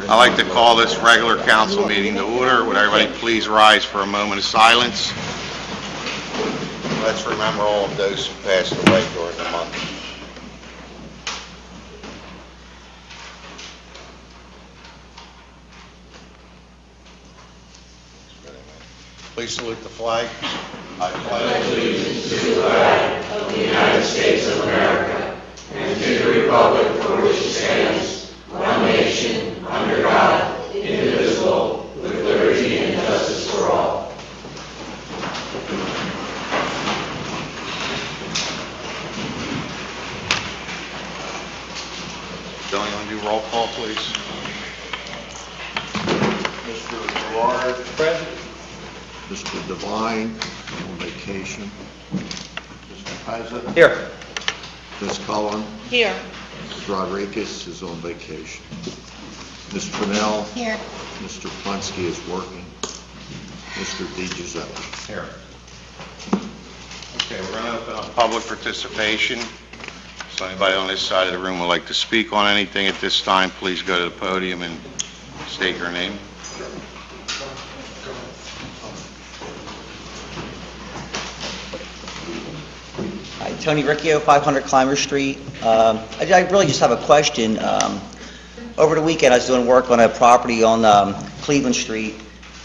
I'd like to call this regular council meeting to order. Would everybody please rise for a moment of silence? Let's remember all of those who passed away during the month. Please salute the flag. I pledge allegiance to the flag of the United States of America and to the republic for which it stands, one nation, under God, indivisible, with liberty and justice for all. Don't you want to do roll call, please? Mr. Gerard. Present. Mr. Devine on vacation. Mr. Pezza. Here. Ms. Cullen. Here. Mrs. Rodriguez is on vacation. Ms. Trinnell. Here. Mr. Plensky is working. Mr. DiGiuseppe. Here. Okay, we're going to open up public participation. So anybody on this side of the room would like to speak on anything at this time, please go to the podium and state your name. Hi, Tony Riccio, 500 Clymer Street. I really just have a question. Over the weekend, I was doing work on a property on Cleveland Street,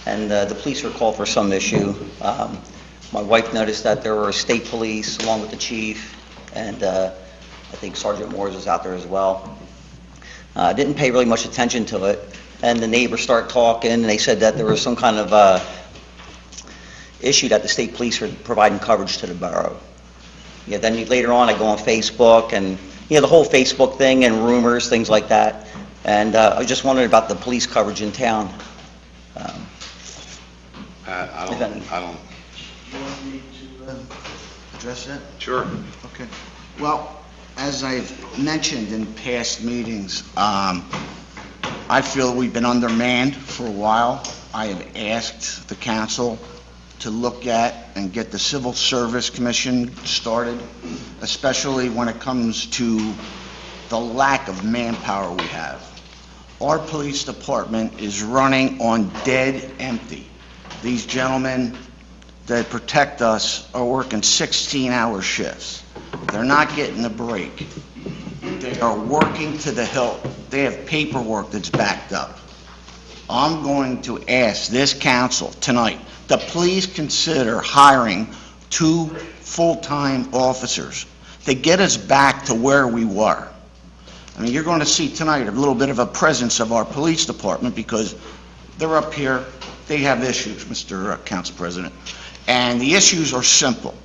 and the police were called for some issue. My wife noticed that there were state police along with the chief, and I think Sergeant Moores was out there as well. I didn't pay really much attention to it, and the neighbors started talking, and they said that there was some kind of issue that the state police were providing coverage to the borough. Yeah, then later on, I go on Facebook, and the whole Facebook thing and rumors, things like that. And I was just wondering about the police coverage in town. I don't. You want me to address that? Sure. Okay. Well, as I've mentioned in past meetings, I feel we've been undermanned for a while. I have asked the council to look at and get the Civil Service Commission started, especially when it comes to the lack of manpower we have. Our police department is running on dead empty. These gentlemen that protect us are working 16-hour shifts. They're not getting a break. They are working to the hilt. They have paperwork that's backed up. I'm going to ask this council tonight to please consider hiring 2 full-time officers to get us back to where we were. I mean, you're going to see tonight a little bit of a presence of our police department because they're up here. They have issues, Mr. Council President. And the issues are simple.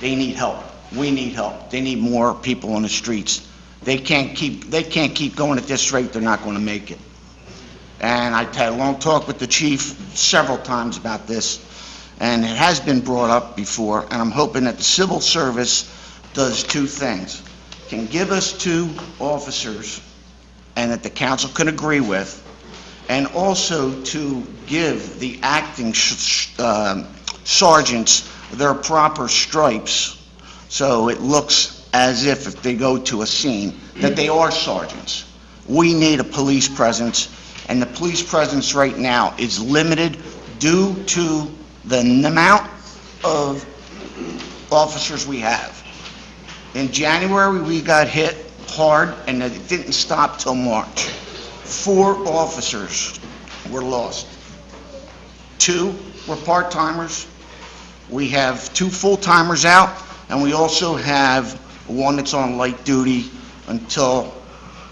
They need help. We need help. They need more people on the streets. They can't keep going at this rate. They're not going to make it. And I had a long talk with the chief several times about this, and it has been brought up before, and I'm hoping that the civil service does 2 things. Can give us 2 officers, and that the council can agree with, and also to give the acting sergeants their proper stripes, so it looks as if they go to a scene, that they are sergeants. We need a police presence, and the police presence right now is limited due to the amount of officers we have. In January, we got hit hard, and it didn't stop till March. 4 officers were lost. 2 were part-timers. We have 2 full-timers out, and we also have one that's on light duty until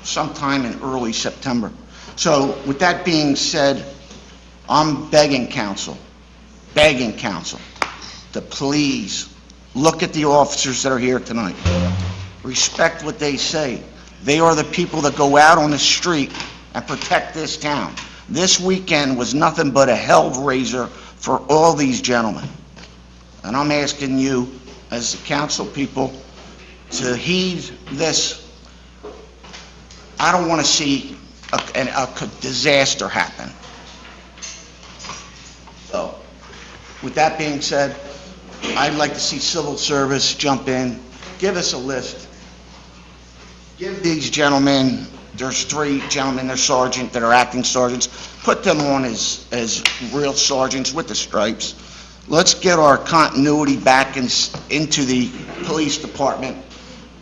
sometime in early September. So with that being said, I'm begging council to please look at the officers that are here tonight. Respect what they say. They are the people that go out on the street and protect this town. This weekend was nothing but a hellraiser for all these gentlemen. And I'm asking you, as the council people, to heed this. I don't want to see a disaster happen. So, with that being said, I'd like to see civil service jump in, give us a list, give these gentlemen there's 3 gentlemen, they're sergeant, that are acting sergeants. Put them on as real sergeants with the stripes. Let's get our continuity back into the police department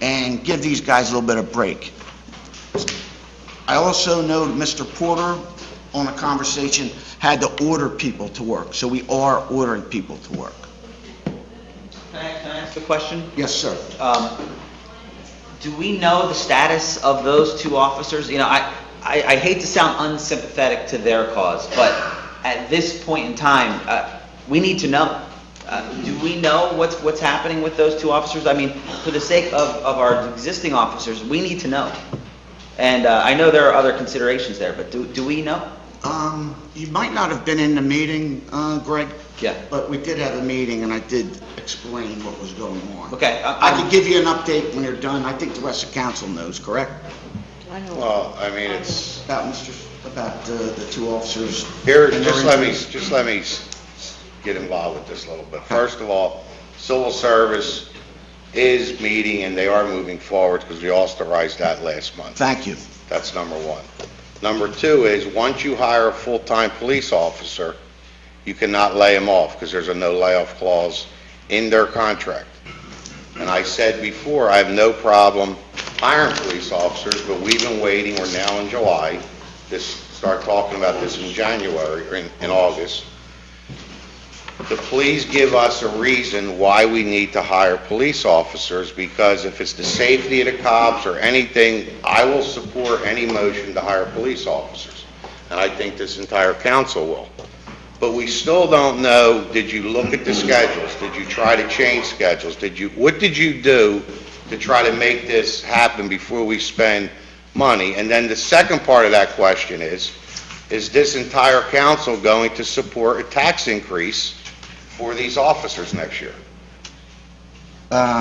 and give these guys a little bit of break. I also know Mr. Porter, on a conversation, had to order people to work, so we are ordering people to work. Can I ask a question? Yes, sir. Do we know the status of those 2 officers? You know, I hate to sound unsympathetic to their cause, but at this point in time, we need to know. Do we know what's happening with those 2 officers? I mean, for the sake of our existing officers, we need to know. And I know there are other considerations there, but do we know? You might not have been in the meeting, Greg. Yeah. But we did have a meeting, and I did explain what was going on. Okay. I can give you an update when you're done. I think the rest of council knows, correct? Well, I mean, it's, About the 2 officers. here, and their just let me get involved with this a little bit. First of all, civil service is meeting, and they are moving forward, because we authorized that last month. Thank you. That's number 1. Number 2 is, once you hire a full-time police officer, you cannot lay him off, because there's a no layoff clause in their contract. And I said before, I have no problem hiring police officers, but we've been waiting, we're now in July, start talking about this in January, or in August, to please give us a reason why we need to hire police officers, because if it's the safety of the cops or anything, I will support any motion to hire police officers. And I think this entire council will. But we still don't know, did you look at the schedules? Did you try to change schedules? What did you do to try to make this happen before we spend money? And then the second part of that question is this entire council going to support a tax increase for these officers next year?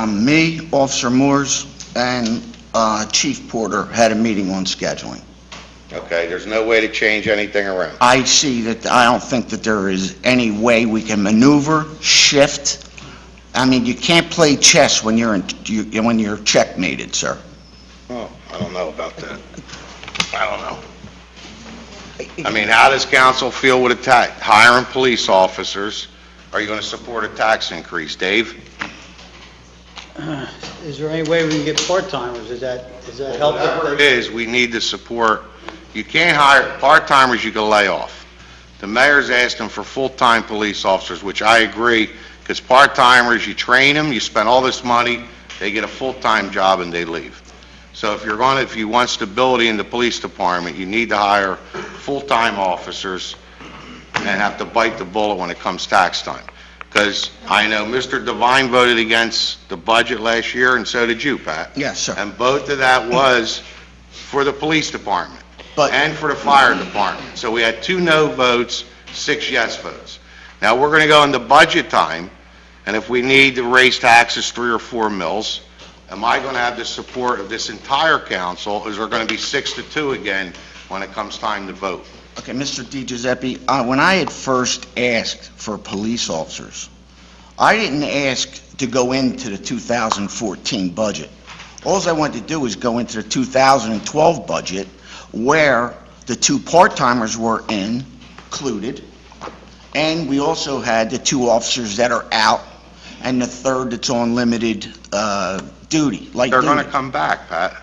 Me, Officer Moores, and Chief Porter had a meeting on scheduling. Okay, there's no way to change anything around. I see that, I don't think that there is any way we can maneuver, shift. I mean, you can't play chess when you're checkmated, sir. Oh, I don't know about that. I don't know. I mean, how does council feel with hiring police officers? Are you going to support a tax increase? Dave? Is there any way we can get part-timers? Does that help? Whatever it is, we need to support. You can't hire part-timers, you can lay off. The mayor's asking for full-time police officers, which I agree, because part-timers, you train them, you spend all this money, they get a full-time job and they leave. So if you want stability in the police department, you need to hire full-time officers and have to bite the bullet when it comes tax time. Because I know Mr. Devine voted against the budget last year, and so did you, Pat. Yes, sir. And both of that was for the police department and for the fire department. So we had 2 no votes, 6 yes votes. Now, we're going to go into budget time, and if we need to raise taxes 3 or 4 mils, am I going to have the support of this entire council, or is there going to be 6-2 again when it comes time to vote? Okay, Mr. DiGiuseppe, when I had first asked for police officers, I didn't ask to go into the 2014 budget. All I wanted to do was go into the 2012 budget, where the 2 part-timers were included, and we also had the 2 officers that are out, and the 3rd that's on limited duty, light They're duty. going to come back, Pat.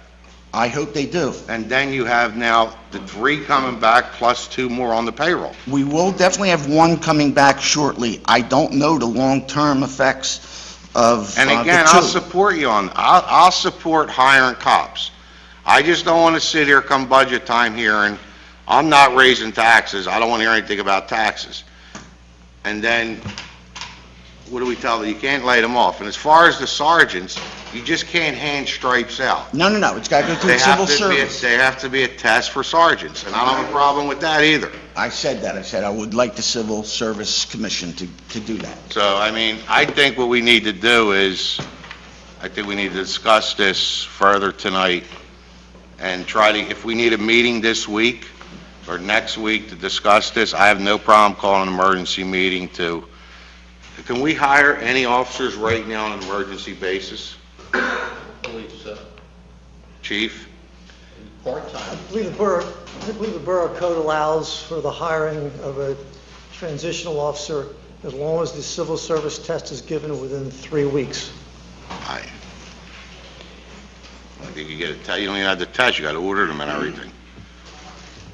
I hope they do. And then you have now the 3 coming back plus 2 more on the payroll. We will definitely have 1 coming back shortly. I don't know the long-term effects of And the again, 2. I'll support you on, I'll support hiring cops. I just don't want to sit here come budget time here and I'm not raising taxes. I don't want to hear anything about taxes. And then, what do we tell them? You can't lay them off. And as far as the sergeants, you just can't hand stripes out. No, it's got to go through civil service. They have to be a test for sergeants, and I don't have a problem with that either. I said that. I said I would like the Civil Service Commission to do that. So, I mean, I think what we need to do is, I think we need to discuss this further tonight and try to, if we need a meeting this week or next week to discuss this, I have no problem calling an emergency meeting to, can we hire any officers right now on an emergency basis? I believe so. Chief? part-time. I believe the borough code allows for the hiring of a transitional officer as long as the civil service test is given within 3 weeks. I think you get a test, you don't even have the test, you got to order them and everything.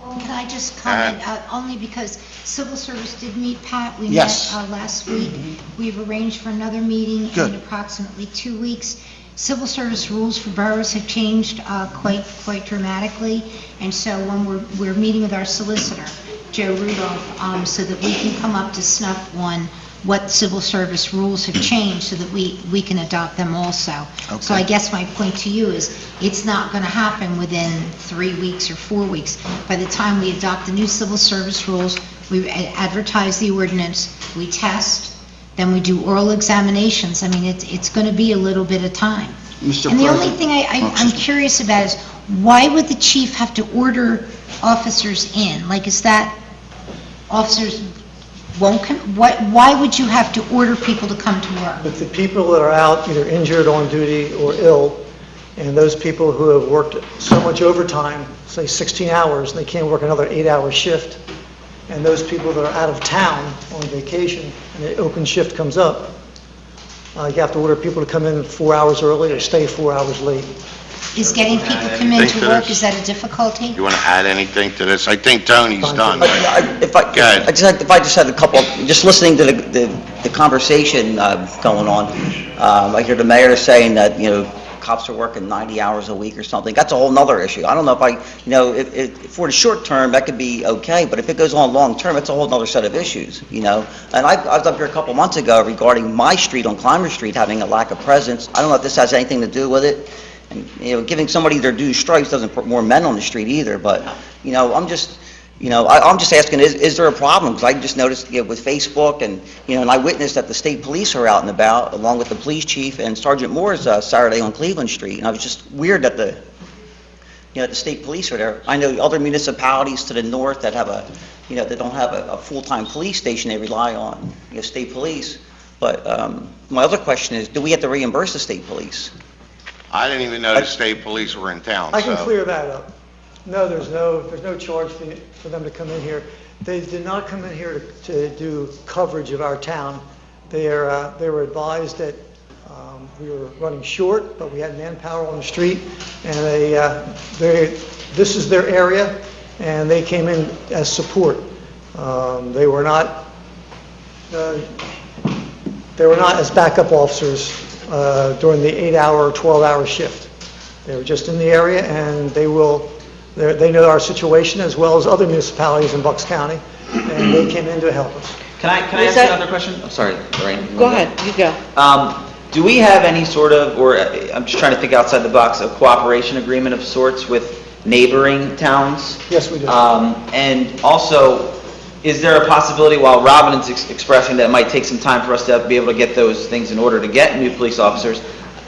Well, can I just comment, only because civil service did meet, Pat? We Yes. met last week. We've arranged for another meeting Good. in approximately 2 weeks. Civil service rules for boroughs have changed quite dramatically, and so when we're meeting with our solicitor, Joe Rudolph, so that we can come up to snuff on what civil service rules have changed so that we can adopt them also. So I guess my point to you is, it's not going to happen within 3 weeks or 4 weeks. By the time we adopt the new civil service rules, we advertise the ordinance, we test, then we do oral examinations. I mean, it's going to be a little bit of time. Mr. And the only President- thing I'm curious about is, why would the chief have to order officers in? Like, is that officers won't come? Why would you have to order people to come to work? But the people that are out, either injured, on duty, or ill, and those people who have worked so much overtime, say 16 hours, and they can't work another 8-hour shift, and those people that are out of town on vacation, and the open shift comes up, you have to order people to come in 4 hours early or stay 4 hours late. Is getting people to come Anything into to work, this? is that a difficulty? You want to add anything to this? I think Tony's done. If I Go ahead. if I just had a couple, just listening to the conversation going on, I hear the mayor saying that, cops are working 90 hours a week or something. That's a whole nother issue. I don't know if for the short term, that could be okay, but if it goes on long term, it's a whole nother set of issues, And I was up here a couple months ago regarding my street on Clymer Street having a lack of presence. I don't know if this has anything to do with it. And, giving somebody their due stripes doesn't put more men on the street either, but, I'm just, I'm just asking, is there a problem? Because I just noticed, with Facebook and, and I witnessed that the state police are out and about, along with the police chief and Sergeant Moore's Saturday on Cleveland Street, and I was just weird that the state police are there. I know other municipalities to the north that have that don't have a full-time police station, they rely on, state police. But my other question is, do we have to reimburse the state police? I didn't even know the state police were in town, I can so. clear that up. No, there's no charge for them to come in here. They did not come in here to do coverage of our town. They were advised that we were running short, but we had manpower on the street, and this is their area, and they came in as support. They were not as backup officers during the 8-hour or 12-hour shift. They were just in the area, and they know our situation as well as other municipalities in Bucks County, and they came in to help us. Can I ask you another question? I'm sorry, Lorraine. Go ahead, you go. Do we have any sort of, or I'm just trying to think outside the box, a cooperation agreement of sorts with neighboring towns? Yes, we do. And also, is there a possibility, while Robin is expressing that it might take some time for us to be able to get those things in order to get new police officers,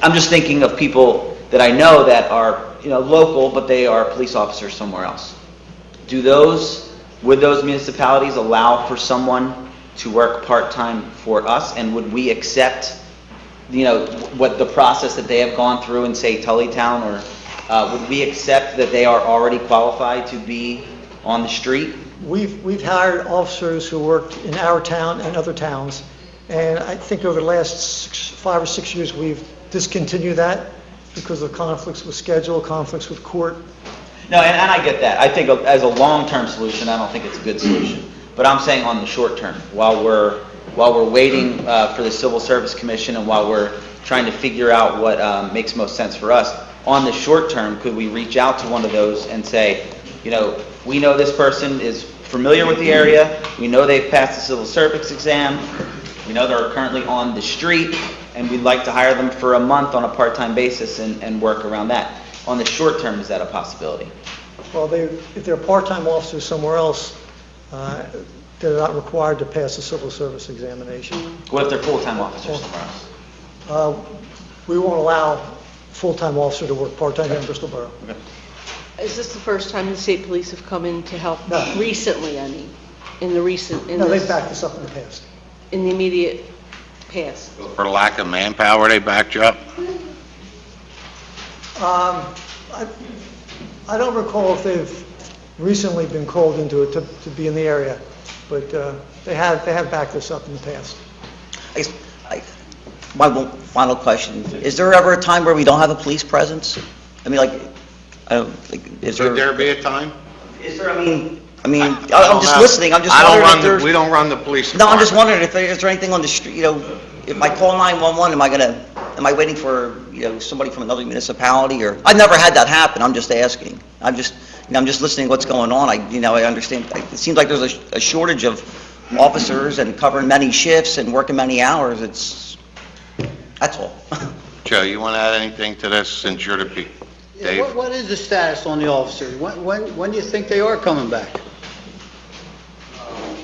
I'm just thinking of people that I know that are, local, but they are police officers somewhere else. Would those municipalities allow for someone to work part-time for us, and would we accept, what the process that they have gone through in, say, Tullytown, or would we accept that they are already qualified to be on the street? We've hired officers who worked in our town and other towns, and I think over the last 5 or 6 years, we've discontinued that because of conflicts with schedule, conflicts with court. No, and I get that. I think as a long-term solution, I don't think it's a good solution. But I'm saying on the short term, while we're waiting for the Civil Service Commission and while we're trying to figure out what makes most sense for us, on the short term, could we reach out to one of those and say, we know this person is familiar with the area, we know they've passed the civil service exam, we know they're currently on the street, and we'd like to hire them for a month on a part-time basis and work around that. On the short term, is that a possibility? Well, if they're part-time officers somewhere else, they're not required to pass the civil service examination. What if they're full-time officers somewhere else? We won't allow full-time officer to work part-time here in Bristol Borough. Okay. Is this the first time the state police have come in to help? No. Recently, I mean, No, they've backed us up in the past. in the immediate past. For lack of manpower, they backed you up? I don't recall if they've recently been called into it to be in the area, but they have backed us up in the past. I guess, my one final question, is there ever a time where we don't have a police presence? I mean, like, is Should there? there be a time? Is there, I'm just listening, I'm just I don't wondering run if the, there's... we don't run the police No, I'm just department. wondering if there's anything on the street, if I call 911, am I waiting for, somebody from another municipality, or, I've never had that happen, I'm just asking. I'm just listening to what's going on, I understand, it seems like there's a shortage of officers and covering many shifts and working many hours, that's all. Joe, you want to add anything to this since you're the Dave? Yeah, what is the status on the officers? When do you think they are coming back?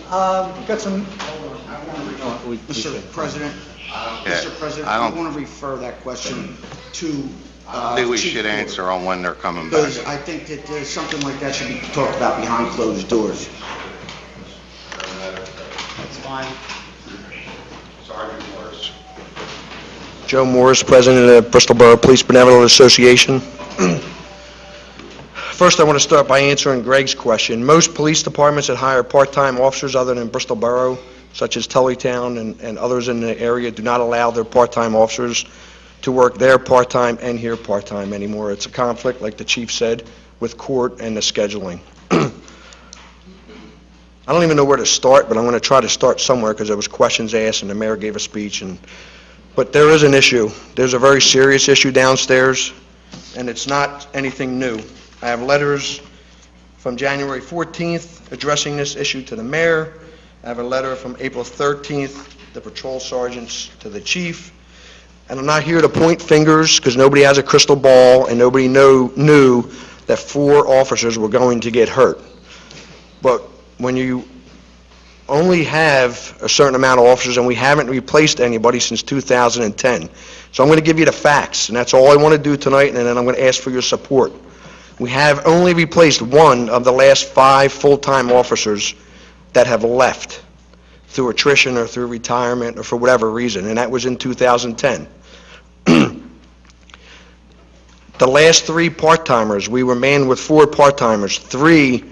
Got some, Mr. President, I I don't- want to refer that question to I think we Chief should Porter, answer on when they're coming back. because I think that something like that should be talked about behind closed doors. That's fine. Sergeant Morris. Joe Morris, President of the Bristol Borough Police Benevolent Association. First, I want to start by answering Greg's question. Most police departments that hire part-time officers other than Bristol Borough, such as Tullytown and others in the area, do not allow their part-time officers to work there part-time and here part-time anymore. It's a conflict, like the chief said, with court and the scheduling. I don't even know where to start, but I'm going to try to start somewhere because there was questions asked and the mayor gave a speech. But there is an issue. There's a very serious issue downstairs, and it's not anything new. I have letters from January 14th addressing this issue to the mayor. I have a letter from April 13th, the patrol sergeants to the chief. And I'm not here to point fingers because nobody has a crystal ball and nobody knew that 4 officers were going to get hurt. But when you only have a certain amount of officers, and we haven't replaced anybody since 2010. So I'm going to give you the facts, and that's all I want to do tonight, and then I'm going to ask for your support. We have only replaced 1 of the last 5 full-time officers that have left through attrition or through retirement or for whatever reason, and that was in 2010. The last 3 part-timers, we were manned with 4 part-timers. 3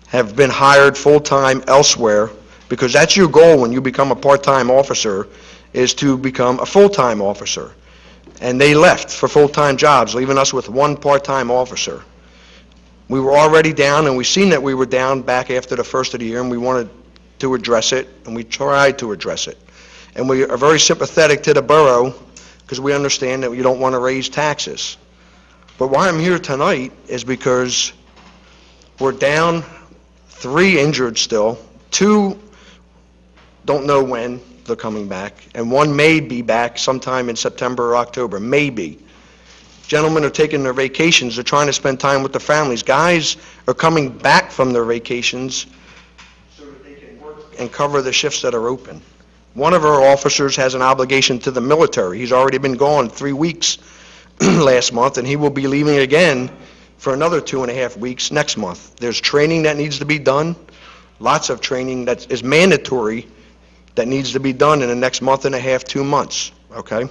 have been hired full-time elsewhere, because that's your goal when you become a part-time officer, is to become a full-time officer. And they left for full-time jobs, leaving us with 1 part-time officer. We were already down, and we seen that we were down back after the first of the year, and we wanted to address it, and we tried to address it. And we are very sympathetic to the borough, because we understand that you don't want to raise taxes. But why I'm here tonight is because we're down 3 injured still, 2 don't know when they're coming back, and 1 may be back sometime in September or October, maybe. Gentlemen are taking their vacations, they're trying to spend time with their families. Guys are coming back from their vacations so that they can work and cover the shifts that are open. One of our officers has an obligation to the military. He's already been gone 3 weeks last month, and he will be leaving again for another 2.5 weeks next month. There's training that needs to be done, lots of training that is mandatory that needs to be done in the next month and a half, 2 months, okay?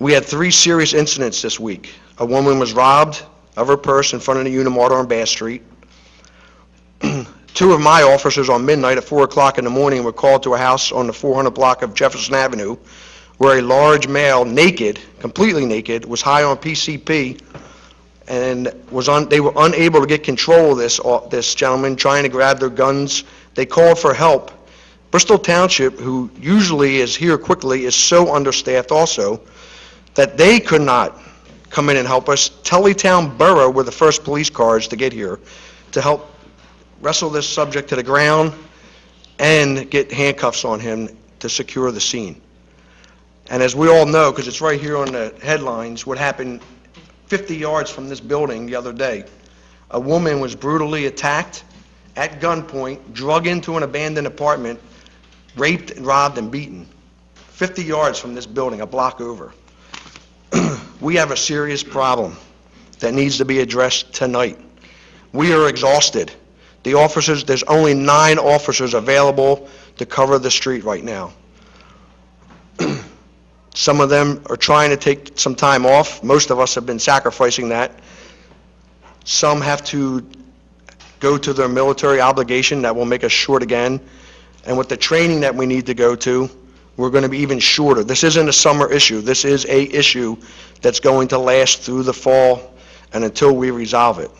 We had 3 serious incidents this week. A woman was robbed of her purse in front of the Unimart on Bass Street. 2 of my officers on midnight at 4 o'clock in the morning were called to a house on the 400 block of Jefferson Avenue where a large male, naked, completely naked, was high on PCP and they were unable to get control of this gentleman trying to grab their guns. They called for help. Bristol Township, who usually is here quickly, is so understaffed also that they could not come in and help us. Tullytown Borough were the first police cars to get here to help wrestle this subject to the ground and get handcuffs on him to secure the scene. And as we all know, because it's right here on the headlines, what happened 50 yards from this building the other day. A woman was brutally attacked at gunpoint, drug into an abandoned apartment, raped, robbed, and beaten. 50 yards from this building, a block over. We have a serious problem that needs to be addressed tonight. We are exhausted. The officers, there's only 9 officers available to cover the street right now. Some of them are trying to take some time off. Most of us have been sacrificing that. Some have to go to their military obligation. That will make us short again. And with the training that we need to go to, we're going to be even shorter. This isn't a summer issue. This is a issue that's going to last through the fall and until we resolve it.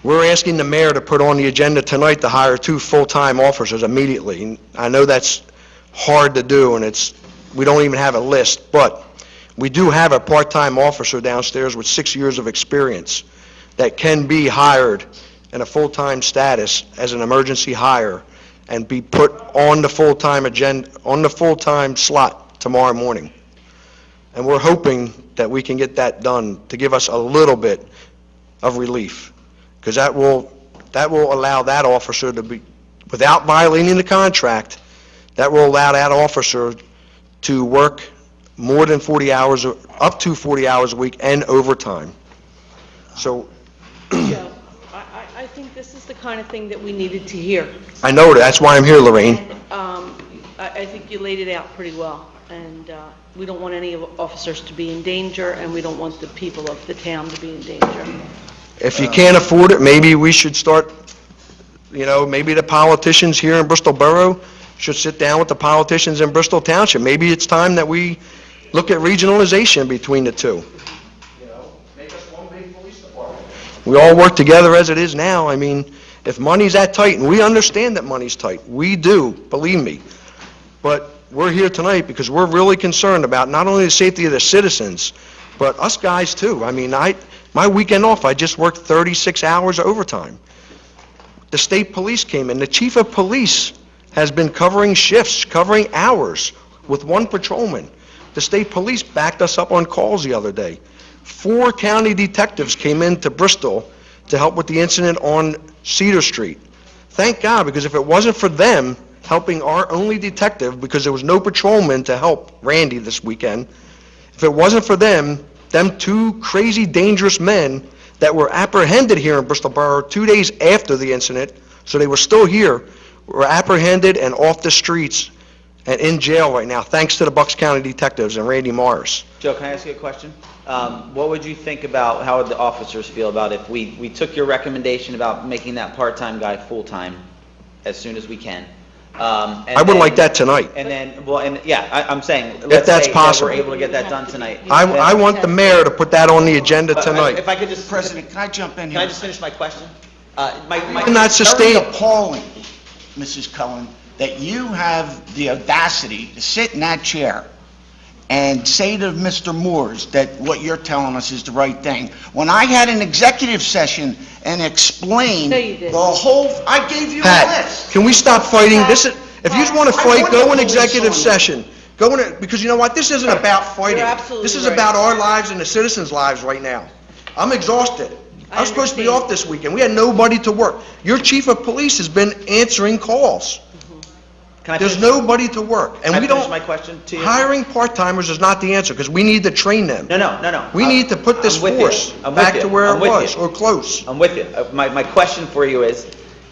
We're asking the mayor to put on the agenda tonight to hire 2 full-time officers immediately. I know that's hard to do, and we don't even have a list, but we do have a part-time officer downstairs with 6 years of experience that can be hired in a full-time status as an emergency hire and be put on the full-time agenda, on the full-time slot tomorrow morning. And we're hoping that we can get that done to give us a little bit of relief, because that will allow that officer to be, without violating the contract, that will allow that officer to work more than 40 hours, up to 40 hours a week and overtime. So, Joe, I think this is the kind of thing that we needed to hear. I know that's why I'm here, Lorraine. And I think you laid it out pretty well, and we don't want any officers to be in danger, and we don't want the people of the town to be in danger. If you can't afford it, maybe we should start, maybe the politicians here in Bristol Borough should sit down with the politicians in Bristol Township. Maybe it's time that we look at regionalization between the two. Make us one big police department. We all work together as it is now. I mean, if money's that tight, and we understand that money's tight, we do, believe me. But we're here tonight because we're really concerned about not only the safety of the citizens, but us guys too. I mean, my weekend off, I just worked 36 hours overtime. The state police came in. The chief of police has been covering shifts, covering hours with one patrolman. The state police backed us up on calls the other day. 4 county detectives came into Bristol to help with the incident on Cedar Street. Thank God, because if it wasn't for them helping our only detective, because there was no patrolman to help Randy this weekend, if it wasn't for them 2 crazy, dangerous men that were apprehended here in Bristol Borough 2 days after the incident, so they were still here, were apprehended and off the streets and in jail right now, thanks to the Bucks County detectives and Randy Morris. Joe, can I ask you a question? What would you think about, how would the officers feel about if we took your recommendation about making that part-time guy full-time as soon as we can? I would like that tonight. And then, I'm saying, let's that's say that possible. we're able to get that done tonight. I want the mayor to put that on the agenda tonight. If I could just... President, can I jump in here? Can I just finish my question? Not sustain- Very appalling, Mrs. Cullen, that you have the audacity to sit in that chair and say to Mr. Moores that what you're telling us is the right thing. When I had an executive session and explained No, you didn't. the whole, I gave you a Pat, list. can we stop fighting? If you just want to I fight, want go the in police executive on you. session. Go in, because you know what? This isn't about fighting. You're absolutely This is right. about our lives and the citizens' lives right now. I'm exhausted. I was supposed to be understand. off this weekend. We had nobody to work. Your chief of police has been answering calls. Can I There's finish- nobody to work. And can I we finish don't, my question to you? hiring part-timers is not the answer, because we need to train them. No. We need to put this I'm with you. force I'm with back you. to where I'm it with was, you. or close. I'm with you. My question for you is,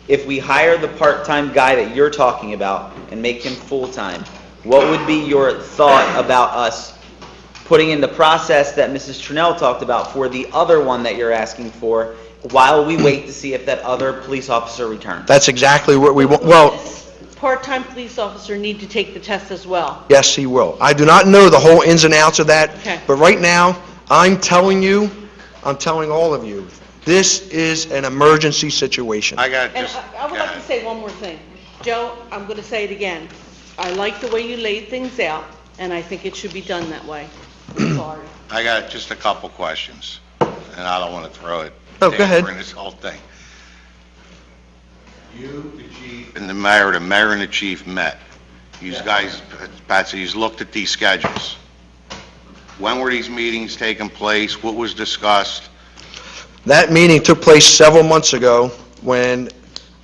if we hire the part-time guy that you're talking about and make him full-time, what would be your thought about us putting in the process that Mrs. Trinnell talked about for the other one that you're asking for, while we wait to see if that other police officer returns? That's exactly what we want. Well, Part-time police officer need to take the test as well. yes, he will. I do not know the whole ins and outs of that, Okay. but right now, I'm telling all of you, this is an emergency situation. I got And just... I would like to say one more thing. Joe, I'm going to say it again. I like the way you laid things out, and I think it should be done that way. I'm sorry. I got just a couple questions, and I don't want to throw it Oh, go ahead. in this whole thing. You, the chief, and the mayor and the chief met. You guys, Patsy, you looked at these schedules. When were these meetings taking place? What was discussed? That meeting took place several months ago when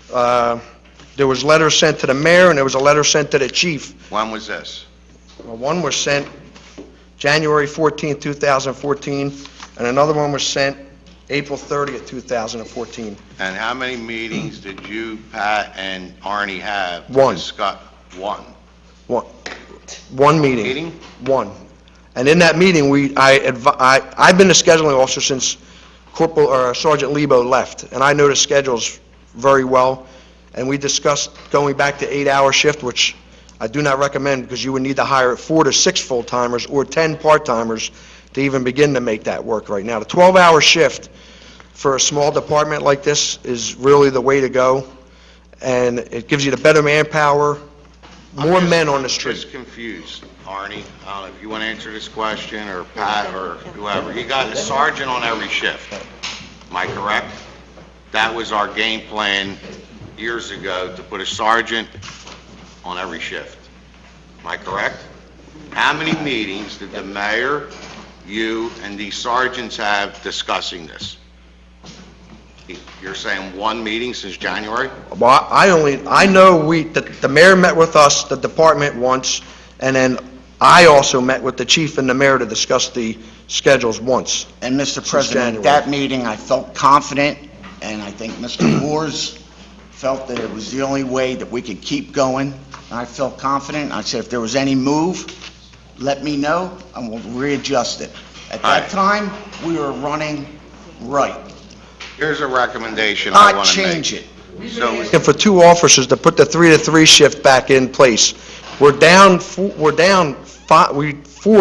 there was letters sent to the mayor and there was a letter sent to the chief. When was this? Well, one was sent January 14, 2014, and another one was sent April 30th, 2014. And how many meetings did you, Pat, and Arnie have? to One. discuss? One. One. One meeting. Meeting? One. And in that meeting, I've been the scheduling officer since Sergeant Lebo left, and I know the schedules very well, and we discussed going back to 8-hour shift, which I do not recommend, because you would need to hire 4 to 6 full-timers or 10 part-timers to even begin to make that work right now. The 12-hour shift for a small department like this is really the way to go, and it gives you the better manpower, more men on the I'm street. just confused, Arnie. I don't know if you want to answer this question, or Pat, or whoever. You got a sergeant on every shift. Am I correct? That was our game plan years ago, to put a sergeant on every shift. Am I correct? How many meetings did the mayor, you, and these sergeants have discussing this? You're saying one meeting since January? Well, I know the mayor met with us, the department once, and then I also met with the chief and the mayor to discuss the schedules once. And Mr. Since President, January. at that meeting, I felt confident, and I think Mr. Moores felt that it was the only way that we could keep going. And I felt confident. I said, if there was any move, let me know, and we'll readjust it. At All that right. time, we were running right. Here's a recommendation I Not want to make. change it. So, And for 2 officers to put the 3 to 3 shift back in place. We're down 4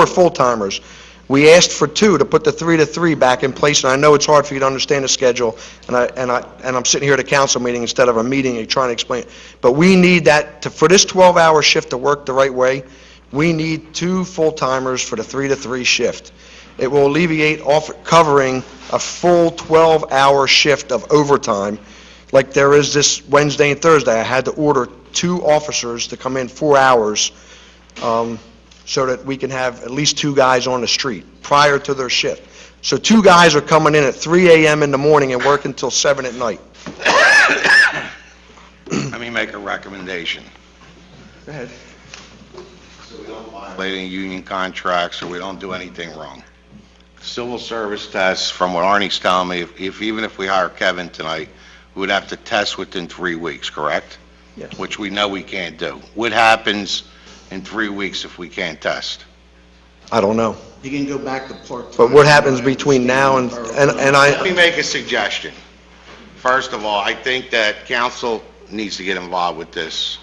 full-timers. We asked for 2 to put the 3 to 3 back in place, and I know it's hard for you to understand the schedule, and I'm sitting here at a council meeting instead of a meeting and trying to explain it. But we need that, for this 12-hour shift to work the right way, we need 2 full-timers for the 3 to 3 shift. It will alleviate covering a full 12-hour shift of overtime, like there is this Wednesday and Thursday. I had to order 2 officers to come in 4 hours, so that we can have at least 2 guys on the street prior to their shift. So 2 guys are coming in at 3 a.m. in the morning and working until 7 at night. let me make a recommendation. Go ahead. So we don't violate union contracts, or we don't do anything wrong. Civil service tests, from what Arnie's telling me, even if we hire Kevin tonight, we would have to test within 3 weeks, correct? Yes. Which we know we can't do. What happens in 3 weeks if we can't test? I don't know. You can go back to part-time. But what happens between now and Let me make a suggestion. First of all, I think that council needs to get involved with this.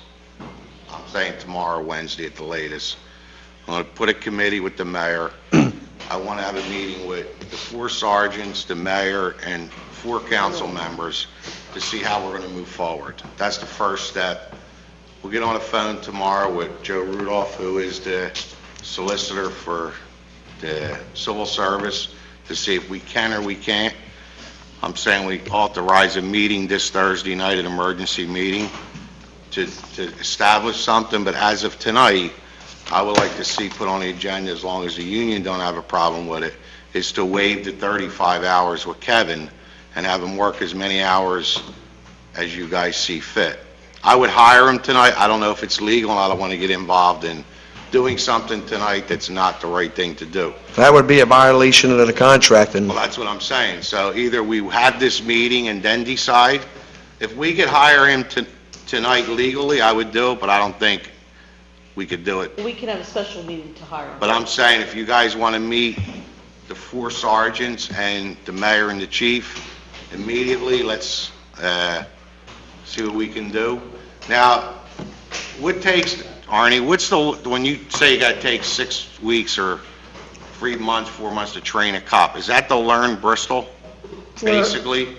I'm saying tomorrow, Wednesday at the latest. I'm going to put a committee with the mayor. I want to have a meeting with the 4 sergeants, the mayor, and 4 council members to see how we're going to move forward. That's the first step. We'll get on the phone tomorrow with Joe Rudolph, who is the solicitor for the civil service, to see if we can or we can't. I'm saying we authorize a meeting this Thursday night, an emergency meeting, to establish something, but as of tonight, I would like to see put on the agenda, as long as the union don't have a problem with it, is to waive the 35 hours with Kevin and have him work as many hours as you guys see fit. I would hire him tonight. I don't know if it's legal, and I don't want to get involved in doing something tonight that's not the right thing to do. that would be a violation of the contract, and Well, that's what I'm saying. So either we have this meeting and then decide. If we could hire him tonight legally, I would do it, but I don't think we could do it. We can have a special meeting to hire him. But I'm saying, if you guys want to meet the 4 sergeants and the mayor and the chief immediately, let's see what we can do. Now, what takes, Arnie, when you say you got to take 6 weeks or 3 months, 4 months to train a cop, is that to learn Bristol, basically?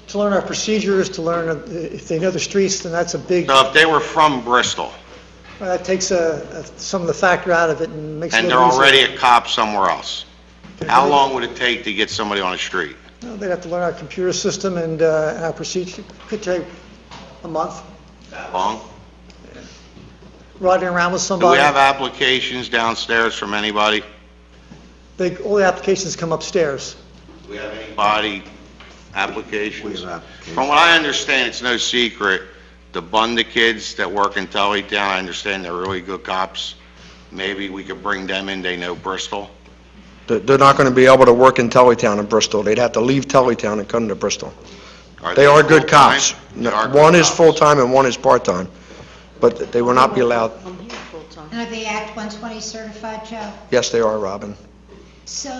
To learn our procedures, to learn if they know the streets, then that's a big, So if they were from Bristol, that takes some of the factor out of it and makes it a and they're little easier. already a cop somewhere else, how long would it take to get somebody on the street? Well, they'd have to learn our computer system and our procedure. Could take a month, That long? riding around with Do somebody. we have applications downstairs from anybody? All the applications come upstairs. Do we have anybody applications? We have applications. From what I understand, it's no secret, the Bunda kids that work in Tullytown, I understand they're really good cops. Maybe we could bring them in, they know Bristol. they're not going to be able to work in Tullytown and Bristol. They'd have to leave Tullytown and come to Bristol. They are good cops. They are good One is cops. full-time and one is part-time, but they will not be allowed. I'm here full-time. full-time. And are they Act 120 certified, Joe? Yes, they are, Robin. So,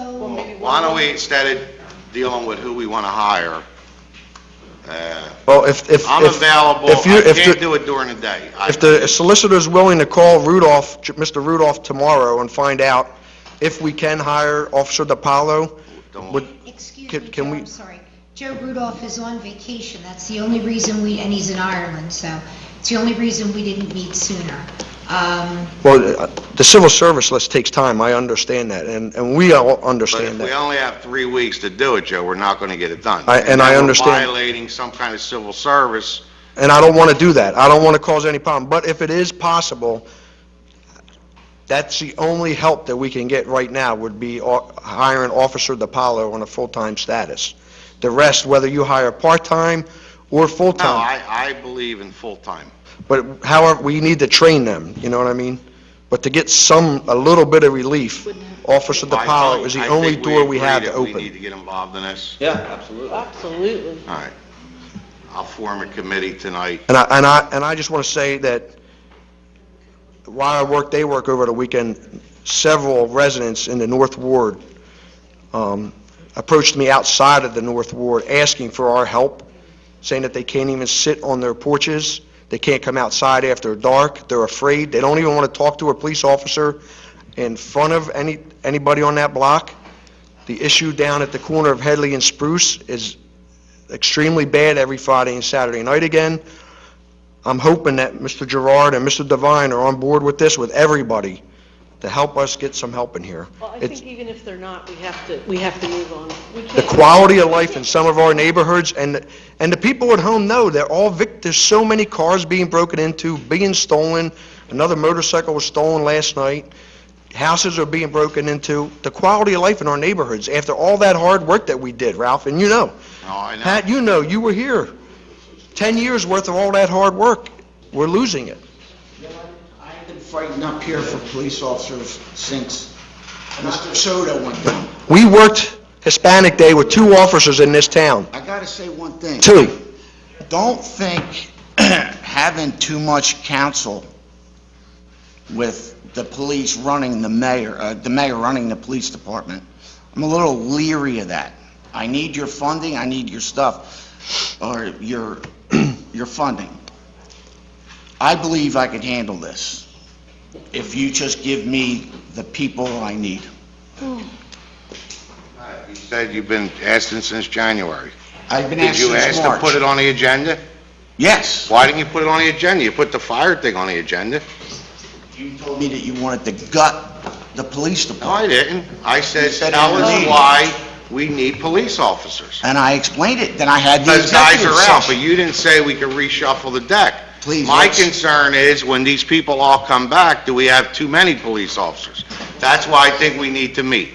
Why don't we, instead of dealing with who we want to hire, Well, if... I'm available, if you- I if can't the- do it during the day. If the solicitor's willing to call Rudolph, Mr. Rudolph tomorrow and find out if we can hire Officer DiPaolo, would, excuse Can- me, can Joe, we- I'm sorry. Joe Rudolph is on vacation. That's the only reason and he's in Ireland, so it's the only reason we didn't meet sooner. well, the civil service list takes time, I understand that, and we all But understand if we that. only have 3 weeks to do it, Joe, we're not going to get it done. And I then we're understand. violating some kind of civil service. And I don't want to do that. I don't want to cause any problem. But if it is possible, that's the only help that we can get right now, would be hiring Officer DiPaolo on a full-time status. The rest, whether you hire part-time or No, full-time, I believe in full-time. but however, we need to train them, you know what I mean? But to get a little bit of relief, Officer DiPaolo is the only door we have to I think we agree that we need open. to get involved in this. Yeah, absolutely. Absolutely. All right. I'll form a committee tonight. And I just want to say that while they work over the weekend, several residents in the North Ward approached me outside of the North Ward asking for our help, saying that they can't even sit on their porches, they can't come outside after dark, they're afraid, they don't even want to talk to a police officer in front of anybody on that block. The issue down at the corner of Headley and Spruce is extremely bad every Friday and Saturday night again. I'm hoping that Mr. Gerard and Mr. Devine are on board with this, with everybody, to help us get some help in here. Well, I It's- think even if they're not, we have to move on. We The can't- quality of life in some of our neighborhoods, and the people at home know, they're all there's so many cars being broken into, being stolen. Another motorcycle was stolen last night. Houses are being broken into. The quality of life in our neighborhoods, after all that hard work that we did, Ralph, and you know. No, I know. Pat, you know, you were here. 10 years worth of all that hard work, we're losing it. I've been fighting up here for police officers since Mr. Soto went down. We worked Hispanic Day with 2 officers in this town. I gotta say one thing. 2. Don't think having too much counsel with the police running the mayor running the police department, I'm a little leery of that. I need your funding, I need your stuff, or your funding. I believe I could handle this if you just give me the people I need. You said you've been asking since January. I've been Did asking you ask since to March. put it on the agenda? Yes. Why didn't you put it on the agenda? You put the fire thing on the agenda. You told me that you wanted to gut the police No, department. I didn't. I said, You said tell in the us meeting. why we need police officers. And I explained it, then I had the Those guys executive are out, but session. you didn't say we could reshuffle the deck. Please, My let's- concern is, when these people all come back, do we have too many police officers? That's why I think we need to meet.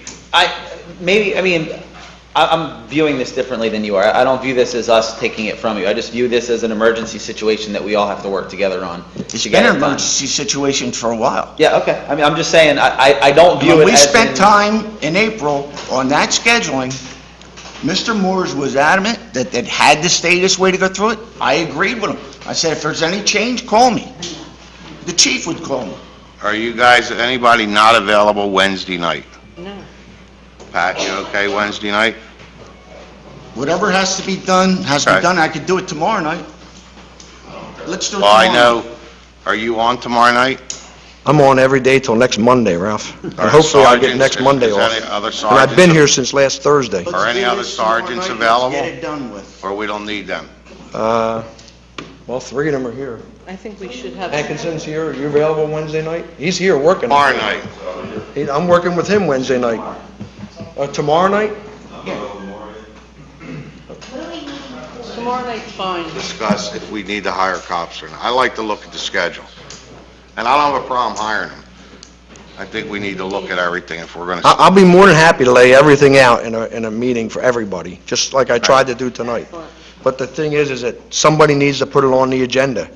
I'm viewing this differently than you are. I don't view this as us taking it from you. I just view this as an emergency situation that we all have to work together on It's to been get an it done. emergency situation for a while. Yeah, okay. I mean, I'm just saying, I don't view When it we as spent in- time in April on that scheduling, Mr. Moores was adamant that it had to stay this way to go through it. I agreed with him. I said, if there's any change, call me. The chief would call me. Are you guys, anybody not available Wednesday night? No. Pat, you okay Wednesday night? Whatever has to be done, has to Okay. be done. I could do it tomorrow night. Let's do it Well, tomorrow. I know, are you on tomorrow night? I'm on every day till next Monday, Ralph. And Are hopefully I'll get sergeants- next Monday is off. any other And I've been sergeants- here since last Thursday. Let's Are any do other this tomorrow sergeants night. available? Let's get it done with. Or we don't need them? Well, 3 of them are here. I think we should have... Atkinson's here, are you available Wednesday night? He's here working. Tomorrow night? I'm working with him Wednesday night. Tomorrow night? Tomorrow night's fine. Discuss if we need to hire cops or not. I like to look at the schedule. And I don't have a problem hiring them. I think we need to look at everything if we're going to... I'll be more than happy to lay everything out in a meeting for everybody, just like I tried to do tonight. But the thing is that somebody needs to put it on the agenda.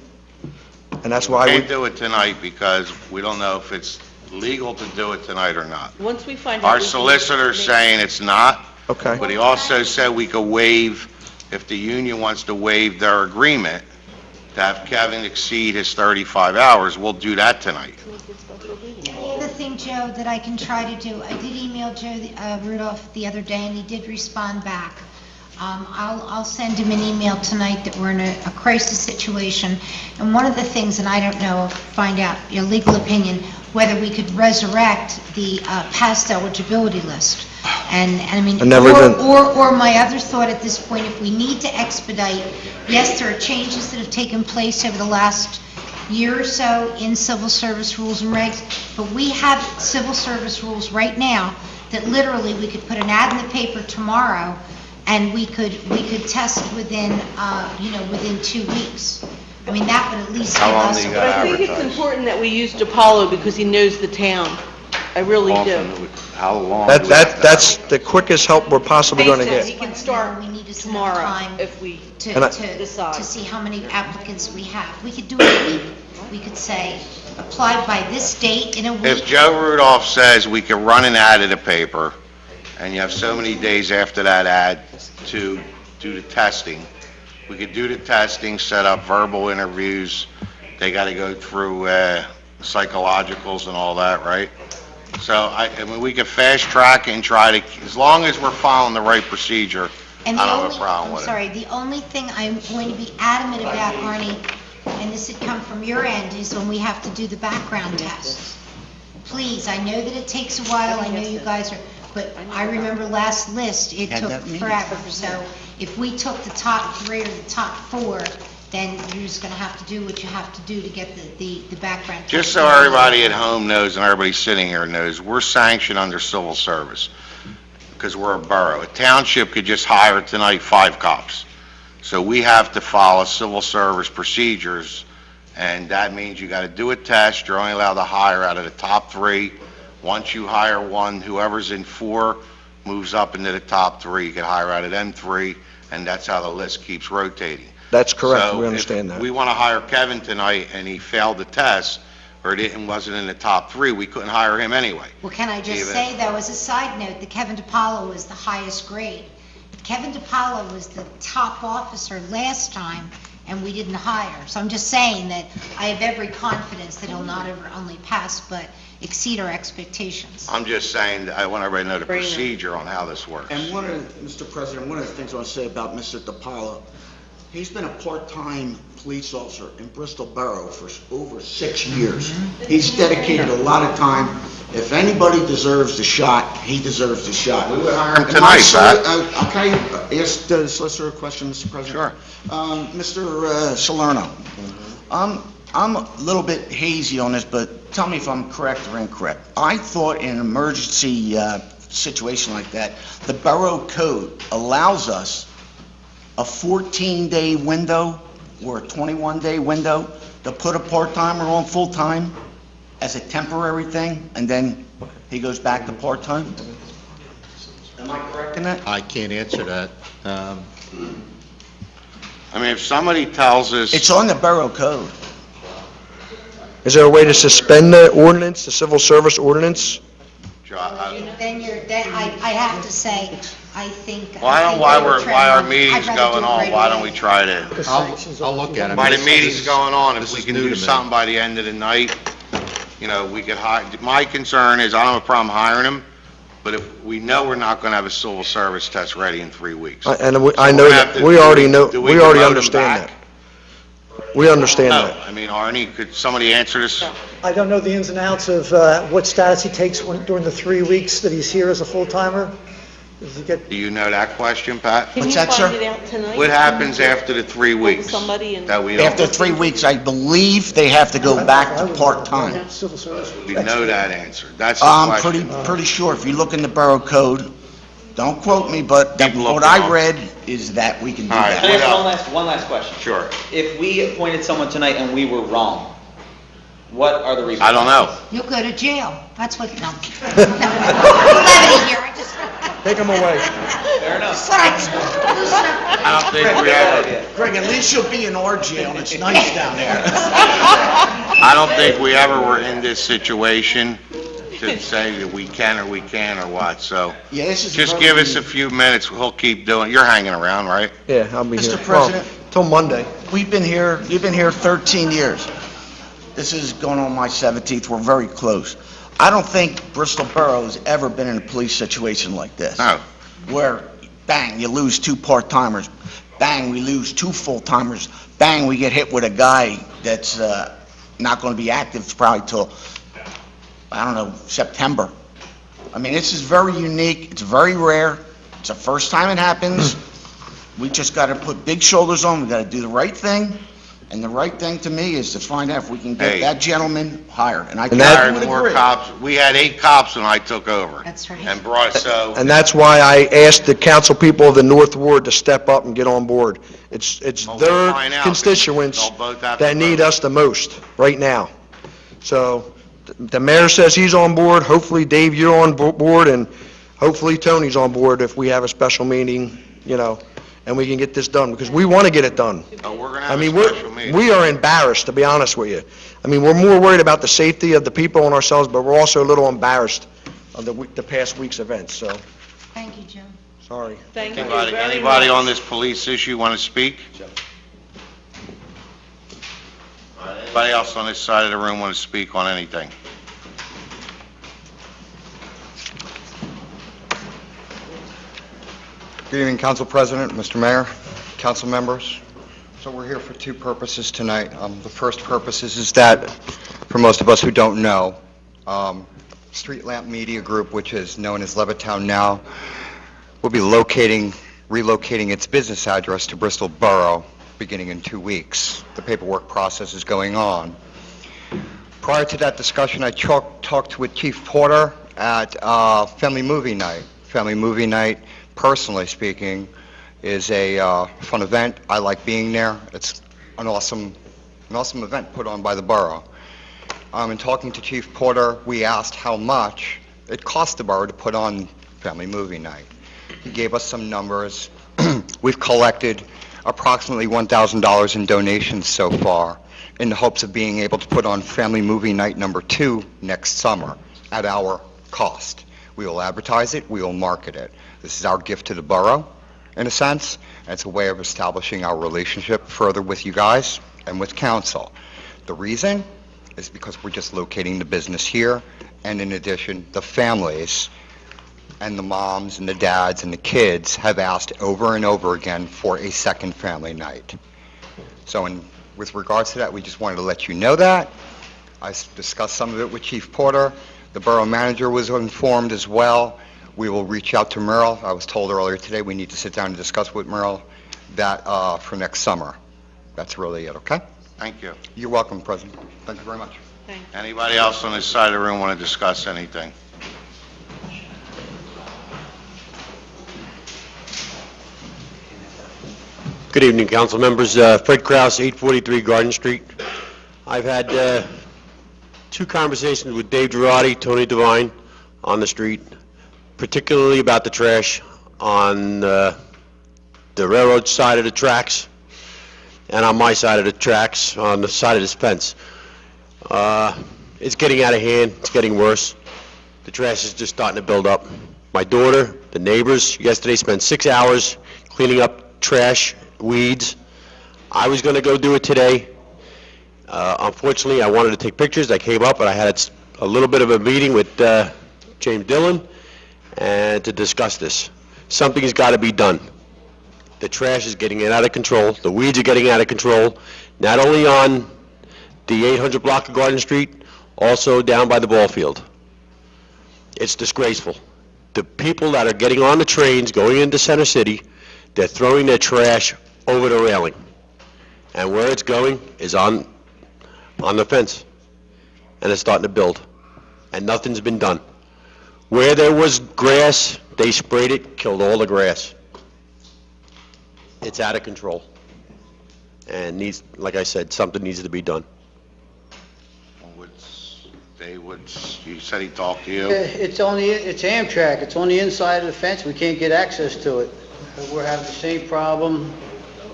And that's why Can't we, do it tonight because we don't know if it's legal to do it tonight or not. Once we find out... Our we can solicitor's make- saying it's not, okay. but he also said we could waive, if the union wants to waive their agreement, to have Kevin exceed his 35 hours, we'll do that tonight. The other thing, Joe, that I can try to do, I did email Joe Rudolph the other day, and he did respond back. I'll send him an email tonight that we're in a crisis situation, and one of the things, and I don't know, find out your legal opinion, whether we could resurrect the past eligibility list. And I mean, or my other thought at this point, if we need to expedite, yes, there are changes that have taken place over the last year or so in civil service rules and regs, but we have civil service rules right now that literally we could put an ad in the paper tomorrow, and we could test within, within 2 weeks. I mean, that would at least give us. But I think it's important that we use DiPaolo because he knows the town. I really do. How long? That's the quickest help we're possibly going to He get. can start tomorrow if we decide. To see how many applicants we have. We could do it a week. We could say, apply by this date in a week. If Joe Rudolph says we can run an ad in the paper, and you have so many days after that ad to do the testing, we could do the testing, set up verbal interviews, they got to go through psychologicals and all that, right? So, I mean, we could fast track it and try to, as long as we're following the right procedure, I And don't the have only, a problem I'm with it. sorry, the only thing I'm going to be adamant about, Arnie, and this had come from your end, is when we have to do the background test. Please, I know that it takes a while, I know you guys are, but I remember last list, it took forever. So if we took the top 3 or the top 4, then you're just going to have to do what you have to do to get the background test. Just so everybody at home knows and everybody sitting here knows, we're sanctioned under civil service because we're a borough. A township could just hire tonight 5 cops. So we have to follow civil service procedures, and that means you got to do a test. You're only allowed to hire out of the top 3. Once you hire one, whoever's in 4 moves up into the top 3. You can hire out of them 3, and that's how the list keeps rotating. That's correct, So we understand if that. we want to hire Kevin tonight and he failed the test, or wasn't in the top 3, we couldn't hire him anyway. Well, can I just Even- say, though, as a side note, that Kevin DiPaolo was the highest grade. Kevin DiPaolo was the top officer last time, and we didn't hire. So I'm just saying that I have every confidence that he'll not only pass, but exceed our expectations. I'm just saying, that I want everybody to know the Brainer. procedure on how this works. And Mr. President, one of the things I want to say about Mr. DiPaolo, he's been a part-time police officer in Bristol Borough for over 6 years. He's dedicated a lot of time. If anybody deserves the shot, he deserves the shot. We would hire him And my tonight, Pat. Okay, ask the solicitor a question, Mr. President? Sure. Mr. Salerno, I'm a little bit hazy on this, but tell me if I'm correct or incorrect. I thought in an emergency situation like that, the borough code allows us a 14-day window or a 21-day window to put a part-timer on full-time as a temporary thing, and then he goes back to part-time? Am I correct in that? I can't answer that. I mean, if somebody tells us... It's on the borough code. Is there a way to suspend the ordinance, the civil service ordinance? Then I have to say, I think... Why our meeting's going on, why don't we try to... I'll look at it. By the meeting's going on, if This we is can new do to me. something by the end of the night, we could hire... My concern is, I don't have a problem hiring him, but if we know we're not gonna have a civil service test ready in 3 weeks. I know we're that, gonna have to we already know, do we we already promote him understand back? that. We understand No, that. I mean, Arnie, could somebody answer this? I don't know the ins and outs of what status he takes during the 3 weeks that he's here as a full-timer. Does he get, Do you know that question, Pat? Can What's you that, find sir? it out tonight? What happens after the 3 weeks? somebody in- That we don't... After 3 weeks, I believe they have to go back to part-time. civil service? We know that answer. That's the I'm question. pretty sure, if you look in the borough code, don't quote me, but Keep what looking I on. read is that we can do All right. Can I that. ask one last question? Sure. If we appointed someone tonight and we were wrong, what are the reasons? I don't know. You'll go to jail. That's what, no. Levity here, I just... Take them away. Fair enough. Sorry. I don't think we ever... Greg, at least you'll be in our jail, and it's nice down there. I don't think we ever were in this situation to say that we can or we can't or what, so Yeah, this is just very give us a unique. few minutes, we'll keep doing, you're hanging around, right? Yeah, I'll be here. Mr. President, till Monday. You've been here 13 years. This is going on my 17th, we're very close. I don't think Bristol Borough has ever been in a police situation like this. No. Where, bang, you lose 2 part-timers, bang, we lose 2 full-timers, bang, we get hit with a guy that's not going to be active probably till, I don't know, September. I mean, this is very unique, it's very rare, it's the first time it happens. We just got to put big shoulders on, we got to do the right thing, and the right thing to me is to find out if we can get Hey. that gentleman hired. And I Hired would more agree. cops. We had 8 cops when I took over. That's right. And brought, so, And that's why I asked the council people of the North Ward to step up and get on board. It's Well, we'll their find out. constituents They'll both have to that need vote. us the most, right now. So, the mayor says he's on board, hopefully Dave, you're on board, and hopefully Tony's on board if we have a special meeting, and we can get this done, because we want to get it done. we're going to I have a mean, special meeting. we are embarrassed, to be honest with you. I mean, we're more worried about the safety of the people and ourselves, but we're also a little embarrassed of the past week's events, so, Thank you, Jim. sorry. Thank you Anybody, very anybody much. on this police issue want to speak? Anybody else on this side of the room want to speak on anything? Good evening, Council President, Mr. Mayor, council members. So we're here for 2 purposes tonight. The first purpose is that, for most of us who don't know, Street Lamp Media Group, which is known as Levittown now, will be relocating its business address to Bristol Borough beginning in 2 weeks. The paperwork process is going on. Prior to that discussion, I talked with Chief Porter at Family Movie Night. Family Movie Night, personally speaking, is a fun event. I like being there. It's an awesome event put on by the borough. In talking to Chief Porter, we asked how much it cost the borough to put on Family Movie Night. He gave us some numbers. We've collected approximately $1,000 in donations so far in the hopes of being able to put on Family Movie Night number 2 next summer at our cost. We will advertise it, we will market it. This is our gift to the borough, in a sense, and it's a way of establishing our relationship further with you guys and with council. The reason is because we're just locating the business here, and in addition, the families and the moms and the dads and the kids have asked over and over again for a second family night. So with regards to that, we just wanted to let you know that. I discussed some of it with Chief Porter. The borough manager was informed as well. We will reach out to Merle. I was told earlier today we need to sit down and discuss with Merle that for next summer. That's really it, okay? Thank you. You're welcome, President. Thank you very much. Anybody else on this side of the room want to discuss anything? Good evening, council members. Fred Kraus, 843 Garden Street. I've had 2 conversations with Dave Girardi, Tony Devine on the street, particularly about the trash on the railroad side of the tracks and on my side of the tracks, on the side of this fence. It's getting out of hand. It's getting worse. The trash is just starting to build up. My daughter, the neighbors, yesterday spent 6 hours cleaning up trash, weeds. I was going to go do it today. Unfortunately, I wanted to take pictures. I came up, and I had a little bit of a meeting with James Dillon and to discuss this. Something's got to be done. The trash is getting out of control. The weeds are getting out of control, not only on the 800 block of Garden Street, also down by the ball field. It's disgraceful. The people that are getting on the trains going into Center City, they're throwing their trash over the railing. And where it's going is on the fence. And it's starting to build. And nothing's been done. Where there was grass, they sprayed it, killed all the grass. It's out of control. And needs, like I said, something needs to be done. You said he talked to you? It's Amtrak, it's on the inside of the fence, we can't get access to it. We're having the same problem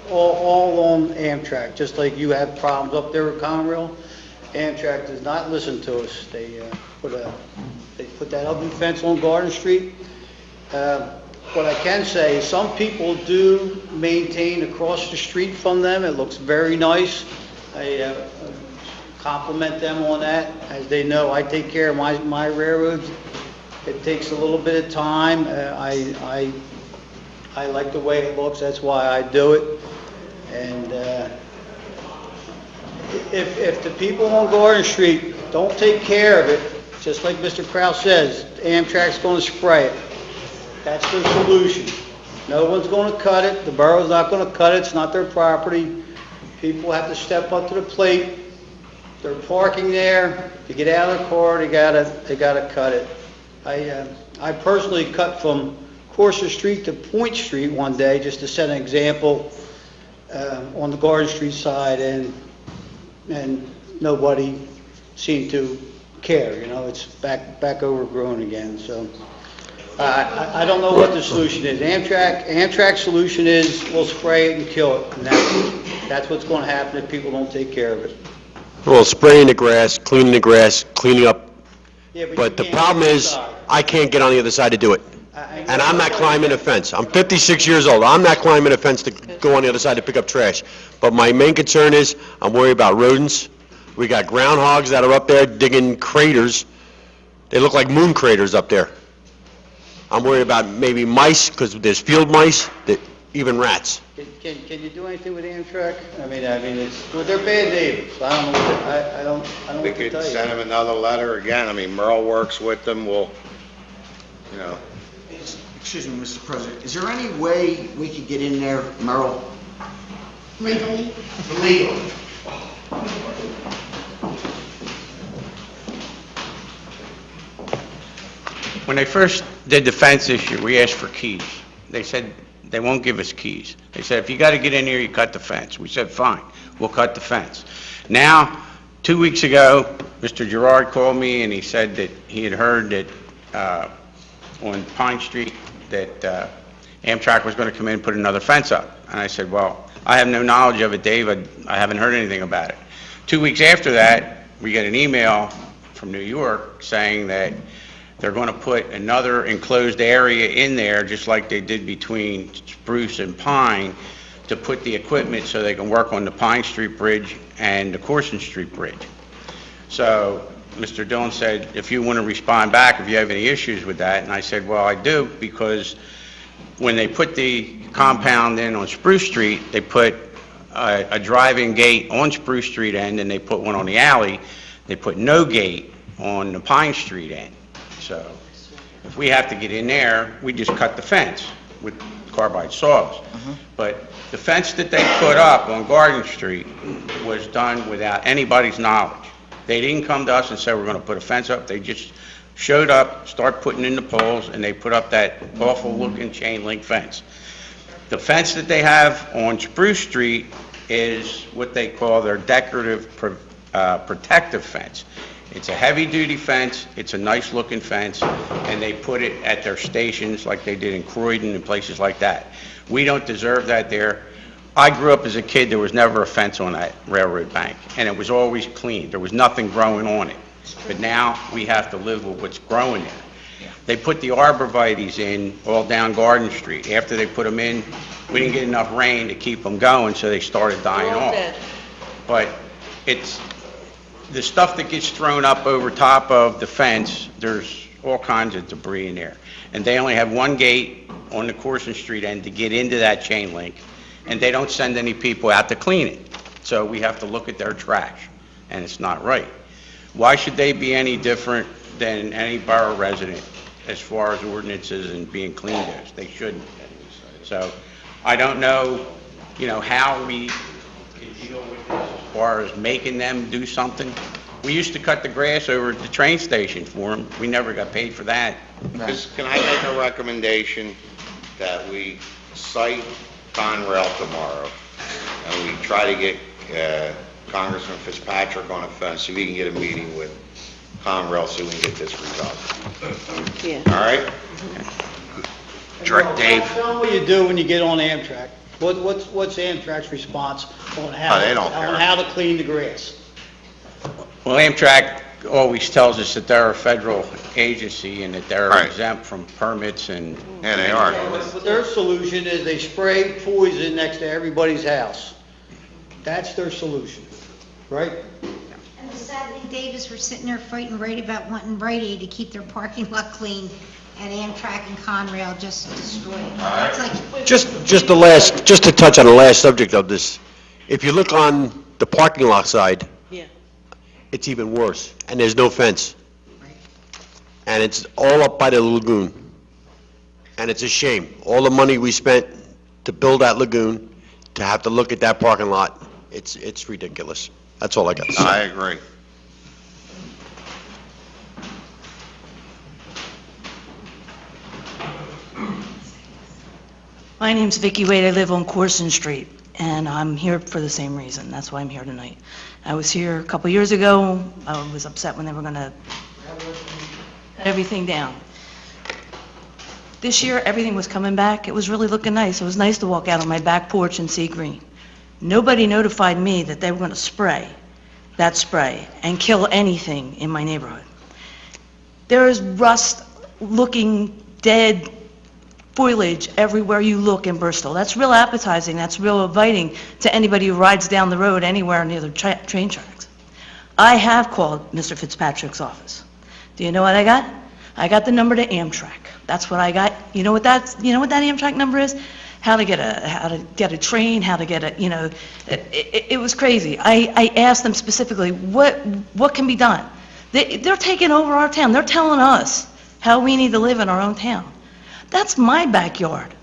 all on Amtrak, just like you have problems up there with Conrail. Amtrak does not listen to us. They put that ugly fence on Garden Street. what I can say is some people do maintain across the street from them. It looks very nice. I compliment them on that. As they know, I take care of my railroads. It takes a little bit of time. I like the way it looks. That's why I do it. And if the people on Garden Street don't take care of it, just like Mr. Kraus says, Amtrak's going to spray it. That's the solution. No one's going to cut it. The borough's not going to cut it. It's not their property. People have to step up to the plate. They're parking there. To get out of their car, they gotta cut it. I personally cut from Courser Street to Point Street one day just to set an example on the Garden Street side, and nobody seemed to care. You know, it's back overgrown again. So I don't know what the solution is. Amtrak's solution is we'll spray it and kill it, and that's what's going to happen if people don't take care of it. Well, spraying the grass, cleaning up, Yeah, but the you can't problem get is, inside. I can't get on the other side to do it. And I'm not climbing a fence. I'm 56 years old. I'm not climbing a fence to go on the other side to pick up trash. But my main concern is, I'm worried about rodents. We got groundhogs that are up there digging craters. They look like moon craters up there. I'm worried about maybe mice, because there's field mice, even rats. Can you do anything with Amtrak? I mean, well, they're bad neighbors. I don't know I don't know We what to could tell you. send them another letter again. I mean, Merle works with them. We'll, you know. Excuse me, Mr. President, is there any way we could get in there, Merrill, Legally? legally? When they first did the fence issue, we asked for keys. They said they won't give us keys. They said, if you got to get in here, you cut the fence. We said, fine, we'll cut the fence. Now, 2 weeks ago, Mr. Gerard called me and he said that he had heard that on Pine Street that Amtrak was going to come in and put another fence up. And I said, well, I have no knowledge of it, Dave. I haven't heard anything about it. 2 weeks after that, we get an email from New York saying that they're going to put another enclosed area in there, just like they did between Spruce and Pine, to put the equipment so they can work on the Pine Street Bridge and the Corson Street Bridge. So Mr. Dillon said, if you want to respond back, if you have any issues with that. And I said, well, I do, because when they put the compound in on Spruce Street, they put a drive-in gate on Spruce Street end, and they put one on the alley. They put no gate on the Pine Street end. So if we have to get in there, we just cut the fence with carbide saws. But the fence that they put up on Garden Street was done without anybody's knowledge. They didn't come to us and say, we're going to put a fence up. They just showed up, start putting in the poles, and they put up that awful-looking chain link fence. The fence that they have on Spruce Street is what they call their decorative protective fence. It's a heavy-duty fence, it's a nice-looking fence, and they put it at their stations like they did in Croydon and places like that. We don't deserve that there. I grew up as a kid, there was never a fence on that railroad bank, and it was always clean. There was nothing growing on it. But now we have to live with what's growing there. They put the arborvitaes in all down Garden Street. After they put them in, we didn't get enough rain to keep them going, so they started dying All off. dead. But it's the stuff that gets thrown up over top of the fence, there's all kinds of debris in there. And they only have one gate on the Corson Street end to get into that chain link, and they don't send any people out to clean it. So we have to look at their trash, and it's not right. Why should they be any different than any borough resident as far as ordinances and being clean goes? They shouldn't. So I don't know, how we can deal with this as far as making them do something. We used to cut the grass over at the train station for them. We never got paid for that. Can I make a recommendation that we cite Conrail tomorrow, and we try to get Congressman Fitzpatrick on the phone, see if we can get a meeting with Conrail so we can get this resolved. Yeah. All right? Dave. Tell them what you do when you get on Amtrak. What's Amtrak's response on Oh, they don't care. how to clean the grass? Well, Amtrak always tells us that they're a federal agency and that they're Right. exempt from permits and... Yeah, they are. But their solution is they spray poison next to everybody's house. That's their solution, right? And Saturday Davis were sitting there fighting right about wanting Rite Aid to keep their parking lot clean, and Amtrak and Conrail just destroyed it. It's like, Just to touch on the last subject of this, if you look on the parking lot side, Yeah. it's even worse, and there's no fence. And it's all up by the lagoon. And it's a shame, all the money we spent to build that lagoon, to have to look at that parking lot, it's ridiculous. That's all I got to say. I agree. My name's Vicki Wade. I live on Corson Street, and I'm here for the same reason. That's why I'm here tonight. I was here a couple years ago. I was upset when they were going to cut everything down. This year, everything was coming back. It was really looking nice. It was nice to walk out on my back porch and see green. Nobody notified me that they were going to spray that spray and kill anything in my neighborhood. There is rust-looking, dead foliage everywhere you look in Bristol. That's real appetizing. That's real inviting to anybody who rides down the road anywhere near the train tracks. I have called Mr. Fitzpatrick's office. Do you know what I got? I got the number to Amtrak. That's what I got. You know what that Amtrak number is? How to get a train, how to get a, it was crazy. I asked them specifically, what can be done? They're taking over our town. They're telling us how we need to live in our own town. That's my backyard.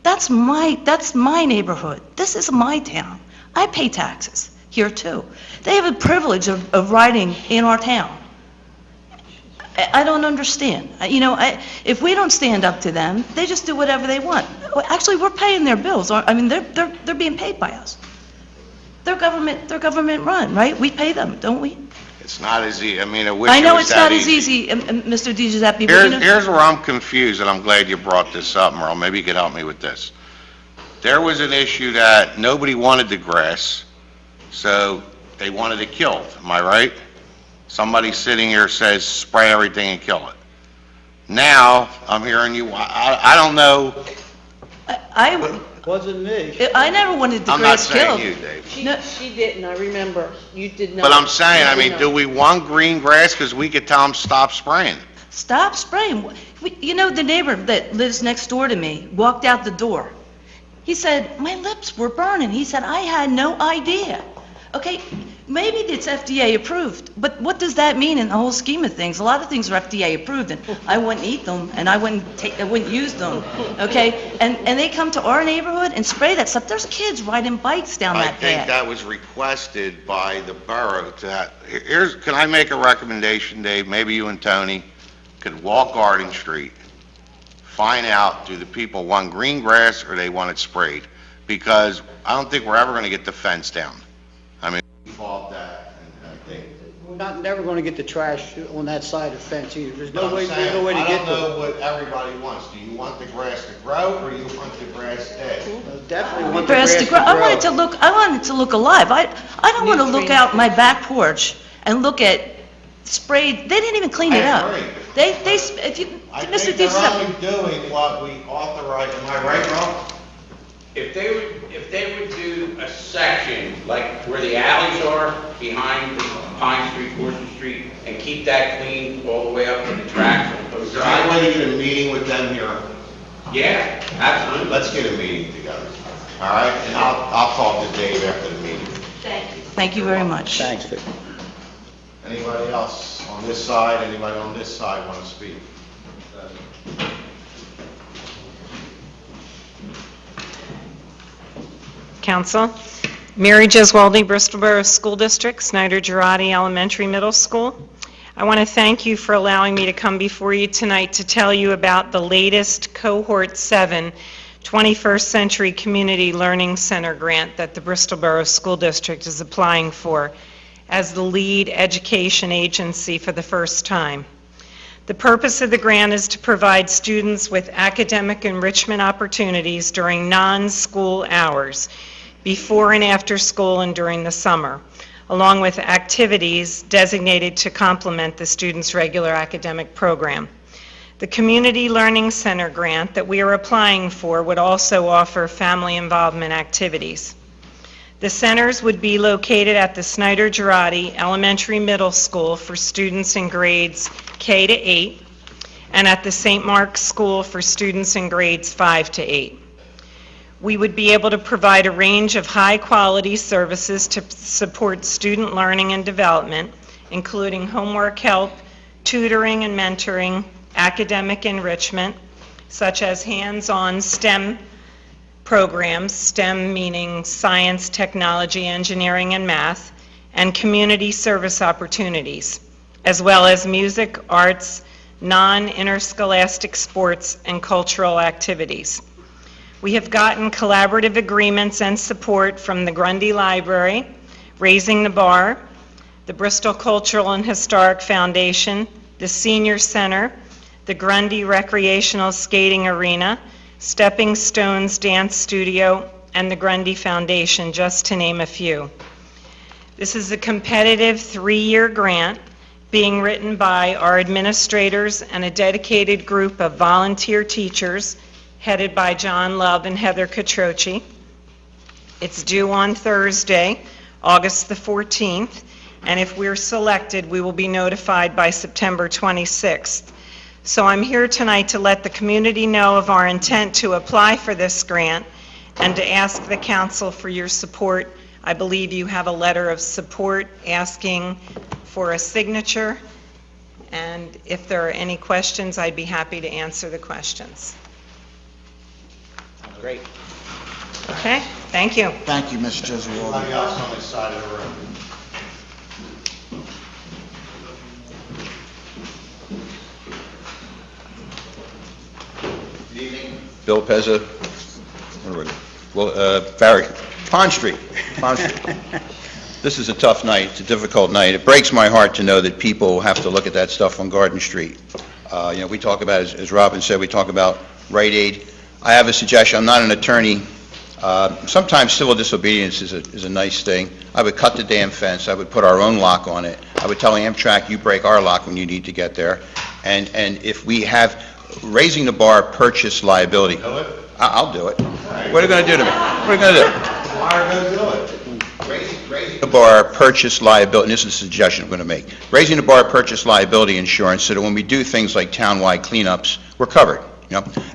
That's my neighborhood. This is my town. I pay taxes here too. They have a privilege of riding in our town. I don't understand. If we don't stand up to them, they just do whatever they want. Actually, we're paying their bills. I mean, they're being paid by us. They're government run, right? We pay them, don't we? It's not as easy, I mean, I wish I it know was it's that not as easy, Mr. DiGiuseppe, but Here's where I'm confused, and I'm glad you brought this up, Merle. Maybe you could help me with this. There was an issue that nobody wanted the grass, so they wanted it killed. Am I right? Somebody sitting here says, spray everything and kill it. Now, I'm hearing you, I don't know. Wasn't me. I never wanted the I'm not grass killed. saying you, Dave. She didn't, I remember. You did not. But I'm saying, I mean, do we want green grass? Because we could tell them, stop spraying. Stop spraying. The neighbor that lives next door to me walked out the door. He said, my lips were burning. He said, I had no idea. Okay, maybe it's FDA approved, but what does that mean in the whole scheme of things? A lot of things are FDA approved, and I wouldn't eat them, and I wouldn't use them, okay? And they come to our neighborhood and spray that stuff. There's kids riding bikes down I that think path. that was requested by the borough to, can I make a recommendation, Dave? Maybe you and Tony could walk Garden Street, find out, do the people want green grass or they want it sprayed? Because I don't think we're ever going to get the fence down. I mean, we fought that, and I think. We're never going to get the trash on that side of the fence either. There's But no I'm way, saying, there's no way to I get don't to it. know what everybody wants. Do you want the grass to grow or do you want the grass dead? Definitely want the Grass to grow. I want it to grow. look alive. I don't want to look out my back porch and look at sprayed, they didn't even clean it up. I agree. If you, I Mr. think they're DiGiuseppe. only doing what we authorize, am I right, Ron? If they would do a section, like where the alleys are behind Pine Street, Corson Street, and keep that clean all the way up to the tracks. Is there any way to get a meeting with them here? Yeah, absolutely. Let's get a meeting together, all right? And I'll talk to Dave after the meeting. Thank you very much. Thanks, Vic. Anybody else on this side, anybody on this side want to speak? Council. Mary Jeswaldy, Bristol Borough School District, Snyder Girardi Elementary Middle School. I want to thank you for allowing me to come before you tonight to tell you about the latest Cohort 7 21st Century Community Learning Center grant that the Bristol Borough School District is applying for as the lead education agency for the first time. The purpose of the grant is to provide students with academic enrichment opportunities during non-school hours, before and after school and during the summer, along with activities designated to complement the students' regular academic program. The Community Learning Center grant that we are applying for would also offer family involvement activities. The centers would be located at the Snyder Girardi Elementary Middle School for students in grades K to 8, and at the St. Mark's School for students in grades 5 to 8. We would be able to provide a range of high-quality services to support student learning and development, including homework help, tutoring and mentoring, academic enrichment, such as hands-on STEM programs, STEM meaning science, technology, engineering, and math, and community service opportunities, as well as music, arts, non-interscholastic sports, and cultural activities. We have gotten collaborative agreements and support from the Grundy Library, Raising the Bar, the Bristol Cultural and Historic Foundation, the Senior Center, the Grundy Recreational Skating Arena, Stepping Stones Dance Studio, and the Grundy Foundation, just to name a few. This is a competitive 3-year grant being written by our administrators and a dedicated group of volunteer teachers headed by John Love and Heather Catroci. It's due on Thursday, August the 14th, and if we're selected, we will be notified by September 26th. So I'm here tonight to let the community know of our intent to apply for this grant and to ask the council for your support. I believe you have a letter of support asking for a signature, and if there are any questions, I'd be happy to answer the questions. Great. Okay, thank you. Thank you, Ms. Jesualdi. Anybody else on this side of the room? Good evening. Bill Pezza, Barry, Pond Street. This is a tough night, it's a difficult night. It breaks my heart to know that people have to look at that stuff on Garden Street. We talk about, as Robin said, we talk about Rite Aid. I have a suggestion, I'm not an attorney. Sometimes civil disobedience is a nice thing. I would cut the damn fence, I would put our own lock on it. I would tell Amtrak, you break our lock when you need to get there. And if we have raising the bar purchase liability. Do it? I'll do it. What are you going to do to me? What are you going to do? Why are you going to do it? Raising the bar purchase liability, and this is a suggestion I'm going to make. Raising the bar purchase liability insurance so that when we do things like townwide cleanups, we're covered.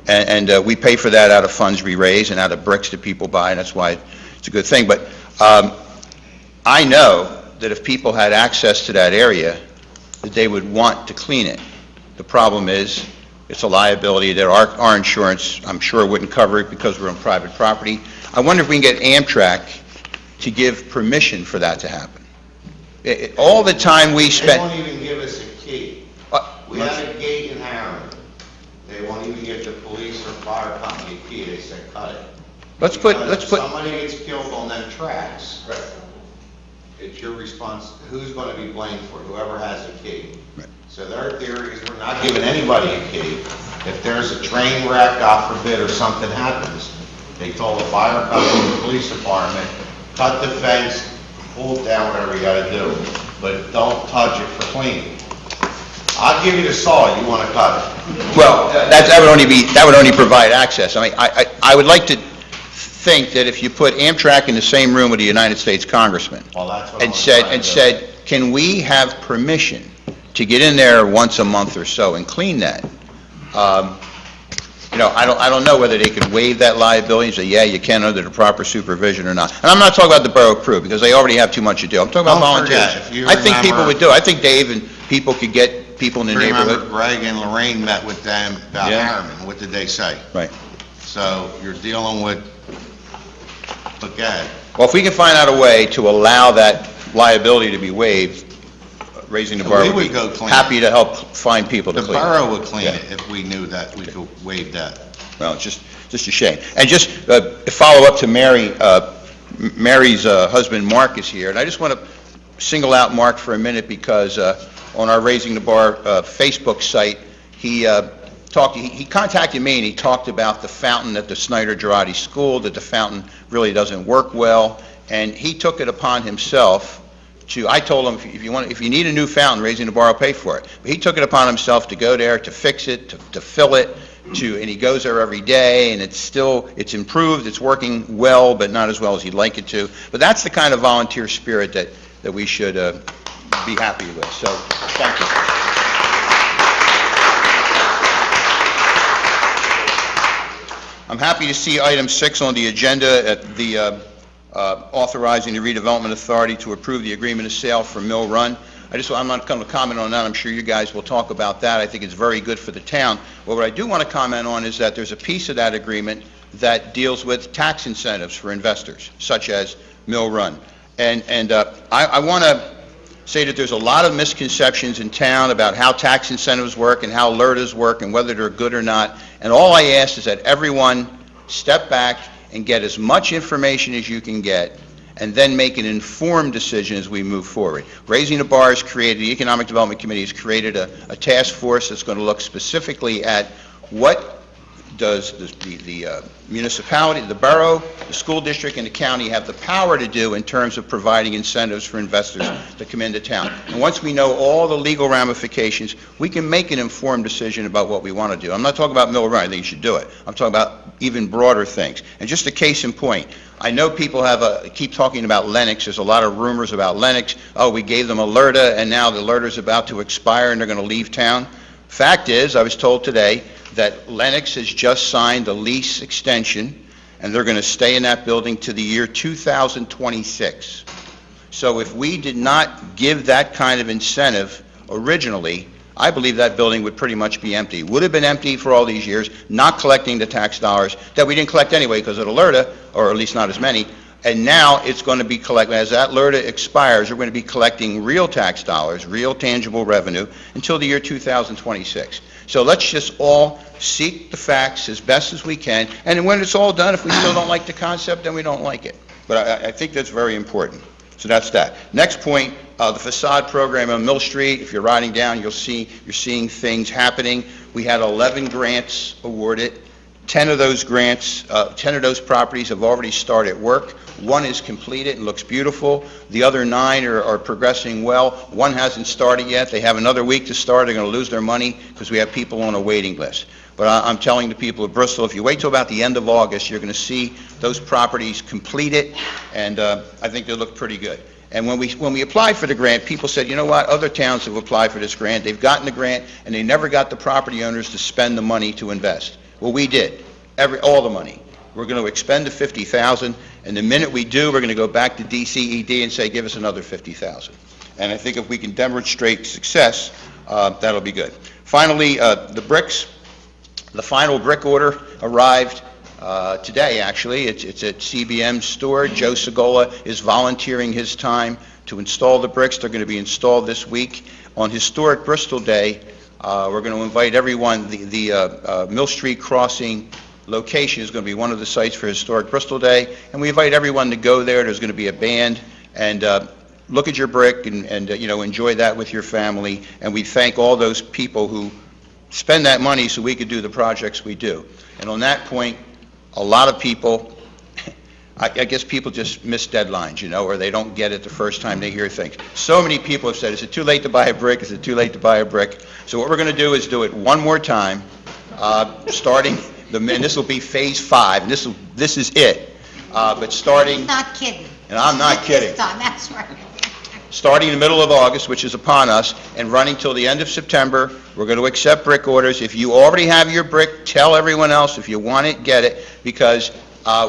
And we pay for that out of funds we raise and out of bricks that people buy, and that's why it's a good thing. But I know that if people had access to that area, that they would want to clean it. The problem is, it's a liability that our insurance, I'm sure, wouldn't cover it because we're on private property. I wonder if we can get Amtrak to give permission for that to happen. All the time we They spend... won't even give us a key. We had a gate in Harriman. They won't even give the police or fire company a key. They said, cut it. Let's put... If somebody gets killed on them tracks, it's your response. Who's going to be blamed for it? Whoever has a key. So their theory is we're not giving anybody a key. If there's a train wreck, God forbid, or something happens, they told the fire company, the police department, cut the fence, pull it down, whatever you got to do, but don't touch it for cleaning. I'll give you the saw. You want to cut it? Well, that would only provide access. I mean, I would like to think that if you put Amtrak in the same room with a United States congressman Well, that's what and said, can we have permission to get in there once a month or so and clean that? I don't know whether they can waive that liability and say, yeah, you can under the proper supervision or not. And I'm not talking about the borough crew because they already have too much to do. I'm talking about volunteers. I think people would do it. I think Dave and people could get people in the neighborhood. Remember, Greg and Lorraine met with them about Harriman. What did they say? Right. So you're dealing with, look at it. Well, if we can find out a way to allow that liability to be waived, raising the bar, We would would be go clean happy to help find people to The clean. borough would clean Yeah. it if we knew that we could waive that. Well, it's just a shame. And just follow up to Mary, Mary's husband Mark is here, and I just want to single out Mark for a minute because on our Raising the Bar Facebook site, he contacted me and he talked about the fountain at the Snyder Girardi School, that the fountain really doesn't work well, and he took it upon himself I told him, if you need a new fountain, Raising the Bar will pay for it. But he took it upon himself to go there, to fix it, to fill it, and he goes there every day, and it's improved, it's working well, but not as well as he'd like it to. But that's the kind of volunteer spirit that we should be happy with. So, thank you. I'm happy to see item 6 on the agenda at the authorizing the redevelopment authority to approve the agreement of sale for Mill Run. I'm not going to comment on that. I'm sure you guys will talk about that. I think it's very good for the town. But what I do want to comment on is that there's a piece of that agreement that deals with tax incentives for investors, such as Mill Run. And I want to say that there's a lot of misconceptions in town about how tax incentives work and how LERTAs work and whether they're good or not. And all I ask is that everyone step back and get as much information as you can get, and then make an informed decision as we move forward. Raising the Bar has created, the Economic Development Committee has created a task force that's going to look specifically at what does the municipality, the borough, the school district, and the county have the power to do in terms of providing incentives for investors to come into town. And once we know all the legal ramifications, we can make an informed decision about what we want to do. I'm not talking about Mill Run, I think you should do it. I'm talking about even broader things. And just a case in point, I know people keep talking about Lennox. There's a lot of rumors about Lennox. Oh, we gave them a LERTA, and now the LERTA's about to expire, and they're going to leave town. Fact is, I was told today that Lennox has just signed a lease extension, and they're going to stay in that building to the year 2026. So if we did not give that kind of incentive originally, I believe that building would pretty much be empty. Would have been empty for all these years, not collecting the tax dollars that we didn't collect anyway because of the LERTA, or at least not as many. And now it's going to be collected, as that LERTA expires, we're going to be collecting real tax dollars, real tangible revenue, until the year 2026. So let's just all seek the facts as best as we can, and when it's all done, if we still don't like the concept, then we don't like it. But I think that's very important. So that's that. Next point, the facade program on Mill Street. If you're riding down, you're seeing things happening. We had 11 grants awarded. 10 of those grants, 10 of those properties have already started work. One is completed and looks beautiful. The other 9 are progressing well. One hasn't started yet. They have another week to start. They're going to lose their money because we have people on a waiting list. But I'm telling the people of Bristol, if you wait till about the end of August, you're going to see those properties completed, and I think they look pretty good. And when we applied for the grant, people said, you know what, other towns have applied for this grant, they've gotten the grant, and they never got the property owners to spend the money to invest. Well, we did, all the money. We're going to expend the $50,000, and the minute we do, we're going to go back to DCED and say, give us another $50,000. And I think if we can demonstrate success, that'll be good. Finally, the bricks. The final brick order arrived today, actually. It's at CBM's store. Joe Segola is volunteering his time to install the bricks. They're going to be installed this week. On Historic Bristol Day, we're going to invite everyone. The Mill Street Crossing location is going to be one of the sites for Historic Bristol Day, and we invite everyone to go there. There's going to be a band, and look at your brick and enjoy that with your family. And we thank all those people who spend that money so we could do the projects we do. And on that point, a lot of people, I guess people just miss deadlines, or they don't get it the first time they hear things. So many people have said, is it too late to buy a brick? Is it too late to buy a brick? So what we're going to do is do it one more time, starting, and this will be phase 5, and this is it. But starting... He's not kidding. And I'm not kidding. This time, that's right. Starting in the middle of August, which is upon us, and running till the end of September. We're going to accept brick orders. If you already have your brick, tell everyone else. If you want it, get it, because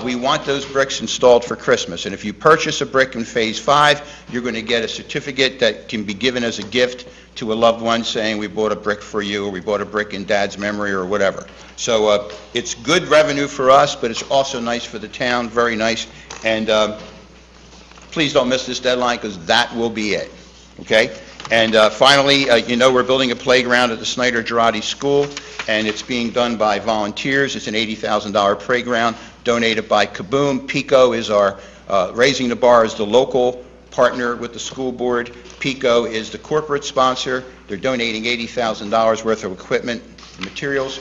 we want those bricks installed for Christmas. And if you purchase a brick in Phase 5, you're going to get a certificate that can be given as a gift to a loved one saying, we bought a brick for you, or we bought a brick in Dad's memory, or whatever. So it's good revenue for us, but it's also nice for the town, very nice. And please don't miss this deadline, because that will be it, okay? And finally, we're building a playground at the Snyder Girardi School, and it's being done by volunteers. It's an $80,000 playground donated by Kaboom. PICO is our, Raising the Bar is the local partner with the school board. PICO is the corporate sponsor. They're donating $80,000 worth of equipment and materials.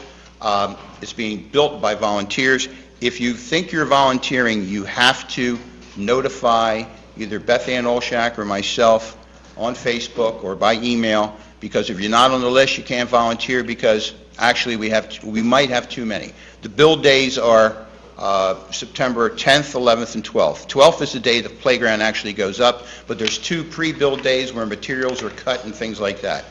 It's being built by volunteers. If you think you're volunteering, you have to notify either Beth Ann Olshak or myself on Facebook or by email, because if you're not on the list, you can't volunteer, because actually we might have too many. The build days are September 10th, 11th, and 12th. 12th is the day the playground actually goes up, but there's 2 pre-build days where materials are cut and things like that.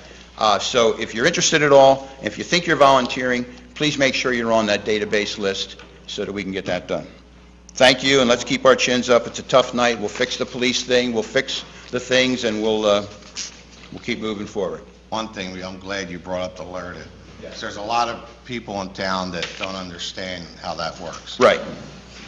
So if you're interested at all, if you think you're volunteering, please make sure you're on that database list so that we can get that done. Thank you, and let's keep our chins up. It's a tough night. We'll fix the police thing, we'll fix the things, and we'll keep moving forward. One thing, I'm glad you brought up the alerted. Yes. There's a lot of people in town that don't understand how that works. Right.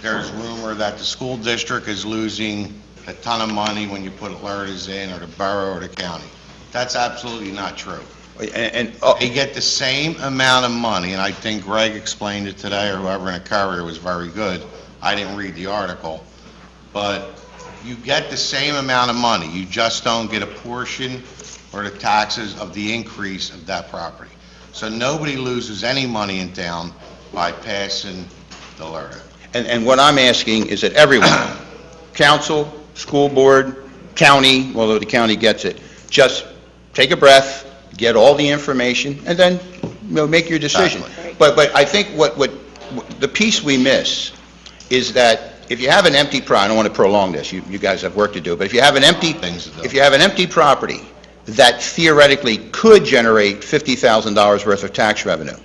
There's rumor that the school district is losing a ton of money when you put alerteds in, or the borough or the county. That's absolutely not true. They get the same amount of money, and I think Greg explained it today, or whoever in the Courier was very good. I didn't read the article, but you get the same amount of money. You just don't get a portion or the taxes of the increase of that property. So nobody loses any money in town by passing the alert. And what I'm asking is that everyone, council, school board, county, although the county gets it, just take a breath, get all the information, and then, make your decision. Exactly. But I think what the piece we miss is that if you have an empty I don't want to prolong this, you guys have work to do, but if you have an empty property that theoretically could generate $50,000 worth of tax revenue,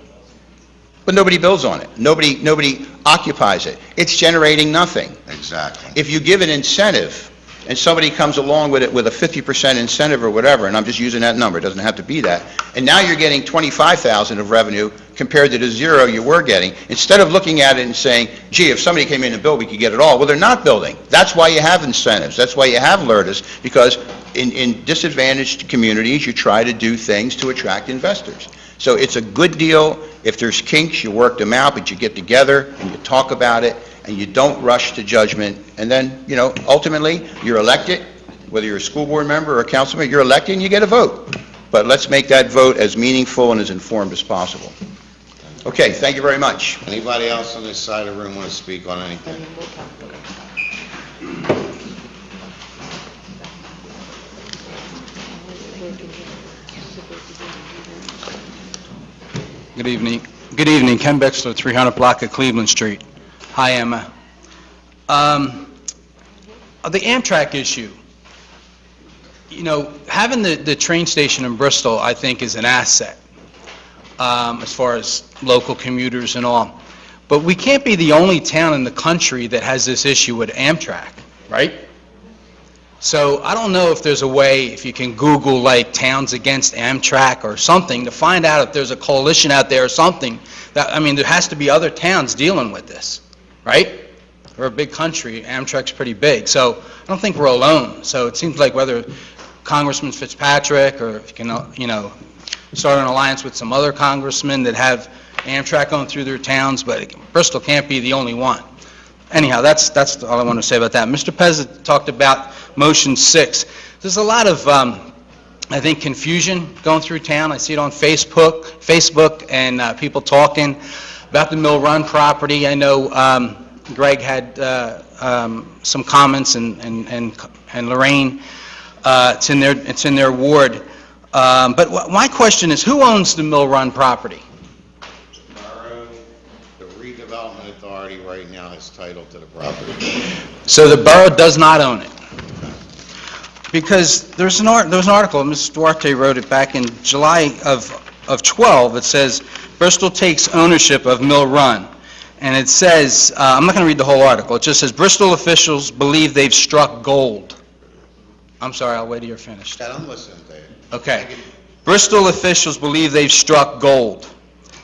but nobody builds on it, nobody occupies it, it's generating nothing. Exactly. If you give an incentive, and somebody comes along with it with a 50% incentive or whatever, and I'm just using that number, it doesn't have to be that, and now you're getting $25,000 of revenue compared to the zero you were getting, instead of looking at it and saying, gee, if somebody came in and built, we could get it all. Well, they're not building. That's why you have incentives. That's why you have LERTAs, because in disadvantaged communities, you try to do things to attract investors. So it's a good deal. If there's kinks, you work them out, but you get together and you talk about it, and you don't rush to judgment, and then, ultimately, you're elected, whether you're a school board member or a councilman, you're elected and you get a vote. But let's make that vote as meaningful and as informed as possible. Okay, thank you very much. Anybody else on this side of the room want to speak on anything? Good evening. Good evening. Ken Bexler, 300 block of Cleveland Street. Hi, Emma. The Amtrak issue, having the train station in Bristol, I think, is an asset as far as local commuters and all. But we can't be the only town in the country that has this issue with Amtrak, right? So I don't know if there's a way, if you can Google like towns against Amtrak or something to find out if there's a coalition out there or something. There has to be other towns dealing with this, right? We're a big country. Amtrak's pretty big. So I don't think we're alone. So it seems like whether Congressman Fitzpatrick or if you can, start an alliance with some other congressmen that have Amtrak going through their towns, but Bristol can't be the only one. Anyhow, that's all I want to say about that. Mr. Pez talked about motion 6. There's a lot of, I think, confusion going through town. I see it on Facebook and people talking about the Mill Run property. I know Greg had some comments and Lorraine. It's in their ward. But my question is, who owns the Mill Run property? The redevelopment authority right now has title to the property. So the borough does not own it? Because there's an article, Mrs. Duarte wrote it back in July of 12. It says, Bristol takes ownership of Mill Run. And it says, I'm not going to read the whole article, it just says, Bristol officials believe they've struck gold. I'm sorry, I'll wait till you're finished. I'm listening to you. Okay. Bristol officials believe they've struck gold.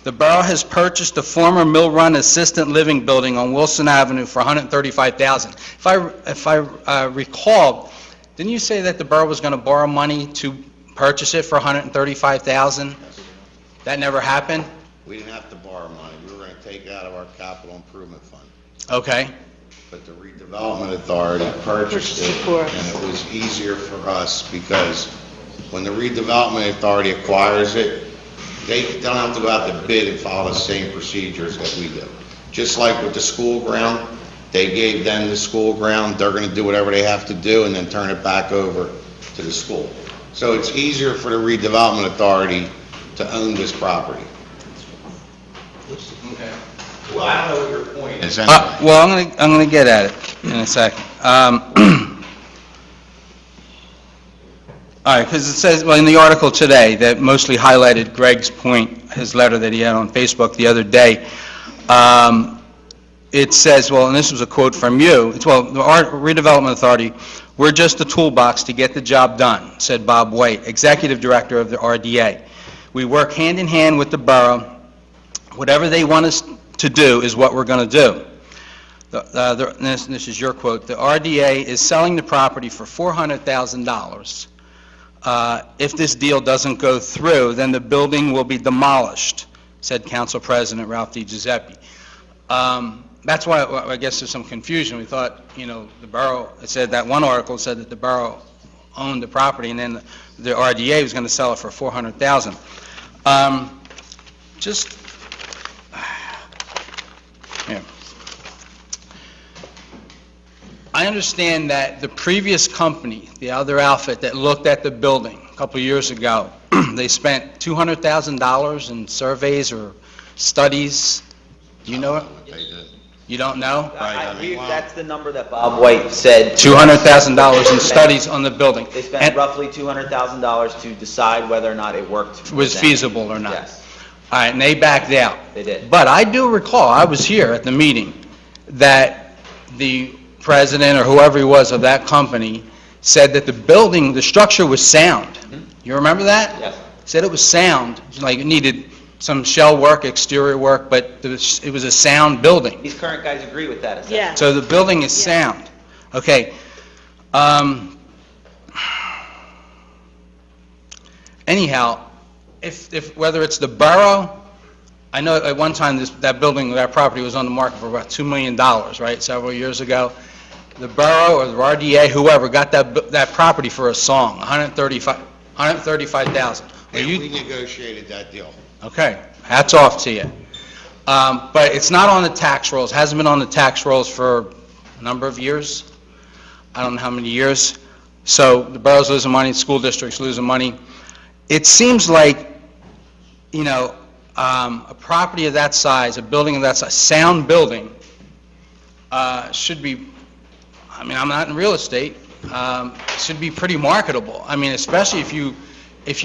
The borough has purchased the former Mill Run Assistant Living Building on Wilson Avenue for $135,000. If I recall, didn't you say that the borough was going to borrow money to purchase it for $135,000? That never happened? We didn't have to borrow money. We were going to take it out of our capital improvement fund. Okay. But the redevelopment authority purchased it, and it was easier for us because when the redevelopment authority acquires it, they don't have to go out to bid and follow the same procedures that we do. Just like with the school ground, They gave them the school ground, they're gonna do whatever they have to do and then turn it back over to the school. So it's easier for the redevelopment authority to own this property. Well, I don't know what your point is anyway. Well, I'm gonna get at it in a second. All right, because it says, well, in the article today, that mostly highlighted Greg's point, his letter that he had on Facebook the other day, it says, well, and this was a quote from you, it's, well, the redevelopment authority, we're just a toolbox to get the job done, said Bob White, executive director of the RDA. We work hand in hand with the borough. Whatever they want us to do is what we're going to do. This is your quote. The RDA is selling the property for $400,000. If this deal doesn't go through, then the building will be demolished, said Council President Ralph D. Giuseppe. That's why I guess there's some confusion. We thought, you know, the borough, it said that one article said that the borough owned the property and then the RDA was going to sell it for $400,000. Just, yeah. I understand that the previous company, the other outfit that looked at the building a couple of years ago, they spent $200,000 in surveys or studies. Do you know it? You don't know? That's the number that Bob White said. $200,000 in studies on the building. They spent roughly $200,000 to decide whether or not it worked. Was feasible or not. Yes. All right, and they backed out. They did. But I do recall, I was here at the meeting, that the president or whoever he was of that company said that the building, the structure was sound. You remember that? Yes. Said it was sound, like it needed some shell work, exterior work, but it was a sound building. These current guys agree with that. Yeah. So the building is sound. Okay. Anyhow, if whether it's the borough, I know at one time that building, that property was on the market for about $2 million, right, several years ago. The borough or the RDA, whoever, got that property for a song, $135,000. We negotiated that deal. Okay, hats off to you. But it's not on the tax rolls, hasn't been on the tax rolls for a number of years. I don't know how many years. So the borough's losing money, school districts losing money. It seems like, you know, a property of that size, a building of that size, sound building, should be, I mean, I'm not in real estate, should be pretty marketable. I mean, especially if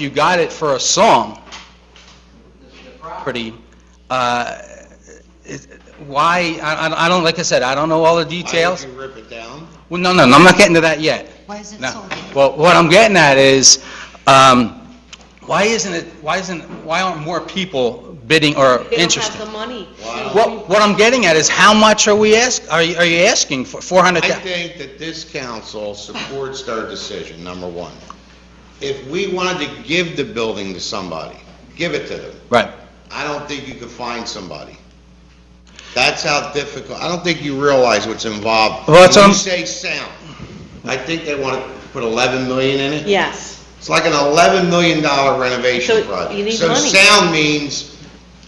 you got it for a song, the property, why, I don't, like I said, I don't know all the details. Why did you rip it down? Well, no, I'm not getting to that yet. Why is it No. sold? Well, what I'm getting at is, why aren't more people bidding or interested? They don't have the money. What I'm getting at is, how much are you asking for? I $400,000? think that this council supports their decision, number one. If we wanted to give the building to somebody, give it to them. Right. I don't think you could find somebody. That's how difficult, I don't think you realize what's involved. Well, When you say sound, I think they want to put 11 million in it. Yes. It's like an $11 million renovation So project. you need So money. sound means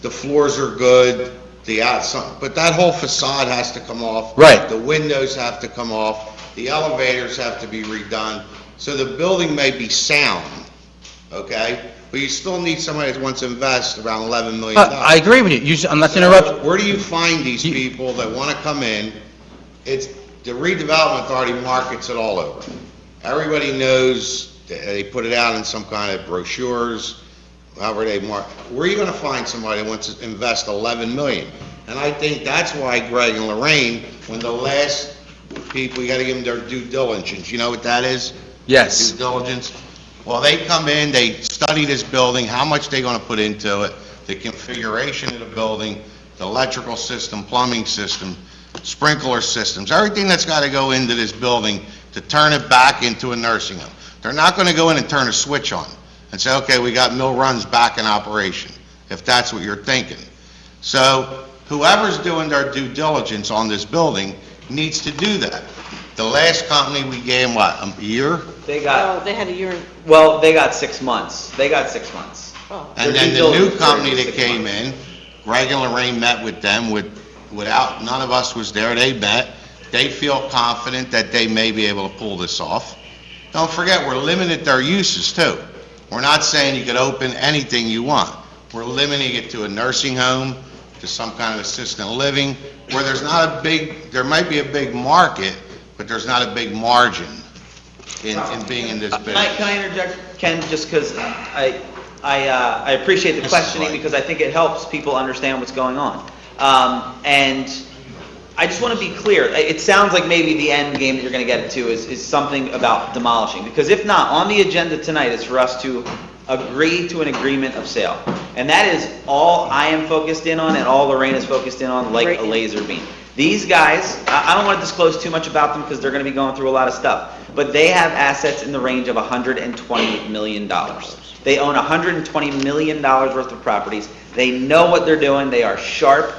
the floors are good, the outside, but that whole facade has to come off. Right. The windows have to come off, the elevators have to be redone. So the building may be sound, okay? But you still need somebody that wants to invest around $11 million. I agree with you. I'm not interrupting. Where do you find these people that want to come in? It's, the redevelopment authority markets it all over. Everybody knows, they put it out in some kind of brochures, however they mark. Where are you going to find somebody that wants to invest $11 million? And I think that's why Greg and Lorraine, when the last people, you got to give them their due diligence. You know what that is? Yes. Due diligence. Well, they come in, they study this building, how much they're going to put into it, the configuration of the building, the electrical system, plumbing system, sprinkler systems, everything that's got to go into this building to turn it back into a nursing home. They're not going to go in and turn a switch on and say, okay, we got mill runs back in operation, if that's what you're thinking. So whoever's doing their due diligence on this building needs to do that. The last company we gave them, what, a year? They got, Oh, they had a year. well, they got 6 months. They got 6 months. Oh. And Their then due the new diligence company period that is 6 came months. in, Greg and Lorraine met with them without, none of us was there, they met, they feel confident that they may be able to pull this off. Don't forget, we're limiting their uses too. We're not saying you could open anything you want. We're limiting it to a nursing home, to some kind of assisted living, where there's not a big, there might be a big market, but there's not a big margin in being in this business. Can I interject, Ken, just because I appreciate the questioning, because I think it helps people understand what's going on. And I just want to be clear. It sounds like maybe the end game that you're going to get to is something about demolishing, because if not, on the agenda tonight is for us to agree to an agreement of sale. And that is all I am focused in on and all Lorraine is focused in on, like a laser beam. These guys, I don't want to disclose too much about them because they're going to be going through a lot of stuff, but they have assets in the range of $120 million. They own $120 million worth of properties. They know what they're doing. They are sharp.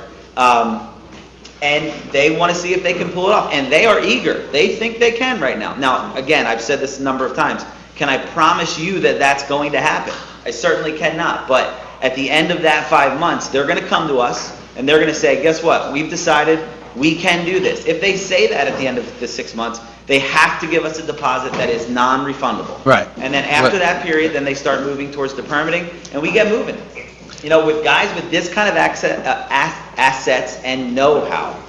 And they want to see if they can pull it off. And they are eager. They think they can right now. Now, again, I've said this a number of times. Can I promise you that that's going to happen? I certainly cannot. But at the end of that 5 months, they're going to come to us and they're going to say, guess what? We've decided we can do this. If they say that at the end of the 6 months, they have to give us a deposit that is non-refundable. Right. And then after that period, then they start moving towards the permitting and we get moving. You know, with guys with this kind of assets and know-how,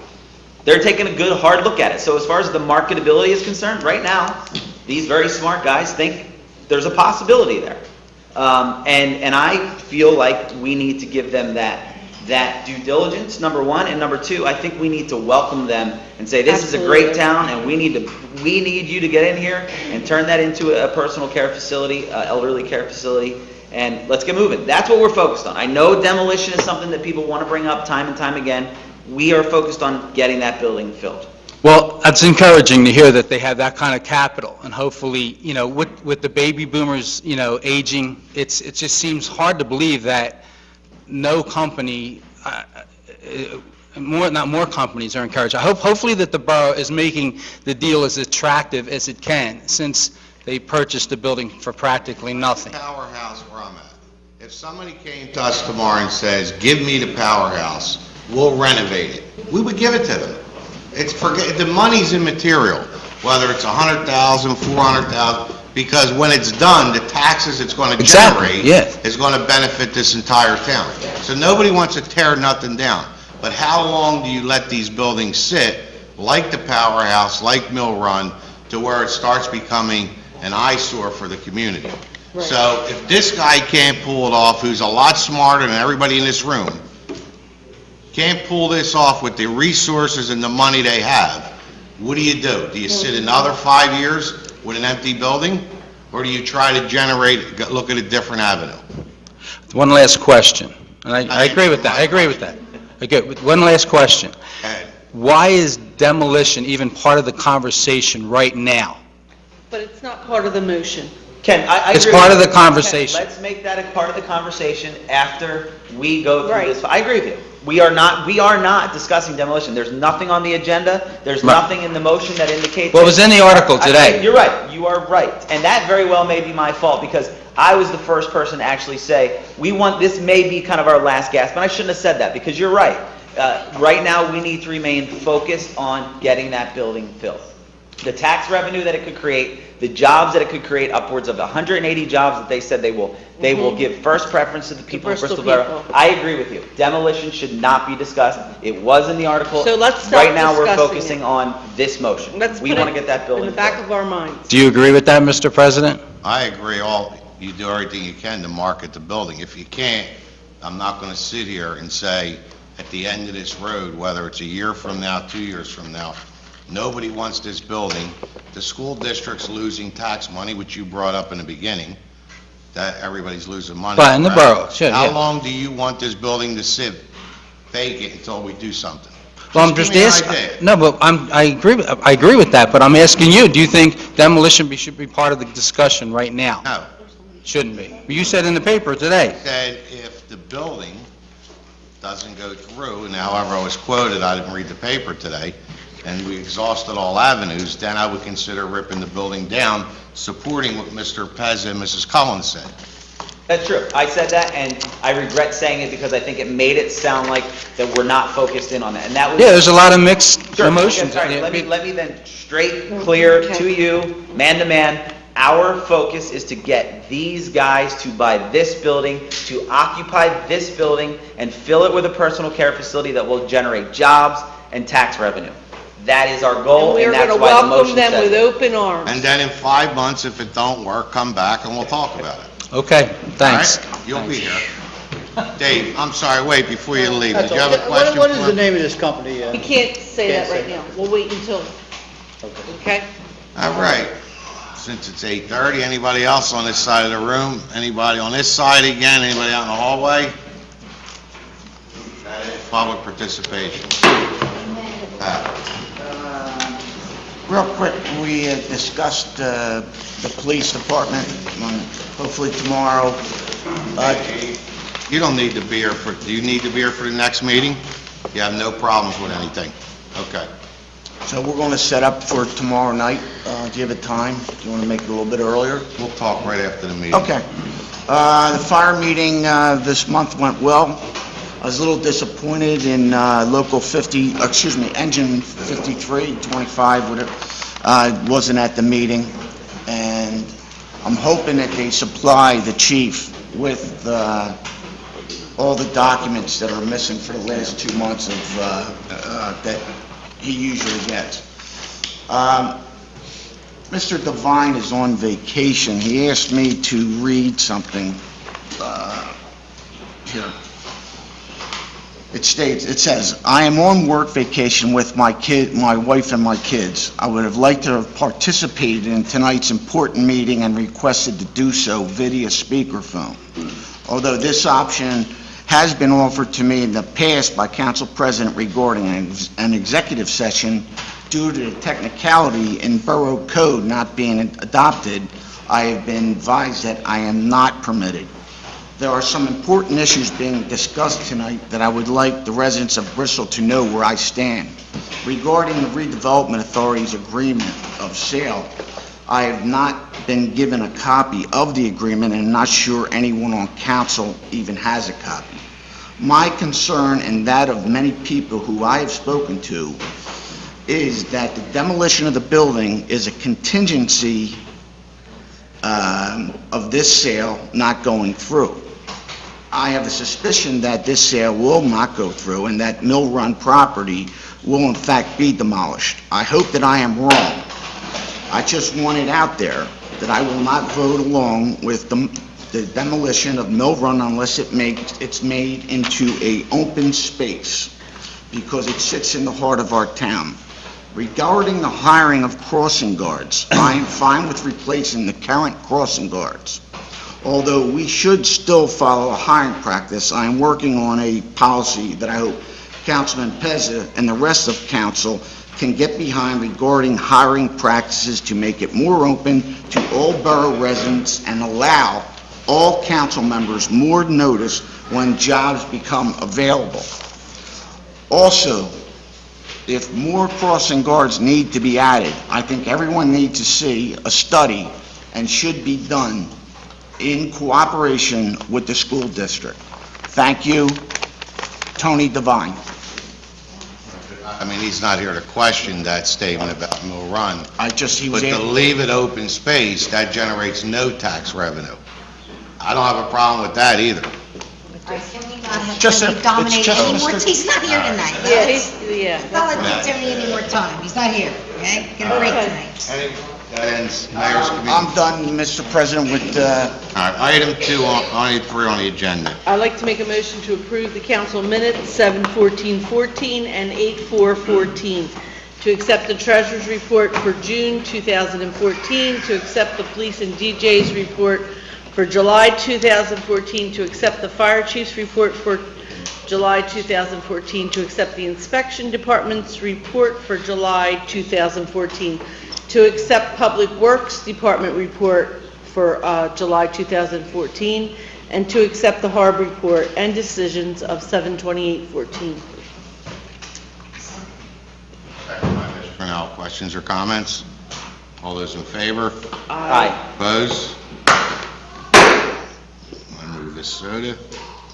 they're taking a good hard look at it. So as far as the marketability is concerned, right now, these very smart guys think there's a possibility there. And I feel like we need to give them that due diligence, number one, and number two, I think we need to welcome them and say, this is a great town, and we need you to get in here and turn that into a personal care facility, elderly care facility, and let's get moving. That's what we're focused on. I know demolition is something that people want to bring up time and time again. We are focused on getting that building filled. Well, it's encouraging to hear that they have that kind of capital, and hopefully, you know, with the baby boomers, you know, aging, it just seems hard to believe that no company, not more companies are encouraged. Hopefully that the borough is making the deal as attractive as it can, since they purchased the building for practically nothing. Powerhouse where I'm at. If somebody came to us tomorrow and says, give me the powerhouse, we'll renovate it, we would give it to them. The money's immaterial, whether it's $100,000, $400,000, because when it's done, the taxes it's going to generate is going to benefit this entire town. So nobody wants to tear nothing down. But how long do you let these buildings sit, like the powerhouse, like Mill Run, to where it starts becoming an eyesore for the community? Right. So if this guy can't pull it off, who's a lot smarter than everybody in this room, can't pull this off with the resources and the money they have, what do? Do you sit another 5 years with an empty building? Or do you try to look at a different avenue? One last question, and I agree with that. I agree with that. Okay, one last question. Why is demolition even part of the conversation right now? But it's not part of the motion. Ken, I It's agree part with of you. the conversation. Ken, let's make that a part of the conversation after we go through this. I agree with you. We are not discussing demolition. There's nothing on the agenda. There's nothing in the motion that indicates... Well, it was in the article today. You're right. You are right. And that very well may be my fault, because I was the first person to actually say, this may be kind of our last gasp. And I shouldn't have said that, because you're right. Right now, we need to remain focused on getting that building filled. The tax revenue that it could create, the jobs that it could create, upwards of 180 jobs that they said they will give first preference to the people of Bristol Borough. I agree with you. Demolition should not be discussed. It was in the article. So let's stop right now we're discussing focusing it. on this motion. We want to get that building in the back of our minds. Do you agree with that, Mr. President? I agree. You do everything you can to market the building. If you can't, I'm not going to sit here and say, at the end of this road, whether it's a year from now, 2 years from now, nobody wants this building. The school district's losing tax money, which you brought up in the beginning, that everybody's losing money. Right, in the borough, sure, How yeah. long do you want this building to sit vacant until we do something? Well, I'm just give me an asking. idea. No, but I agree with that. But I'm asking you. Do you think demolition should be part of the discussion right now? No. Shouldn't be. You said in the paper today. Said if the building doesn't go through, and however I was quoted, I didn't read the paper today, and we exhausted all avenues, then I would consider ripping the building down, supporting what Mr. Pezza and Mrs. Collins said. That's true. I said that, and I regret saying it because I think it made it sound like that we're not focused in on that. And that was... Yeah, there's a lot of mixed Sure. emotions. Okay, sorry. Let me then straight, clear to you, man to man, our focus is to get these guys to buy this building, to occupy this building, and fill it with a personal care facility that will generate jobs and tax revenue. That is our goal, and that's why the motion says And we are going to welcome them with it. open arms. And then in 5 months, if it don't work, come back and we'll talk about it. Okay, thanks. All right? You'll be here. Dave, I'm sorry, wait, before you leave, did That's you all. have a question? What is for the him? name of this company? We can't say Can't that right say now. We'll wait until, okay? All right. Since it's 8:30, anybody else on this side of the room? Anybody on this side again? Anybody out in the hallway? Public participation. Real quick, we discussed the police department, hopefully tomorrow. You don't need to be here for, do you need to be here for the next meeting? You have no problems with anything? Okay. So we're going to set up for tomorrow night. Do you have a time? Do you want to make it a little bit earlier? We'll talk right after the meeting. Okay. The fire meeting this month went well. I was a little disappointed in engine 53, 25, whatever, wasn't at the meeting. And I'm hoping that they supply the chief with all the documents that are missing for the last 2 months of that he usually gets. Mr. Devine is on vacation. He asked me to read something here. It says, "I am on work vacation with my wife and my kids. I would have liked to have participated in tonight's important meeting and requested to do so via speakerphone. Although this option has been offered to me in the past by Council President regarding an executive session, due to the technicality in Borough Code not being adopted, I have been advised that I am not permitted. There are some important issues being discussed tonight that I would like the residents of Bristol to know where I stand. Regarding the Redevelopment Authority's agreement of sale, I have not been given a copy of the agreement and not sure anyone on council even has a copy. My concern, and that of many people who I have spoken to, is that the demolition of the building is a contingency of this sale not going through. I have a suspicion that this sale will not go through and that Mill Run property will in fact be demolished. I hope that I am wrong. I just want it out there that I will not vote along with the demolition of Mill Run unless it's made into an open space, because it sits in the heart of our town. Regarding the hiring of crossing guards, I am fine with replacing the current crossing guards. Although we should still follow a hiring practice, I am working on a policy that I hope Councilman Pezza and the rest of council can get behind regarding hiring practices to make it more open to all borough residents and allow all council members more notice when jobs become available. Also, if more crossing guards need to be added, I think everyone needs to see a study and should be done in cooperation with the school district. Thank you, Tony Devine. I mean, he's not here to question that statement about Mill Run. He was But to able- leave it open space, that generates no tax revenue. I don't have a problem with that either. Just a- Tony dominate it's just any more. Mr. He's not here tonight. Yeah, It's not like give Tony any more time. He's not here, okay? Get a break tonight. That ends Mayor's Committee. I'm done, Mr. President, with All right, item 2, item 3 on the agenda. I'd like to make a motion to approve the council minutes, 7/14/14 and 8/4/14, to accept the treasurer's report for June 2014, to accept the police and DJ's report for July 2014, to accept the fire chief's report for July 2014, to accept the inspection department's report for July 2014, to accept Public Works Department report for July 2014, and to accept the Harbor report and decisions of 7/28/14. Second by Mr. Purnell. Questions or comments? All those in favor? Aye. Opposed? All DeSoto.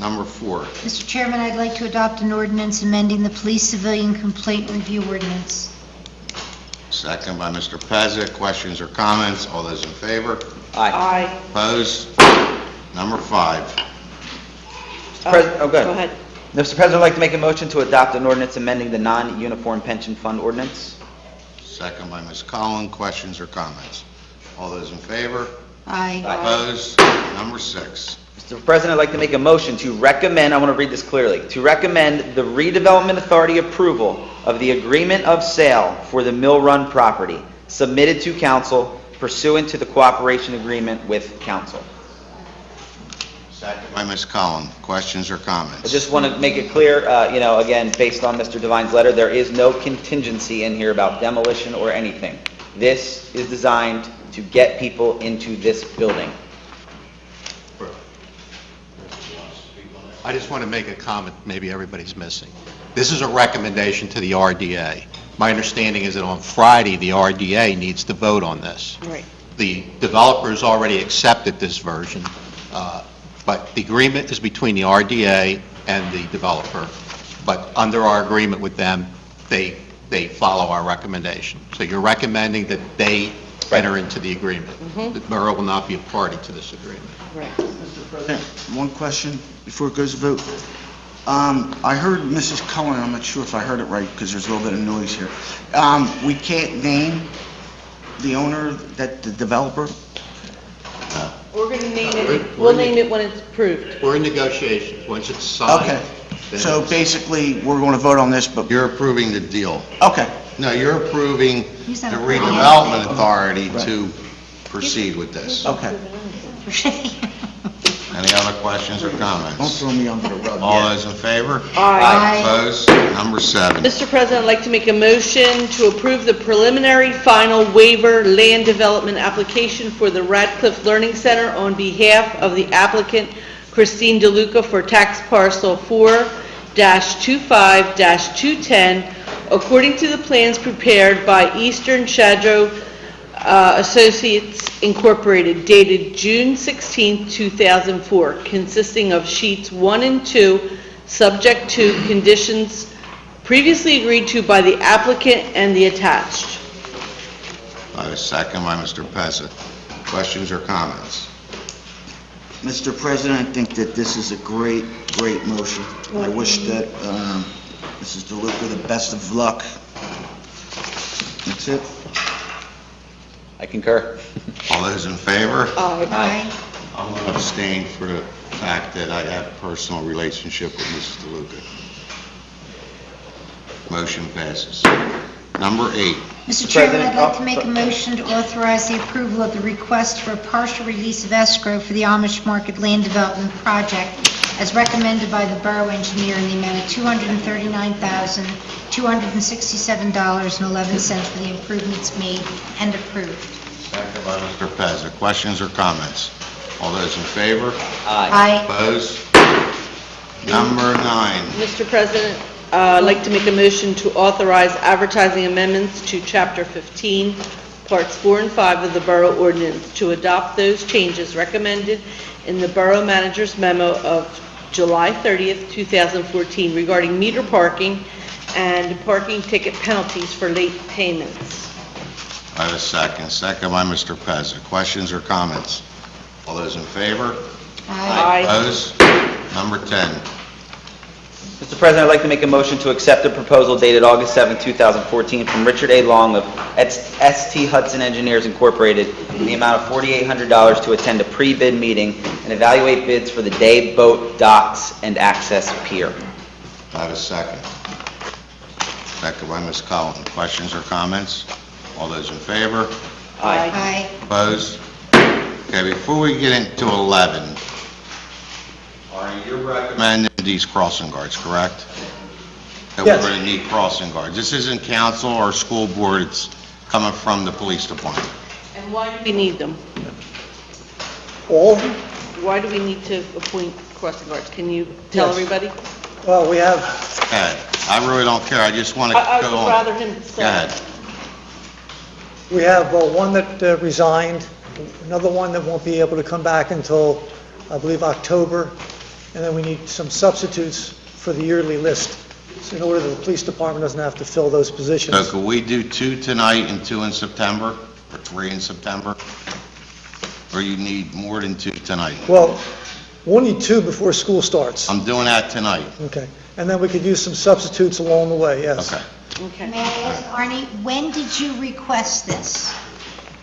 Number 4. Mr. Chairman, I'd like to adopt an ordinance amending the police civilian complaint review ordinance. Second by Mr. Pezza. Questions or comments? All those in favor? Aye. Opposed? Number 5. Go ahead. Go ahead. Mr. President, I'd like to make a motion to adopt an ordinance amending the non-uniform pension fund ordinance. Second by Ms. Cullen. Questions or comments? All those in favor? Aye. Opposed? Number 6. Mr. President, I'd like to make a motion to recommend, I want to read this clearly, to recommend the redevelopment authority approval of the agreement of sale for the Mill Run property submitted to council pursuant to the cooperation agreement with council. Second by Ms. Cullen. Questions or comments? I just want to make it clear, again, based on Mr. Devine's letter, there is no contingency in here about demolition or anything. This is designed to get people into this building. I just want to make a comment maybe everybody's missing. This is a recommendation to the RDA. My understanding is that on Friday, the RDA needs to vote on this. Right. The developers already accepted this version, but the agreement is between the RDA and the developer. But under our agreement with them, they follow our recommendation. So you're recommending that they enter into the agreement. The borough will not be a party to this agreement. Right. Mr. President, one question before it goes to vote. I heard Mrs. Cullen, I'm not sure if I heard it right because there's a little bit of noise here. We can't name the owner, the developer? We're going to name it, we'll name it when it's approved. We're in negotiations. Once it's signed. Okay. then So it's- basically, we're going to vote on this, but... You're approving the deal. Okay. No, you're approving He's the not redevelopment authority to proceed with this. Okay. Any other questions or Don't comments? throw me under the rug All yet. those in favor? Aye. Opposed? Number 7. Mr. President, I'd like to make a motion to approve the preliminary final waiver land development application for the Radcliffe Learning Center on behalf of the applicant Christine DeLuca for tax parcel 4-25-210, according to the plans prepared by Eastern Shadrow Associates Incorporated, dated June 16, 2004, consisting of sheets 1 and 2, subject to conditions previously agreed to by the applicant and the attached. I have a second by Mr. Pezza. Questions or comments? Mr. President, I think that this is a great motion. I wish that Mrs. DeLuca the best of luck. That's it. I concur. All those in favor? Aye. I'm going to abstain for the fact that I have a personal relationship with Mrs. DeLuca. Motion passes. Number 8. Mr. Chairman, I'd like to make a motion to authorize the approval of the request for a partial release of escrow for the Amish Market Land Development Project as recommended by the Borough Engineer in the amount of $239,267.11 for the improvements made and approved. Second by Mr. Pezza. Questions or comments? All those in favor? Aye. Opposed? Number 9. Mr. President, I'd like to make a motion to authorize advertising amendments to Chapter 15, Parts 4 and 5 of the Borough Ordinance to adopt those changes recommended in the Borough Manager's memo of July 30th, 2014 regarding meter parking and parking ticket penalties for late payments. I have a second. Second by Mr. Pezza. Questions or comments? All those in favor? Aye. Opposed? Number 10. Mr. President, I'd like to make a motion to accept a proposal dated August 7, 2014 from Richard A. Long of ST Hudson Engineers Incorporated in the amount of $4,800 to attend a pre-bid meeting and evaluate bids for the day boat docks and access pier. I have a second. Second by Ms. Cullen. Questions or comments? All those in favor? Aye. Opposed? Okay, before we get into 11, you're recommending these crossing guards, correct? That Yes. we're going to need crossing guards. This isn't council or school board, it's coming from the police department. And why do we need them? All, Why do we need to appoint crossing guards? Can you tell Yes. everybody? well, we have, Okay, I really don't care, I just want to I go would on. rather him Go say. ahead. one that resigned, another one that won't be able to come back until I believe October, and then we need some substitutes for the yearly list, so in order that the police department doesn't have to fill those positions. So could we do 2 tonight and 2 in September, or 3 in September? Or you need more than 2 tonight? Well, we'll need 2 before school starts. I'm doing that tonight. Okay. And then we could use some substitutes along the way, yes. Okay. Okay. May I ask, Arnie, when did you request this?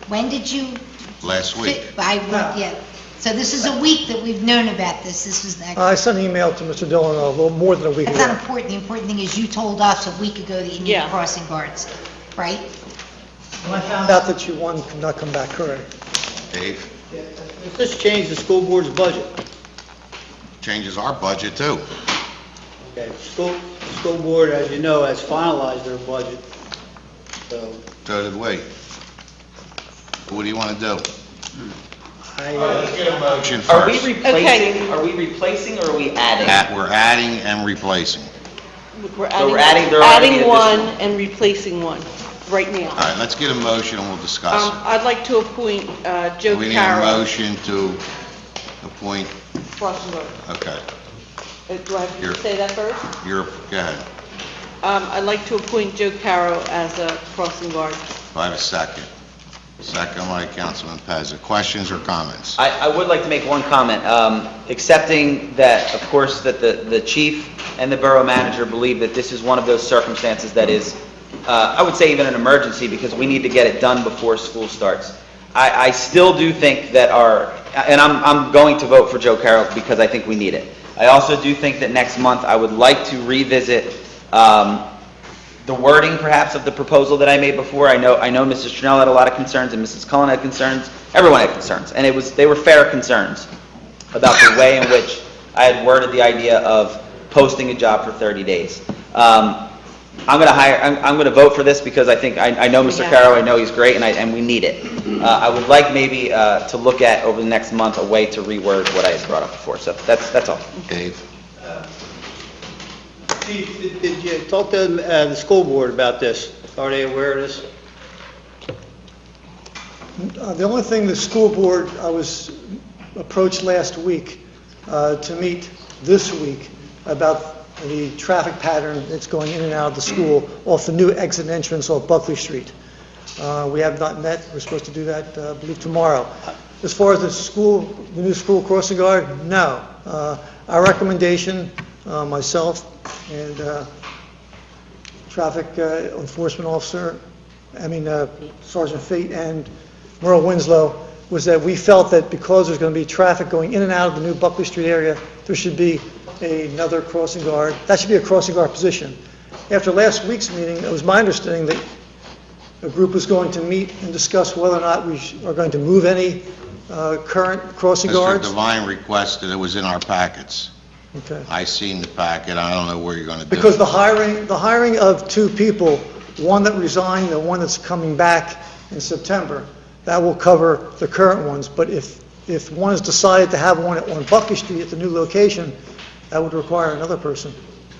When did you? Last week. Yeah. So this is a week that we've known about this. This was the. I sent an email to Mr. Dillon a little more than a week That's ago. not important. The important thing is you told us a week ago that you needed crossing guards, right? When I found out that one could not come back, correct. Dave, This changed the school board's budget. changes our budget too. Okay, the school board, as you know, has finalized their budget. So So did we. What do you want to do? I, Get a motion Are we first. replacing, are we replacing or are we adding? We're adding and replacing. We're So we're adding, there are adding one and replacing one right now. All right, let's get a motion and we'll discuss it. I'd like to appoint Joe We need a Carroll. motion to appoint, Crossing guard. okay, Do I have You're- to say that first? go ahead. I'd like to appoint Joe Carroll as a crossing guard. Do I have a second? Second by Councilman Pezza. Questions or comments? I would like to make one comment, accepting that, of course, that the chief and the borough manager believe that this is one of those circumstances that is, I would say even an emergency, because we need to get it done before school starts. I still do think that and I'm going to vote for Joe Carroll because I think we need it. I also do think that next month I would like to revisit the wording perhaps of the proposal that I made before. I know Mrs. Trinell had a lot of concerns and Mrs. Cullen had concerns. Everyone had concerns, and they were fair concerns about the way in which I had worded the idea of posting a job for 30 days. I'm going to vote for this because I think I know Mr. Carroll. I know he's great, and we need it. I would like maybe to look at over the next month a way to reword what I had brought up before. So that's all. Dave? Chief, did you talk to the school board about this? Are they aware of this? The only thing the school board, I was approached last week to meet this week about the traffic pattern that's going in and out of the school off the new exit and entrance off Buckley Street. We have not met. We're supposed to do that, I believe, tomorrow. As far as the new school crossing guard, no. Our recommendation, myself and traffic enforcement officer, Sergeant Fate and Merle Winslow, was that we felt that because there's going to be traffic going in and out of the new Buckley Street area, there should be another crossing guard. That should be a crossing guard position. After last week's meeting, it was my understanding that a group was going to meet and discuss whether or not we are going to move any current crossing guards. Mr. Devine requested it was in our packets. Okay. I seen the packet. I don't know where you're going to do it. Because the hiring of 2 people, one that resigned and one that's coming back in September, that will cover the current ones. But if one is decided to have one on Buckley Street at the new location, that would require another person.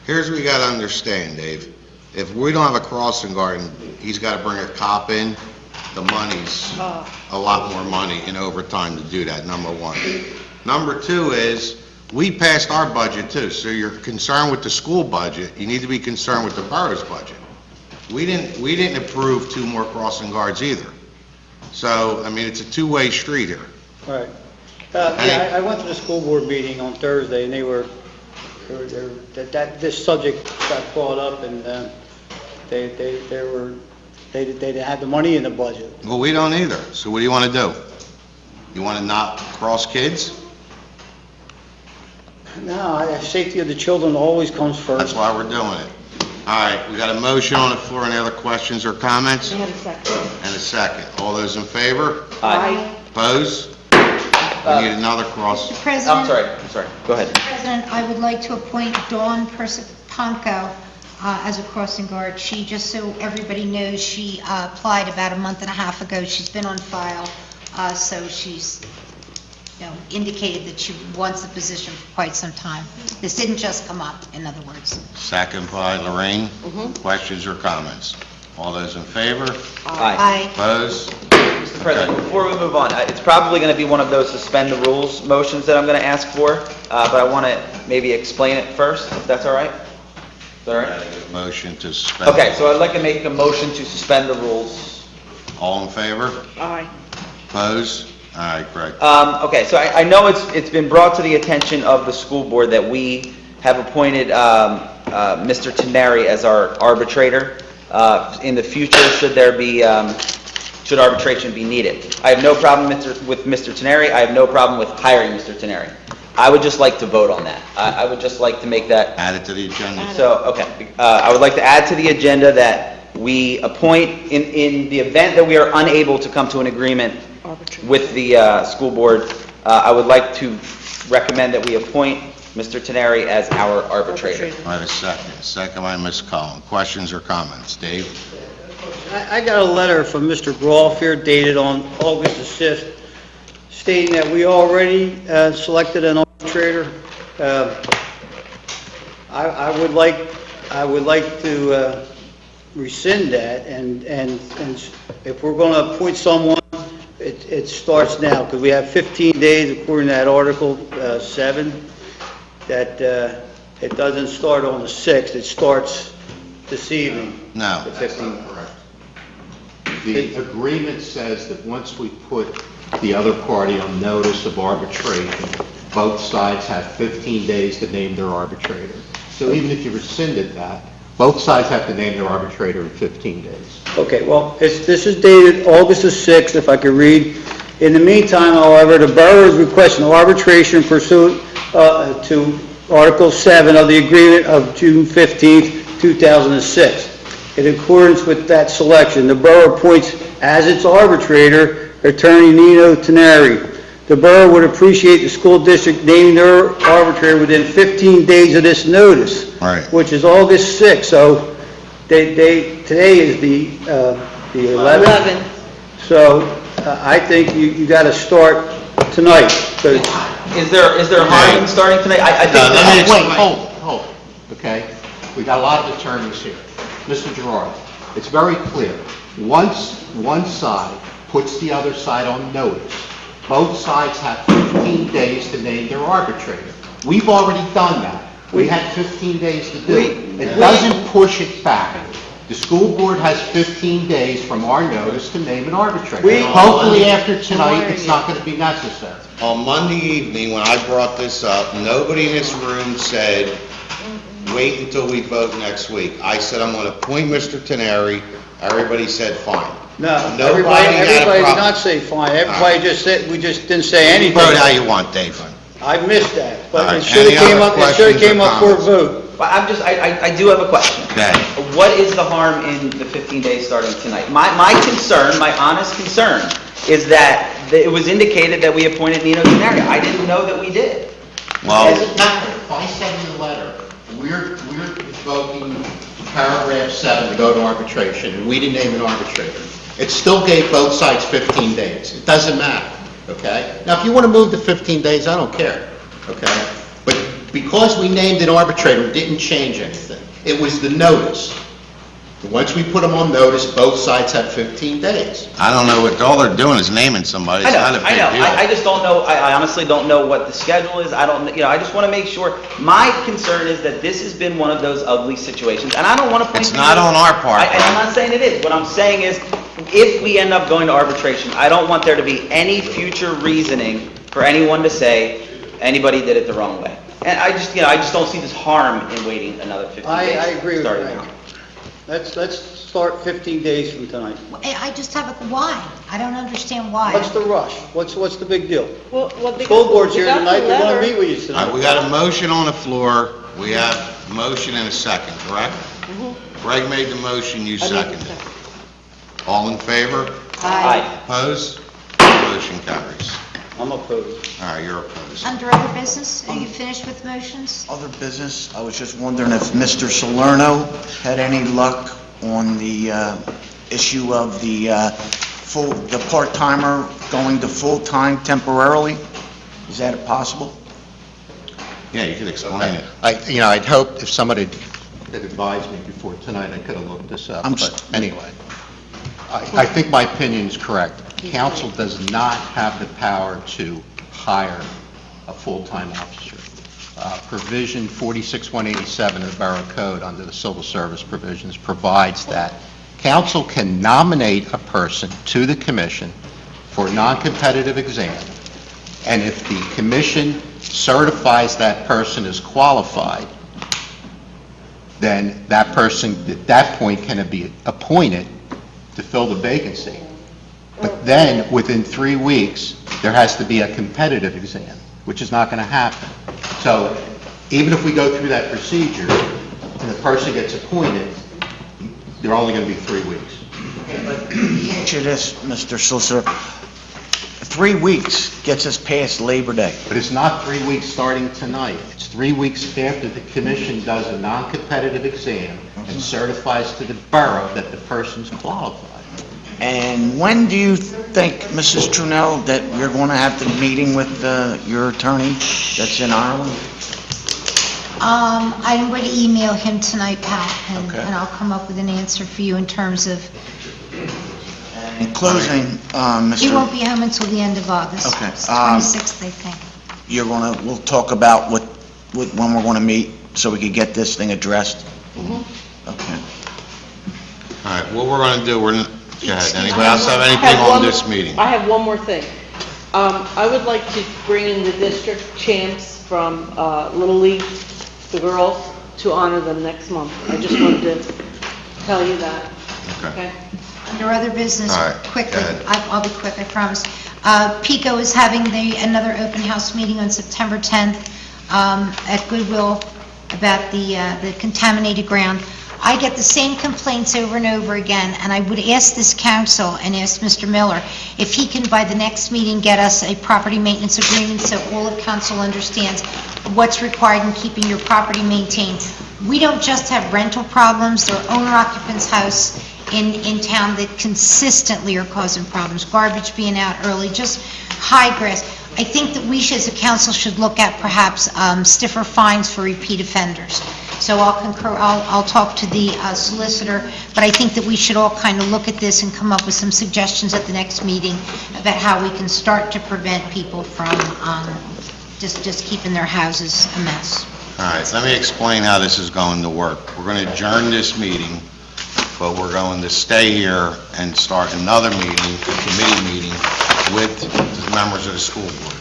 Here's what you got to understand, Dave. If we don't have a crossing guard and he's got to bring a cop in, the money's a lot more money in overtime to do that, number one. Number 2 is, we passed our budget too, so you're concerned with the school budget, you need to be concerned with the borough's budget. We didn't approve 2 more crossing guards either. So, it's a two-way street here. Right. Yeah, I went to the school board meeting on Thursday, and this subject got brought up, and they didn't have the money in the budget. Well, we don't either, so what do you want to do? You want to not cross kids? No, safety of the children always comes first. That's why we're doing it. All right, we got a motion on the floor. Any other questions or comments? And a second. And a second. All those in favor? Aye. Opposed? We need another cross. Mr. President. I'm sorry. Go ahead. Mr. President, I would like to appoint Dawn Persipanko as a crossing guard. She, just so everybody knows, she applied about a month and a half ago. She's been on file, so she's indicated that she wants the position for quite some time. This didn't just come up, in other words. Second by Lorraine. Questions or comments? All those in favor? Aye. Opposed? Mr. President, before we move on, it's probably going to be one of those suspend the rules motions that I'm going to ask for, but I want to maybe explain it first, if that's all right? Is that all right? Motion to suspend. Okay, so I'd like to make a motion to suspend the rules. All in favor? Aye. Opposed? All right, Greg. Okay, so I know it's been brought to the attention of the school board that we have appointed Mr. Teneri as our arbitrator. In the future, should there be, should arbitration be needed. I have no problem with Mr. Teneri. I have no problem with hiring Mr. Teneri. I would just like to vote on that. I would just like to make that. Add it to the agenda. So, okay, I would like to add to the agenda that we appoint, in the event that we are unable to come to an agreement with the school board, I would like to recommend that we appoint Mr. Teneri as our arbitrator. I have a second. Second by Ms. Cullen. Questions or comments? Dave? I got a letter from Mr. Groff here dated on August the 5th stating that we already selected an arbitrator. I would like to rescind that, and if we're going to appoint someone, it starts now, because we have 15 days according to that Article 7, that it doesn't start on the 6th, it starts this evening. No. That's not correct. The agreement says that once we put the other party on notice of arbitration, both sides have 15 days to name their arbitrator. So even if you rescinded that, both sides have to name their arbitrator in 15 days. Okay, well, this is dated August the 6th, if I could read. In the meantime, however, the borough is requesting arbitration pursuant to Article 7 of the agreement of June 15th, 2006. In accordance with that selection, the borough appoints as its arbitrator Attorney Nino Teneri. The borough would appreciate the school district naming their arbitrator within 15 days of this notice, Right. which is August 6th. So today is the 11th. 11. So I think you got to start tonight. 'Cause Is there harm in starting tonight? I think. Wait, hold, okay? We got a lot of attorneys here. Mr. Gerard, it's very clear. Once one side puts the other side on notice, both sides have 15 days to name their arbitrator. We've already done that. We had 15 days to do it. It doesn't push it back. The school board has 15 days from our notice to name an arbitrator. Hopefully after tonight, it's not going to be necessary. On Monday evening, when I brought this up, nobody in this room said, wait until we vote next week. I said, I'm going to appoint Mr. Teneri. Everybody said, fine. No, Nobody everybody had a did problem. not say fine. Everybody just said, we just didn't say anything. Vote how you want, Dave. I missed that, All but right, it should any have came other up, it should have questions or came up for a comments? vote. Well, I do have a question. Okay. What is the harm in the 15 days starting tonight? My concern, my honest concern, is that it was indicated that we appointed Nino Teneri. I didn't know that we did. Well, Doesn't matter. If I send you a letter, we're invoking paragraph 7 to go to arbitration, and we didn't name an arbitrator. It still gave both sides 15 days. It doesn't matter, okay? Now, if you want to move to 15 days, I don't care, okay? But because we named an arbitrator, it didn't change anything. It was the notice. Once we put them on notice, both sides had 15 days. I don't know, all they're doing is naming somebody. It's not a big I know. deal. I just don't know, I honestly don't know what the schedule is. I don't, I just want to make sure. My concern is that this has been one of those ugly situations, and I don't want to point It's not on our part, And I'm not saying it is. What I'm saying is, if we end up going to arbitration, I don't want there to be any future reasoning for anyone to say anybody did it the wrong way. And I just don't see this harm in waiting another 15 days. I agree with starting Frank. now. Let's start 15 days from tonight. I just have why? I don't understand why. What's the rush? What's the big deal? Well, School board's here tonight, they want to meet with you All right, tonight. we got a motion on the floor. We have a motion and a second, correct? Greg made the motion, you seconded it. All in favor? Aye. Opposed? Motion carries. I'm opposed. All right, you're opposed. Under other business, are you finished with motions? Other business, I was just wondering if Mr. Salerno had any luck on the issue of the part-timer going to full-time temporarily? Is that possible? Yeah, you can explain it. I'd hoped if somebody had advised me before tonight, I could have looked this up. But anyway, I think my opinion is correct. council does not have the power to hire a full-time officer. Provision 46187 of the Borough Code under the Civil Service provisions provides that council can nominate a person to the commission for a non-competitive exam, and if the commission certifies that person is qualified, then that person at that point can be appointed to fill the vacancy. But then, within 3 weeks, there has to be a competitive exam, which is not going to happen. So, even if we go through that procedure and the person gets appointed, they're only going to be 3 weeks. But the answer to this, Mr. Solicitor, 3 weeks gets us past Labor Day. But it's not 3 weeks starting tonight. It's 3 weeks after the commission does a non-competitive exam and certifies to the borough that the person's qualified. And when do you think, Mrs. Trunell, that you're going to have the meeting with your attorney that's in Ireland? I'm going to email him tonight, Pat, Okay. and I'll come up with an answer for you in terms of, In closing, he won't Mr. be home until the end of August. Okay, It's 26th, I think. We'll talk about when we're going to meet so we can get this thing addressed. Okay. All right, what we're going to do, go ahead. Anybody else have anything on this meeting? I have one more thing. I would like to bring in the district champs from Little League, the girls, to honor them next month. I just wanted to tell you that. Okay? Under other business, All right, quickly, go ahead. I'll be quick, I promise. PICO is having another open house meeting on September 10th at Goodwill about the contaminated ground. I get the same complaints over and over again, and I would ask this council and ask Mr. Miller if he can, by the next meeting, get us a property maintenance agreement so all of council understands what's required in keeping your property maintained. We don't just have rental problems, there are owner-occupants' house in town that consistently are causing problems, garbage being out early, just high grass. I think that we, as a council, should look at perhaps stiffer fines for repeat offenders. So I'll concur, I'll talk to the solicitor, but I think that we should all kind of look at this and come up with some suggestions at the next meeting about how we can start to prevent people from just keeping their houses a mess. All right, let me explain how this is going to work. We're going to adjourn this meeting, but we're going to stay here and start another meeting, a committee meeting, with the members of the school board.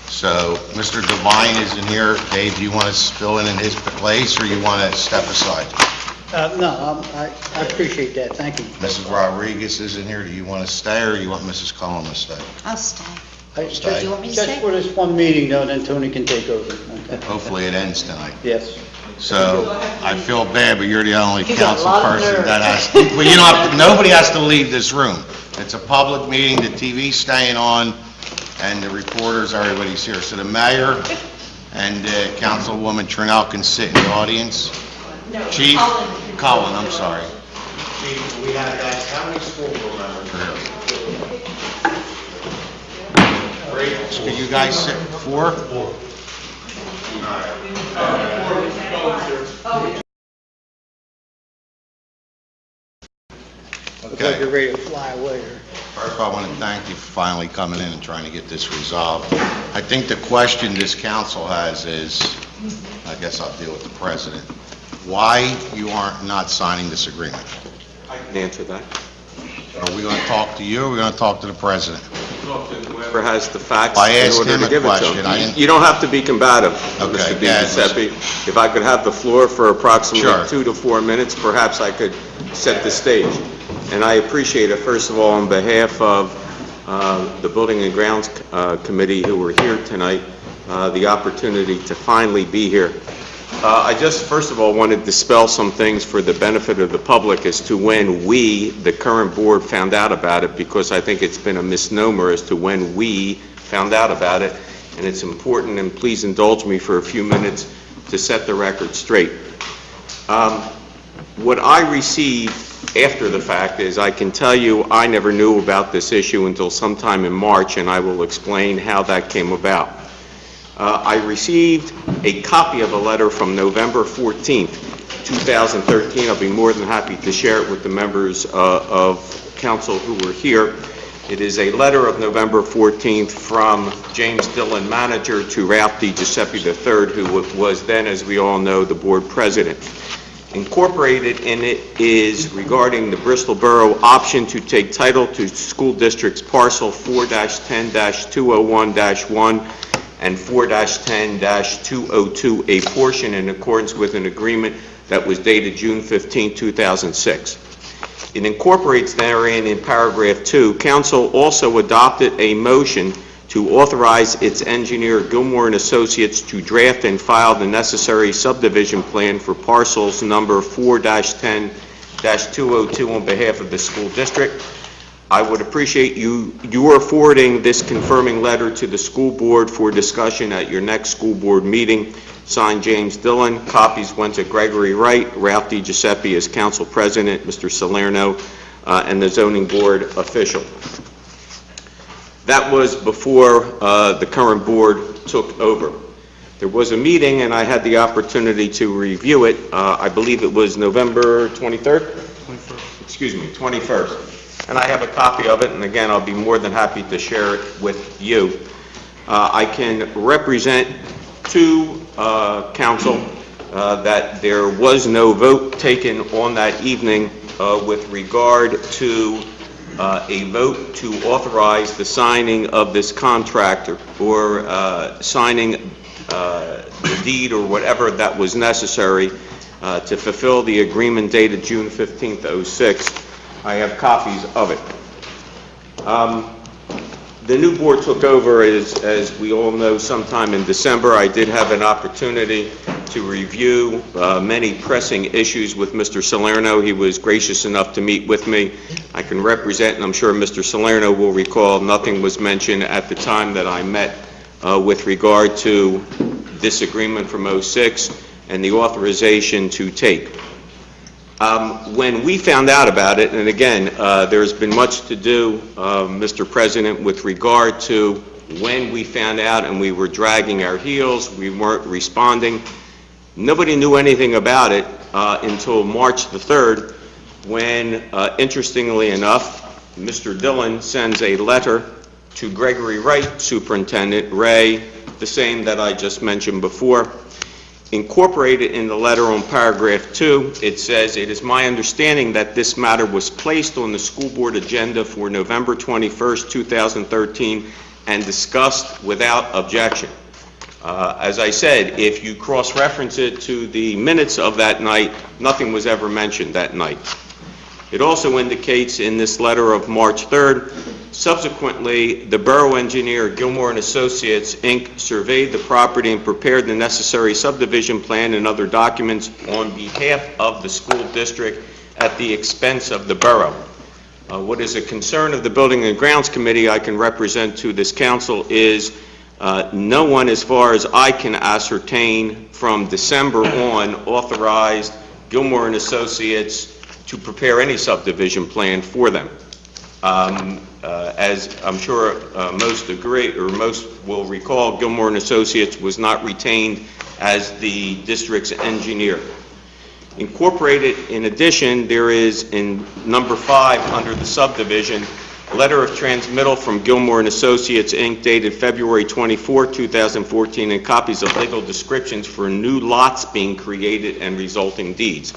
So, Mr. Devine is in here. Dave, do you want to fill in his place, or you want to step aside? No, I appreciate that, thank you. Mrs. Rodriguez is in here. Do you want to stay, or you want Mrs. Cullen to stay? I'll stay. Stay. Do you want me to Just stay? for this one meeting, though, then Tony can take over. Okay. Hopefully it ends tonight. Yes. So, I feel bad, but you're the only You got a council lot of person nerve. that has, well, you don't have to, nobody has to leave this room. It's a public meeting, the TV's staying on, and the reporters, everybody's here. So the mayor and Councilwoman Trunell can sit in the audience. Chief Cullen, I'm sorry. Chief, we have how many school board members are here? Great. Can you guys sit? 4? 4. Looks like you're ready to fly away here. First of all, I want to thank you for finally coming in and trying to get this resolved. I think the question this council has is, I guess I'll deal with the president, why you aren't not signing this agreement? I can answer that. Are we going to talk to you, or are we going to talk to the president? Talk to whoever has the facts I in asked order him to a give it to question. I him. didn't- You don't have to be combative, Okay, Mr. yeah, Giuseppe. If I could have the floor for approximately Sure. 2 to 4 minutes, perhaps I could set the stage. And I appreciate it, first of all, on behalf of the Building and Grounds Committee who were here tonight, the opportunity to finally be here. I just, first of all, want to dispel some things for the benefit of the public as to when we, the current board, found out about it, because I think it's been a misnomer as to when we found out about it, and it's important, and please indulge me for a few minutes to set the record straight. What I received after the fact is, I can tell you I never knew about this issue until sometime in March, and I will explain how that came about. I received a copy of a letter from November 14th, 2013. I'll be more than happy to share it with the members of council who were here. It is a letter of November 14th from James Dillon, manager, to Ralph D. Giuseppe III, who was then, as we all know, the board president. Incorporated in it is regarding the Bristol Borough option to take title to school district's parcel 4-10-201-1 and 4-10-202, a portion in accordance with an agreement that was dated June 15, 2006. It incorporates therein in paragraph 2, council also adopted a motion to authorize its engineer Gilmore and Associates to draft and file the necessary subdivision plan for parcels number 4-10-202 on behalf of the school district. I would appreciate you are forwarding this confirming letter to the school board for discussion at your next school board meeting. Signed, James Dillon. Copies went to Gregory Wright, Ralph D. Giuseppe as council president, Mr. Salerno, and the zoning board official. That was before the current board took over. There was a meeting, and I had the opportunity to review it. I believe it was November 23rd? 21st. Excuse me, 21st. And I have a copy of it, and again, I'll be more than happy to share it with you. I can represent to council that there was no vote taken on that evening with regard to a vote to authorize the signing of this contract or signing the deed or whatever that was necessary to fulfill the agreement dated June 15th, 06. I have copies of it. The new board took over, as we all know, sometime in December. I did have an opportunity to review many pressing issues with Mr. Salerno. He was gracious enough to meet with me. I can represent, and I'm sure Mr. Salerno will recall, nothing was mentioned at the time that I met with regard to this agreement from 06 and the authorization to take. When we found out about it, and again, there's been much to do, Mr. President, with regard to when we found out and we were dragging our heels, we weren't responding. Nobody knew anything about it until March the 3rd, when, interestingly enough, Mr. Dillon sends a letter to Gregory Wright, Superintendent Ray, the same that I just mentioned before. Incorporated in the letter on paragraph 2, it says, "It is my understanding that this matter was placed on the school board agenda for November 21st, 2013, and discussed without objection." As I said, if you cross-reference it to the minutes of that night, nothing was ever mentioned that night. It also indicates in this letter of March 3rd, subsequently, the borough engineer, Gilmore and Associates, Inc., surveyed the property and prepared the necessary subdivision plan and other documents on behalf of the school district at the expense of the borough. What is a concern of the Building and Grounds Committee I can represent to this council is no one, as far as I can ascertain, from December on authorized Gilmore and Associates to prepare any subdivision plan for them. As I'm sure most agree, or most will recall, Gilmore and Associates was not retained as the district's engineer. Incorporated, in addition, there is in number 5 under the subdivision, letter of transmittal from Gilmore and Associates, Inc., dated February 24, 2014, and copies of legal descriptions for new lots being created and resulting deeds.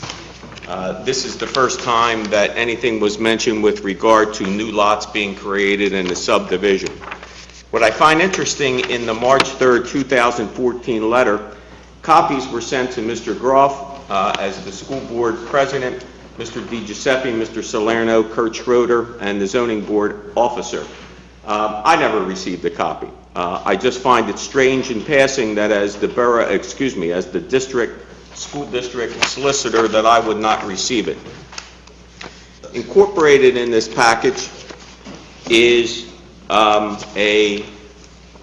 This is the first time that anything was mentioned with regard to new lots being created in the subdivision. What I find interesting in the March 3rd, 2014 letter, copies were sent to Mr. Groff as the school board president, Mr. Di Giuseppe, Mr. Salerno, Kurt Schroeder, and the zoning board officer. I never received a copy. I just find it strange in passing that as the borough, as the district, school district solicitor, that I would not receive it. Incorporated in this package is a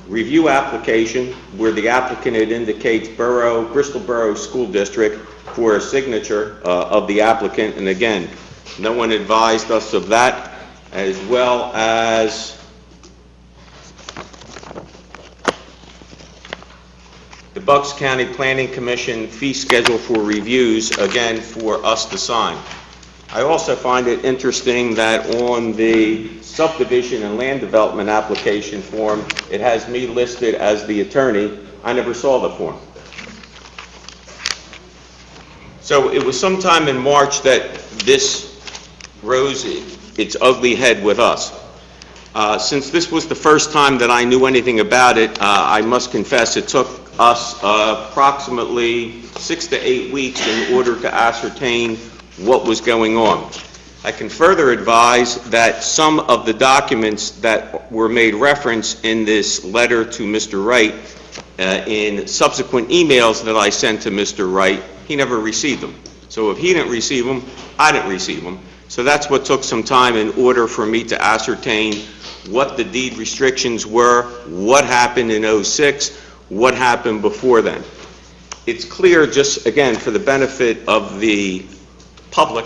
review application where the applicant indicates Bristol Borough School District for a signature of the applicant, and again, no one advised us of that, as well as the Bucks County Planning Commission fee schedule for reviews, again, for us to sign. I also find it interesting that on the subdivision and land development application form, it has me listed as the attorney. I never saw the form. So it was sometime in March that this rose its ugly head with us. Since this was the first time that I knew anything about it, I must confess it took us approximately 6 to 8 weeks in order to ascertain what was going on. I can further advise that some of the documents that were made reference in this letter to Mr. Wright, in subsequent emails that I sent to Mr. Wright, he never received them. So if he didn't receive them, I didn't receive them. So that's what took some time in order for me to ascertain what the deed restrictions were, what happened in '06, what happened before then. It's clear, just again for the benefit of the public,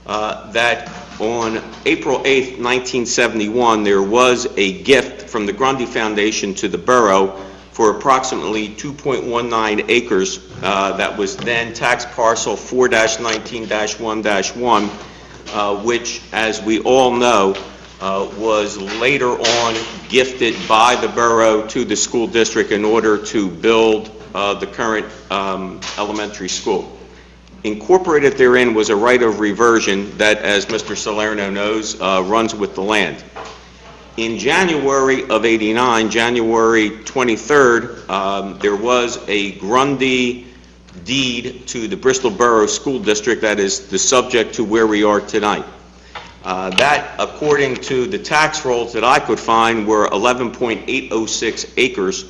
that on April 8th, 1971, there was a gift from the Grundy Foundation to the borough for approximately 2.19 acres that was then tax parcel 4-19-1-1, which, as we all know, was later on gifted by the borough to the school district in order to build the current elementary school. Incorporated therein was a right of reversion that, as Mr. Salerno knows, runs with the land. In January of '89, January 23rd, there was a Grundy deed to the Bristol Borough School District that is the subject to where we are tonight. That, according to the tax rolls that I could find, were 11.806 acres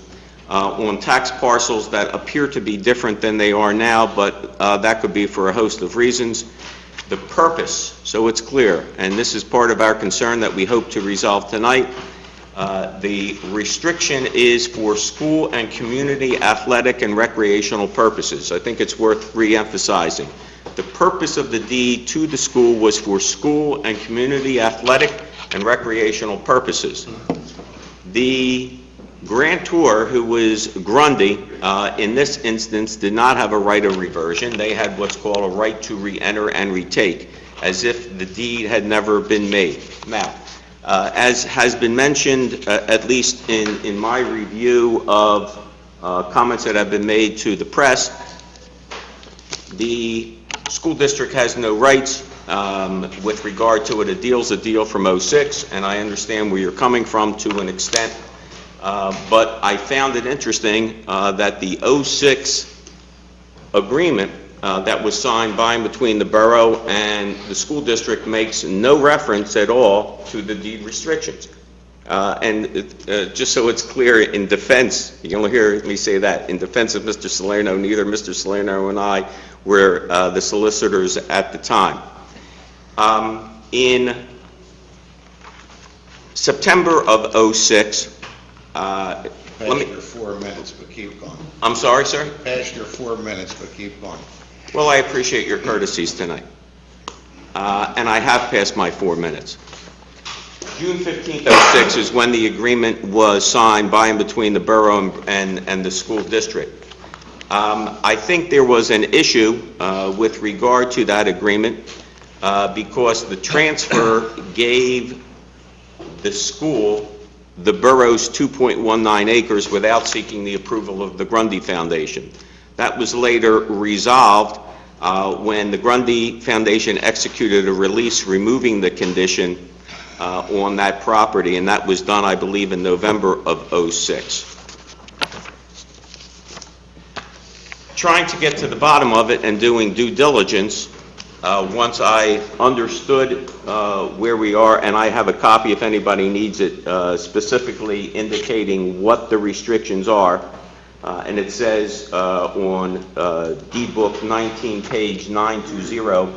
on tax parcels that appear to be different than they are now, but that could be for a host of reasons. The purpose, so it's clear, and this is part of our concern that we hope to resolve tonight, the restriction is for school and community athletic and recreational purposes. I think it's worth re-emphasizing. The purpose of the deed to the school was for school and community athletic and recreational purposes. The grantor, who was Grundy, in this instance did not have a right of reversion. They had what's called a right to re-enter and retake, as if the deed had never been made. Now, as has been mentioned, at least in my review of comments that have been made to the press, the school district has no rights with regard to it. A deal's a deal from '06, and I understand where you're coming from to an extent. But I found it interesting that the '06 agreement that was signed by and between the borough and the school district makes no reference at all to the deed restrictions. Just so it's clear, in defense, you'll hear me say that, in defense of Mr. Salerno, neither Mr. Salerno and I were the solicitors at the time. In September of '06, Past your 4 minutes, but keep going. I'm sorry, sir? Past your 4 minutes, but keep going. Well, I appreciate your courtesies tonight. And I have passed my 4 minutes. June 15th, '06 is when the agreement was signed by and between the borough and the school district. I think there was an issue with regard to that agreement because the transfer gave the school the borough's 2.19 acres without seeking the approval of the Grundy Foundation. That was later resolved when the Grundy Foundation executed a release removing the condition on that property, and that was done, I believe, in November of '06. Trying to get to the bottom of it and doing due diligence, once I understood where we are, and I have a copy if anybody needs it, specifically indicating what the restrictions are, and it says on deed book 19, page 920,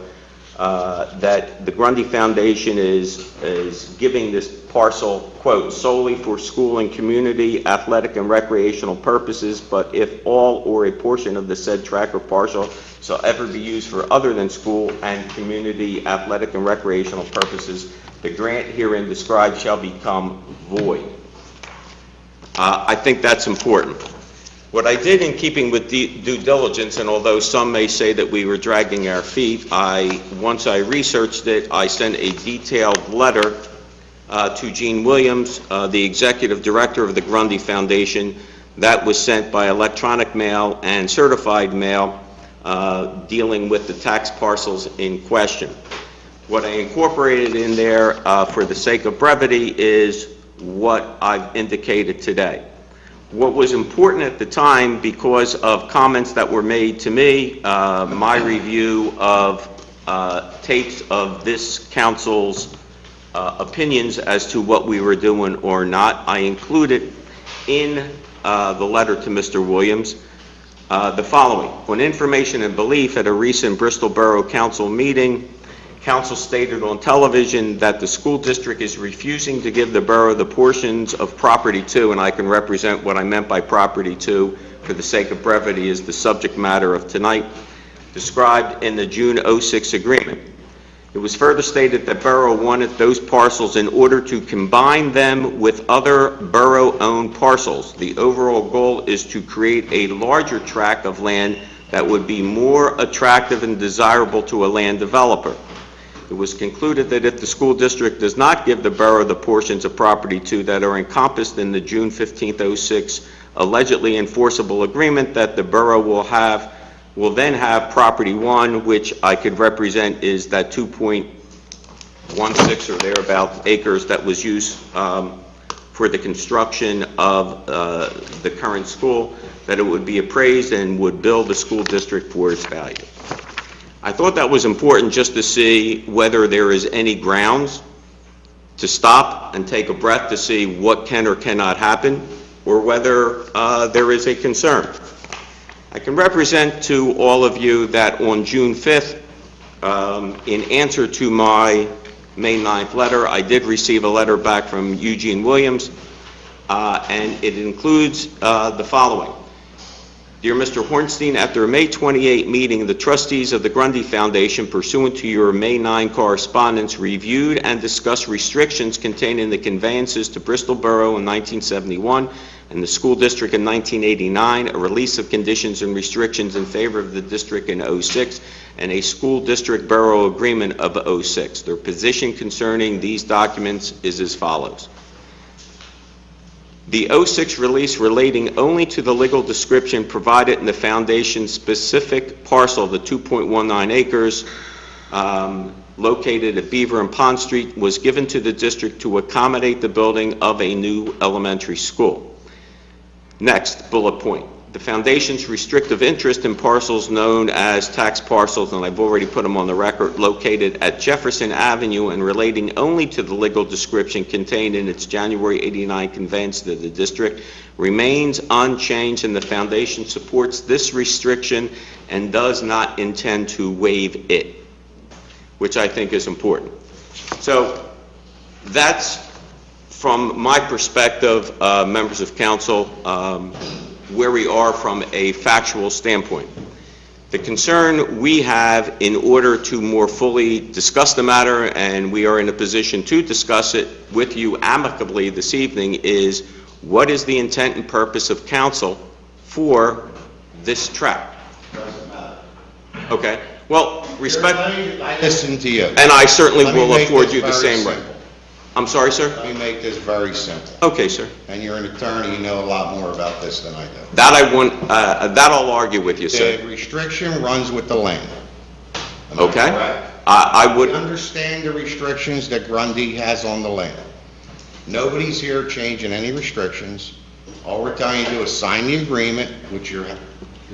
that the Grundy Foundation is giving this parcel, quote, solely for school and community athletic and recreational purposes, but if all or a portion of the said tract or parcel shall ever be used for other than school and community athletic and recreational purposes, the grant herein described shall become void. I think that's important. What I did in keeping with due diligence, and although some may say that we were dragging our feet, once I researched it, I sent a detailed letter to Gene Williams, the executive director of the Grundy Foundation. That was sent by electronic mail and certified mail, dealing with the tax parcels in question. What I incorporated in there, for the sake of brevity, is what I've indicated today. What was important at the time, because of comments that were made to me, my review of tapes of this council's opinions as to what we were doing or not, I included in the letter to Mr. Williams the following. On information and belief at a recent Bristol Borough Council meeting, Council stated on television that the school district is refusing to give the borough the portions of property to, and I can represent what I meant by property to for the sake of brevity is the subject matter of tonight, described in the June 06 agreement. It was further stated that borough wanted those parcels in order to combine them with other borough-owned parcels. The overall goal is to create a larger tract of land that would be more attractive and desirable to a land developer. It was concluded that if the school district does not give the borough the portions of property to that are encompassed in the June 15, 06 allegedly enforceable agreement, that the borough will then have property one, which I could represent is that 2.16 or thereabout acres that was used for the construction of the current school, that it would be appraised and would bill the school district for its value. I thought that was important just to see whether there is any grounds to stop and take a breath to see what can or cannot happen, or whether there is a concern. I can represent to all of you that on June 5th, in answer to my May 9th letter, I did receive a letter back from Eugene Williams, and it includes the following. Dear Mr. Hornstein, after a May 28 meeting, the trustees of the Grundy Foundation, pursuant to your May 9 correspondence, reviewed and discussed restrictions contained in the conveyances to Bristol Borough in 1971 and the school district in 1989, a release of conditions and restrictions in favor of the district in 06, and a school district borough agreement of 06. Their position concerning these documents is as follows. The 06 release relating only to the legal description provided in the foundation's specific parcel, the 2.19 acres located at Beaver and Pond Street, was given to the district to accommodate the building of a new elementary school. Next, bullet point. The foundation's restrictive interest in parcels known as tax parcels, and I've already put them on the record, located at Jefferson Avenue and relating only to the legal description contained in its January 89 conveyance to the district, remains unchanged, and the foundation supports this restriction and does not intend to waive it, which I think is important. So that's, from my perspective, members of council, where we are from a factual standpoint. The concern we have in order to more fully discuss the matter, and we are in a position to discuss it with you amicably this evening, is what is the intent and purpose of council for this tract? Doesn't matter. Okay. Well, respect... I listen to you. And I certainly Let me will make afford this you the very same right. simple. I'm sorry, sir? Let me make this very simple. Okay, sir. And you're an attorney, you know a lot more about this than I do. That I'll argue with you, sir. The restriction runs with the land. Am I Okay. correct? I would... understand the restrictions that Grundy has on the land. Nobody's here changing any restrictions. All we're telling you to do is sign the agreement, which you're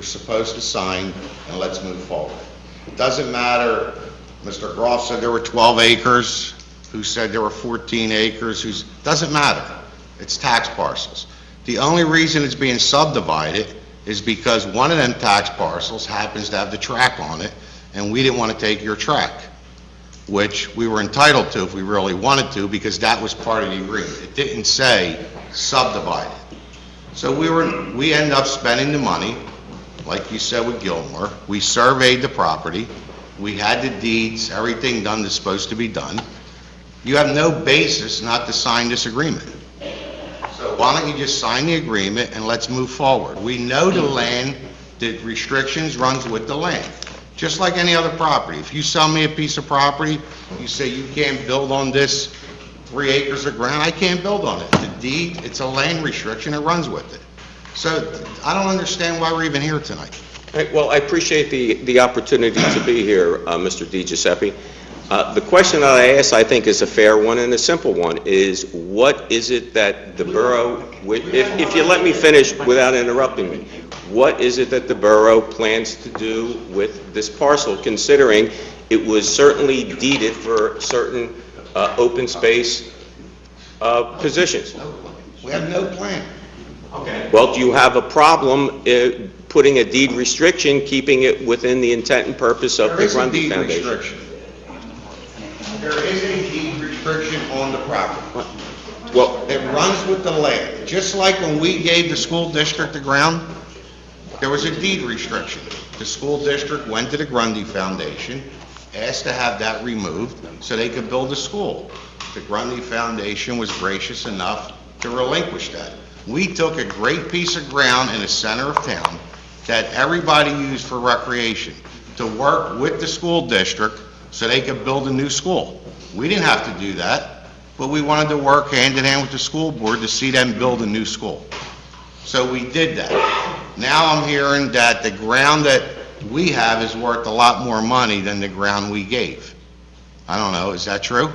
supposed to sign, and let's move forward. It doesn't matter, Mr. Groff said there were 12 acres, who said there were 14 acres, doesn't matter. It's tax parcels. The only reason it's being subdivided is because one of them tax parcels happens to have the track on it, and we didn't want to take your track, which we were entitled to if we really wanted to, because that was part of the agreement. It didn't say subdivided. So we ended up spending the money, like you said with Gilmore. We surveyed the property. We had the deeds, everything done that's supposed to be done. You have no basis not to sign this agreement. So why don't you just sign the agreement and let's move forward? We know the land, the restrictions runs with the land, just like any other property. If you sell me a piece of property, you say you can't build on this 3 acres of ground, I can't build on it. The deed, it's a land restriction, it runs with it. So I don't understand why we're even here tonight. Right, well, I appreciate the opportunity to be here, Mr. DiGiuseppe. The question that I asked, I think, is a fair one and a simple one, is what is it that the borough, if you let me finish without interrupting me, what is it that the borough plans to do with this parcel, considering it was certainly deeded for certain open space positions? We have no plan. Okay. Well, do you have a problem putting a deed restriction, keeping it within the intent and purpose of the Grundy Foundation? There is a deed restriction. There is a deed restriction on the property. Well, it runs with the land. Just like when we gave the school district the ground, there was a deed restriction. The school district went to the Grundy Foundation, asked to have that removed so they could build a school. The Grundy Foundation was gracious enough to relinquish that. We took a great piece of ground in the center of town that everybody used for recreation to work with the school district so they could build a new school. We didn't have to do that, but we wanted to work hand in hand with the school board to see them build a new school. So we did that. Now I'm hearing that the ground that we have is worth a lot more money than the ground we gave. I don't know, is that true?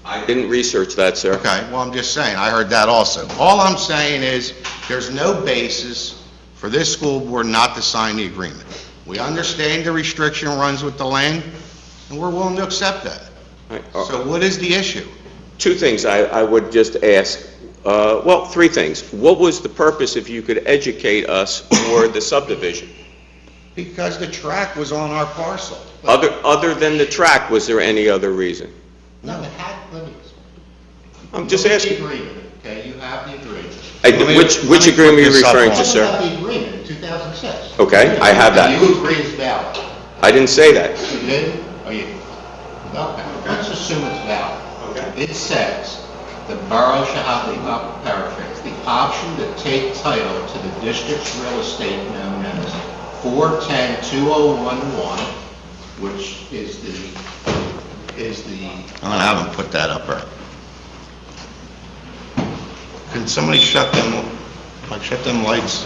I didn't research that, sir. Okay, well, I'm just saying, I heard that also. All I'm saying is, there's no basis for this school board not to sign the agreement. We understand the restriction runs with the land, and we're willing to accept that. So what is the issue? Two things I would just ask. Well, three things. What was the purpose, if you could educate us, for the subdivision? Because the track was on our parcel. Other than the track, was there any other reason? No, I'm just asking. The agreement, okay, you have the agreement. Which agreement are you referring to, sir? You have the agreement in 2006. Okay, I have that. You agree it's valid. I didn't say that. You did? Oh, you? Okay, let's assume it's valid. Okay. It says, the borough shall have the, paraphrase, the option to take title to the district's real estate known as 410-2011, which is the I'm gonna have them put that up there. Can somebody shut them lights?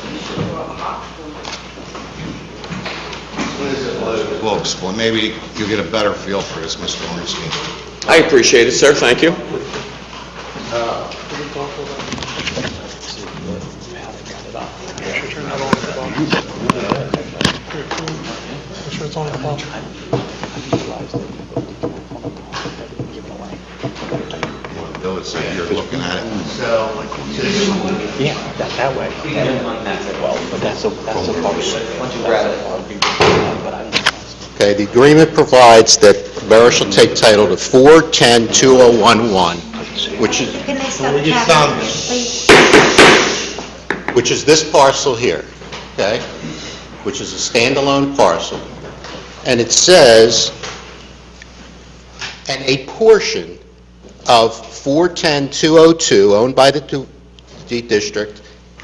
We'll explain, maybe you'll get a better feel for this, Mr. Ornstein. I appreciate it, sir. Thank you. Bill, it's like you're looking at it. So, yeah, that way. Well, but that's a okay, the agreement provides that the borough shall take title to 410-2011, which is, Can they stop the traffic, please? which is this parcel here, okay? Which is a standalone parcel. And it says, and a portion of 410-202, owned by the D District,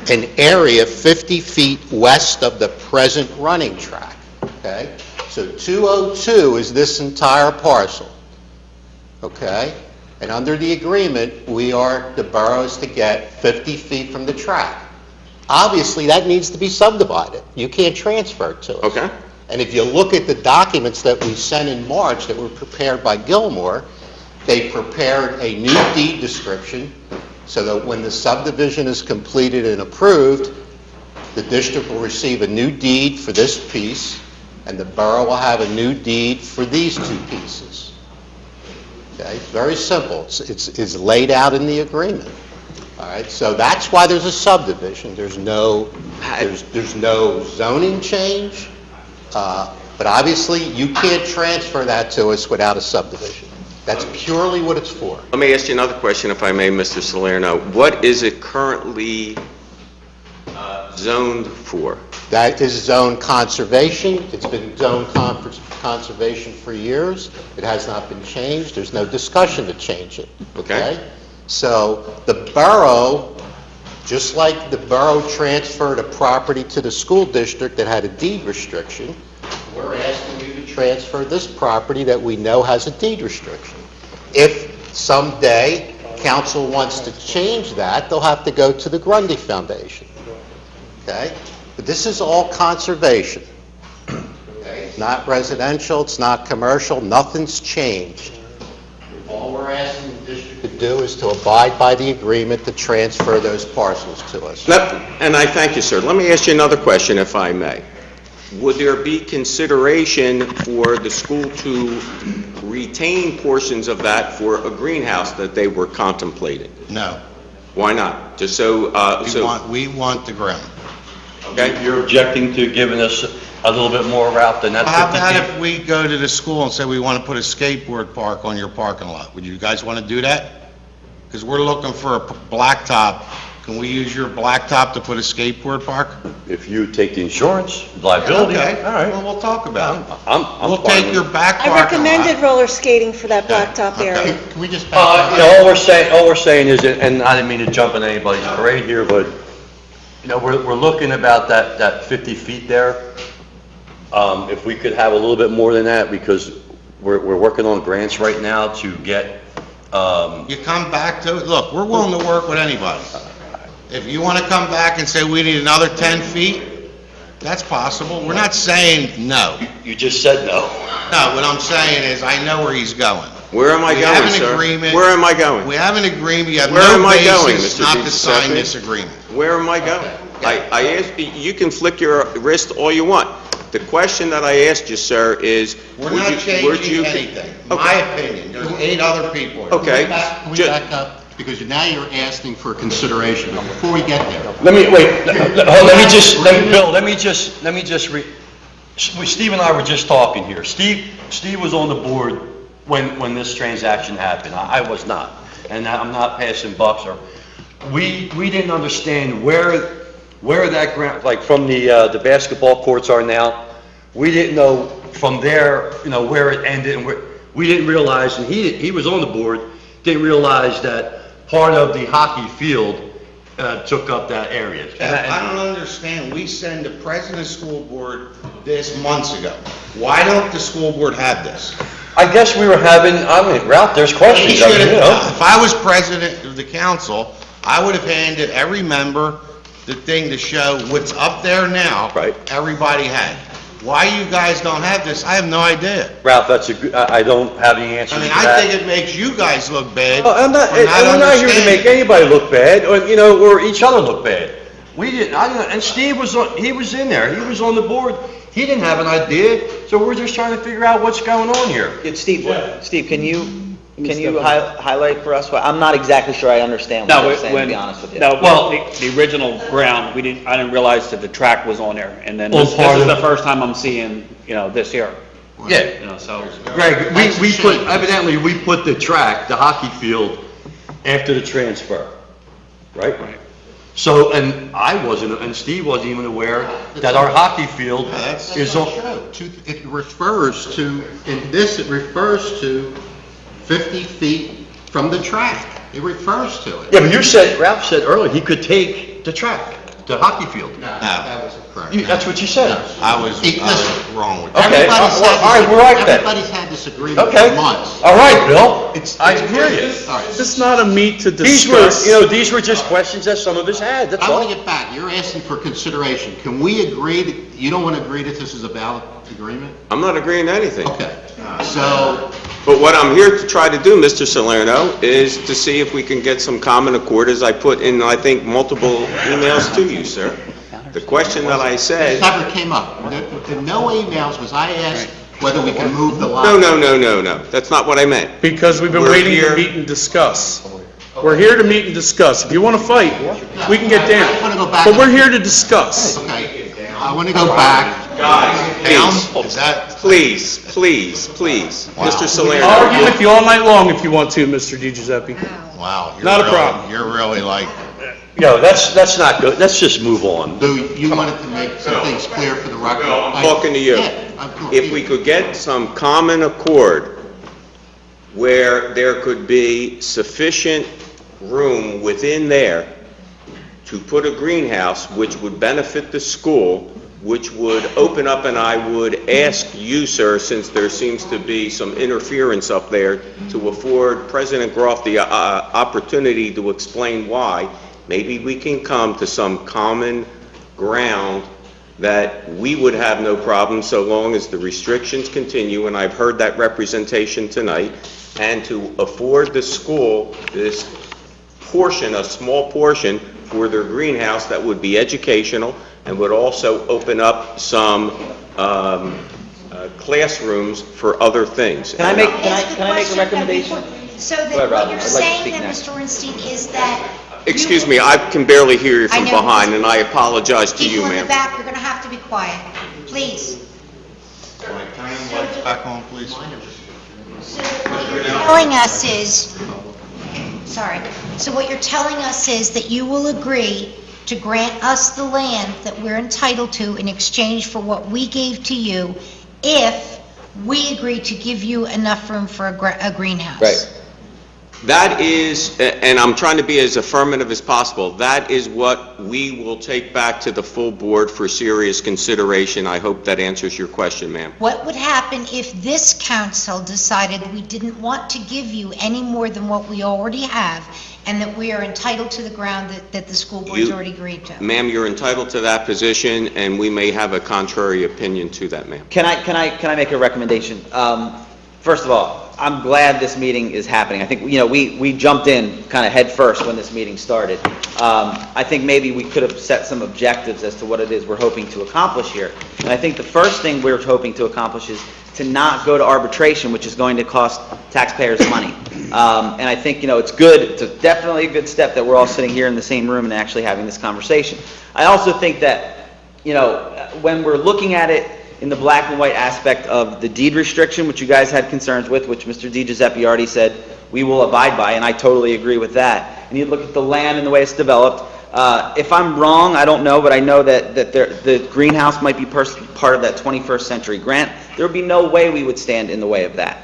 an area 50 feet west of the present running track, okay? So 202 is this entire parcel, okay? And under the agreement, the borough is to get 50 feet from the track. Obviously, that needs to be subdivided. You can't transfer it to us. Okay. And if you look at the documents that we sent in March that were prepared by Gilmore, they prepared a new deed description so that when the subdivision is completed and approved, the district will receive a new deed for this piece, and the borough will have a new deed for these two pieces. Okay, very simple. It's laid out in the agreement. All right, so that's why there's a subdivision. There's no zoning change, but obviously you can't transfer that to us without a subdivision. That's purely what it's for. Let me ask you another question, if I may, Mr. Salerno. What is it currently zoned for? That is zone conservation. It's been zone conservation for years. It has not been changed. There's no discussion to change it. Okay? So the borough Just like the borough transferred a property to the school district that had a deed restriction, we're asking you to transfer this property that we know has a deed restriction. If someday council wants to change that, they'll have to go to the Grundy Foundation. Okay? But this is all conservation. Okay? It's not residential, it's not commercial, nothing's changed. All we're asking the district to do is to abide by the agreement to transfer those parcels to us. And I thank you, sir. Let me ask you another question, if I may. Would there be consideration for the school to retain portions of that for a greenhouse that they were contemplating? No. Why not? Just so... We want the ground. Okay? You're objecting to giving us a little bit more route than that 50 How about feet? if we go to the school and say we want to put a skateboard park on your parking lot? Would you guys want to do that? Because we're looking for a blacktop. Can we use your blacktop to put a skateboard park? If you take the insurance, liability, Okay, all right. well, we'll talk about it. I'm We'll fine take with your it. back I parking lot. recommended roller skating for that blacktop area. Can we just All we're saying is, and I didn't mean to jump in anybody's parade here, but, we're looking about that 50 feet there. If we could have a little bit more than that, because we're working on grants right now to get, You come back to it, look, we're willing to work with anybody. If you want to come back and say we need another 10 feet, that's possible. We're not saying no. You just said no. No, what I'm saying is, I know where he's going. Where am I We going, have an sir? agreement. Where am I going? We have an agreement, you have Where no am I going, basis Mr. not to sign Giuseppe? this agreement. Where am I going? I asked, you can flick your wrist all you want. The question that I asked you, sir, is... We're would not you- would changing you- anything. My opinion, there's 8 other people here. Okay. Can we back up? Because now you're asking for consideration. But before we get there... Bill, let me just Steve and I were just talking here. Steve was on the board when this transaction happened. I was not. And I'm not passing bucks or, we didn't understand where that ground, like from the basketball courts are now. We didn't know from there, where it ended, and we didn't realize, and he was on the board, didn't realize that part of the hockey field took up that area. I don't understand, we send the president of the school board this months ago. Why don't the school board have this? I guess we were Ralph, there's questions. If I was president of the council, I would have handed every member the thing to show what's up there now. Right. Everybody had. Why you guys don't have this, I have no idea. Ralph, I don't have any answer I to mean, that. I think it makes you guys look bad. I'm not, for and we're not here to understanding. make anybody look bad, or each other look bad. We didn't, and Steve he was in there, he was on the board, he didn't have an idea, so we're just trying to figure out what's going on here. Steve, can you highlight for us? I'm not exactly sure I understand what you're saying, to be honest with you. The original ground, I didn't realize that the track was on there, and then this is the first time I'm seeing, this here. Yeah. So. Greg, evidently, we put the track, the hockey field, after the transfer, right? Right. So, and I wasn't, and Steve wasn't even aware that our hockey field is on. It refers to, in this, it refers to 50 feet from the track. It refers to it. Yeah, but Ralph said earlier, he could take the track, the hockey field. No, that wasn't correct. That's what you said. I was wrong with that. Okay, all right, we're right then. Everybody's had this agreement Okay. for months. All right, Bill, I hear you. All right. This is not a meet to These discuss. were just questions that some of us had, that's I all. want to get back. You're asking for consideration. Can we agree that, you don't want to agree that this is a valid agreement? I'm not agreeing to anything. Okay. So, But what I'm here to try to do, Mr. Salerno, is to see if we can get some common accord, as I put in, I think, multiple emails to you, sir. The question that I said... this never came up. The no emails was I asked whether we can move the lot. No. That's not what I meant. Because we've been We're waiting here- to meet and discuss. We're here to meet and discuss. If you want to fight, we can get down. I want to go back. But we're here to discuss. Okay. I want to go back. Please, Mr. Salerno. I'll argue with you all night long if you want to, Mr. Di Giuseppe. Wow. Not a problem. You're really like... That's not good, let's just move on. So you wanted to make some things clear for the record. No, I'm talking to you. If we could get some common accord where there could be sufficient room within there to put a greenhouse which would benefit the school, which would open up, and I would ask you, sir, since there seems to be some interference up there, to afford President Groff the opportunity to explain why. Maybe we can come to some common ground that we would have no problem so long as the restrictions continue, and I've heard that representation tonight, and to afford the school this portion, a small portion, for their greenhouse that would be educational and would also open up some classrooms for other things. Can I make a recommendation? So Go ahead, that what Robin. you're I'd like to saying speak then, next. Mr. Ornstein, is that Excuse me, I can barely hear you I from know. behind, and I apologize to you, people in the ma'am. back, you're going to have to be quiet, please. Can I turn the lights back on, please? So what you're telling us is, sorry, so what you're telling us is that you will agree to grant us the land that we're entitled to in exchange for what we gave to you if we agree to give you enough room for a greenhouse. Right. That is, and I'm trying to be as affirmative as possible, that is what we will take back to the full board for serious consideration. I hope that answers your question, ma'am. What would happen if this council decided we didn't want to give you any more than what we already have, and that we are entitled to the ground that the school board's already agreed to? Ma'am, you're entitled to that position, and we may have a contrary opinion to that, ma'am. Can I make a recommendation? First of all, I'm glad this meeting is happening. I think, we jumped in kind of head first when this meeting started. I think maybe we could have set some objectives as to what it is we're hoping to accomplish here. And I think the first thing we're hoping to accomplish is to not go to arbitration, which is going to cost taxpayers money. And I think, it's good, it's definitely a good step that we're all sitting here in the same room and actually having this conversation. I also think that, when we're looking at it in the black and white aspect of the deed restriction, which you guys had concerns with, which Mr. DiGiuseppe already said we will abide by, and I totally agree with that. And you look at the land and the way it's developed. If I'm wrong, I don't know, but I know that the greenhouse might be part of that 21st century grant. There would be no way we would stand in the way of that.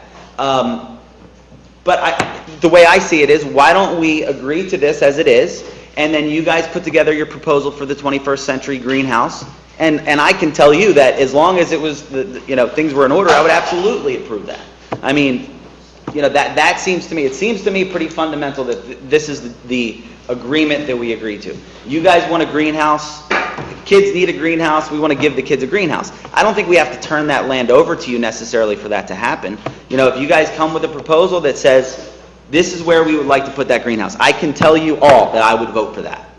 But the way I see it is, why don't we agree to this as it is, and then you guys put together your proposal for the 21st century greenhouse, and I can tell you that as long as it was, things were in order, I would absolutely approve that. I mean, that seems to me, it seems to me pretty fundamental that this is the agreement that we agreed to. You guys want a greenhouse, kids need a greenhouse, we want to give the kids a greenhouse. I don't think we have to turn that land over to you necessarily for that to happen. If you guys come with a proposal that says, this is where we would like to put that greenhouse, I can tell you all that I would vote for that.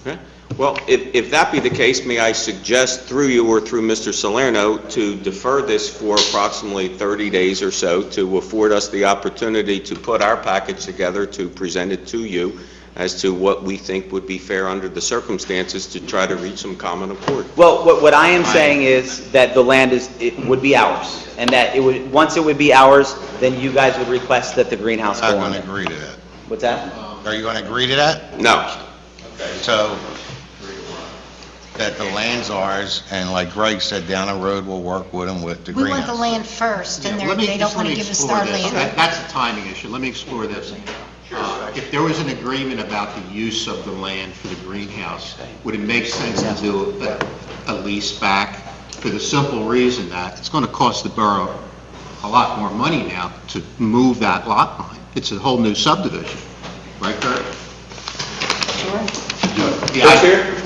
Okay. Well, if that be the case, may I suggest through you or through Mr. Salerno to defer this for approximately 30 days or so to afford us the opportunity to put our package together to present it to you as to what we think would be fair under the circumstances to try to reach some common accord. Well, what I am saying is that the land would be ours, and that once it would be ours, then you guys would request that the greenhouse go on. I'm not going to agree to that. What's that? Are you going to agree to that? No. Okay, so that the land's ours, and like Greg said, down the road, we'll work with them with the We greenhouse. want the land first, and Let me- they just don't want let to me give us explore our this. land. That's a timing issue. Let me explore this. If there was an agreement about the use of the land for the greenhouse, would it make sense to do a lease back? For the simple reason that it's going to cost the borough a lot more money now to move that lot line. It's a whole new subdivision. Right, Kurt? Sure. Kurt's here?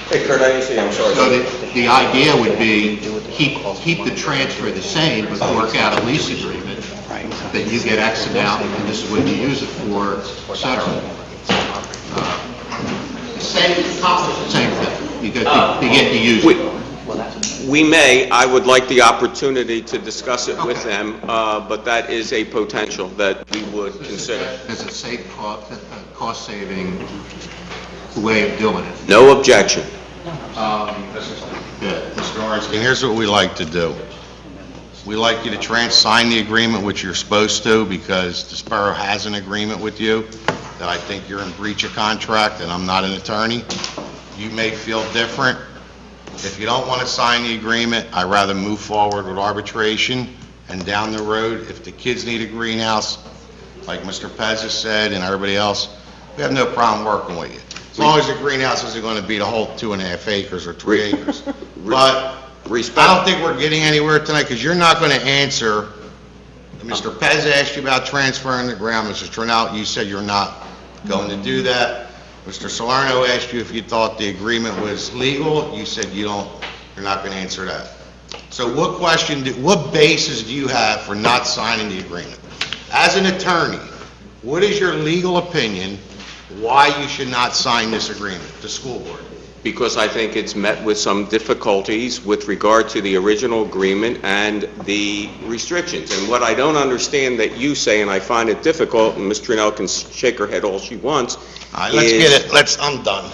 Hey, Kurt, I didn't see you, I'm sorry. So the idea would be keep the transfer the same, but work out a lease agreement that you get X amount, and this is what you use it for, et cetera. Same thing. You get to use it. We may, I would like the opportunity to discuss it with them, but that is a potential that we would consider. As a cost-saving way of doing it. No objection. Mr. Ornstein, here's what we like to do. We like you to sign the agreement, which you're supposed to, because this borough has an agreement with you, that I think you're in breach of contract, and I'm not an attorney. You may feel different. If you don't want to sign the agreement, I'd rather move forward with arbitration, and down the road, if the kids need a greenhouse, like Mr. Pez has said, and everybody else, we have no problem working with you. As long as the greenhouse isn't going to be the whole 2.5 acres or 3 acres. But I don't think we're getting anywhere tonight, because you're not going to answer. Mr. Pez asked you about transferring the ground. Mr. Trinnell, you said you're not going to do that. Mr. Salerno asked you if you thought the agreement was legal. You said you're not going to answer that. So what basis do you have for not signing the agreement? As an attorney, what is your legal opinion why you should not sign this agreement, the school board? Because I think it's met with some difficulties with regard to the original agreement and the restrictions. And what I don't understand that you say, and I find it difficult, and Ms. Trinnell can shake her head all she wants, All right, let's get it, I'm done.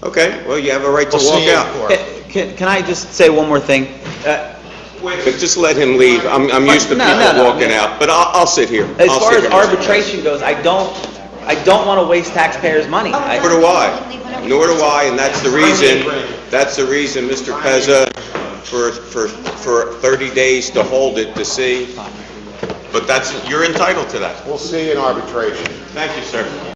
Okay, well, you have a right to We'll walk see you in out. court. Can I just say one more thing? But just let him leave. I'm used to No, people no, walking out, but I'll sit here. As I'll far sit as here, Mr. arbitration goes, I don't want to waste taxpayers' money. Nor do I. Nor do I, and that's the reason, Mr. Pezza, for 30 days to hold it to see. But you're entitled to that. We'll see you in arbitration. Thank you, sir.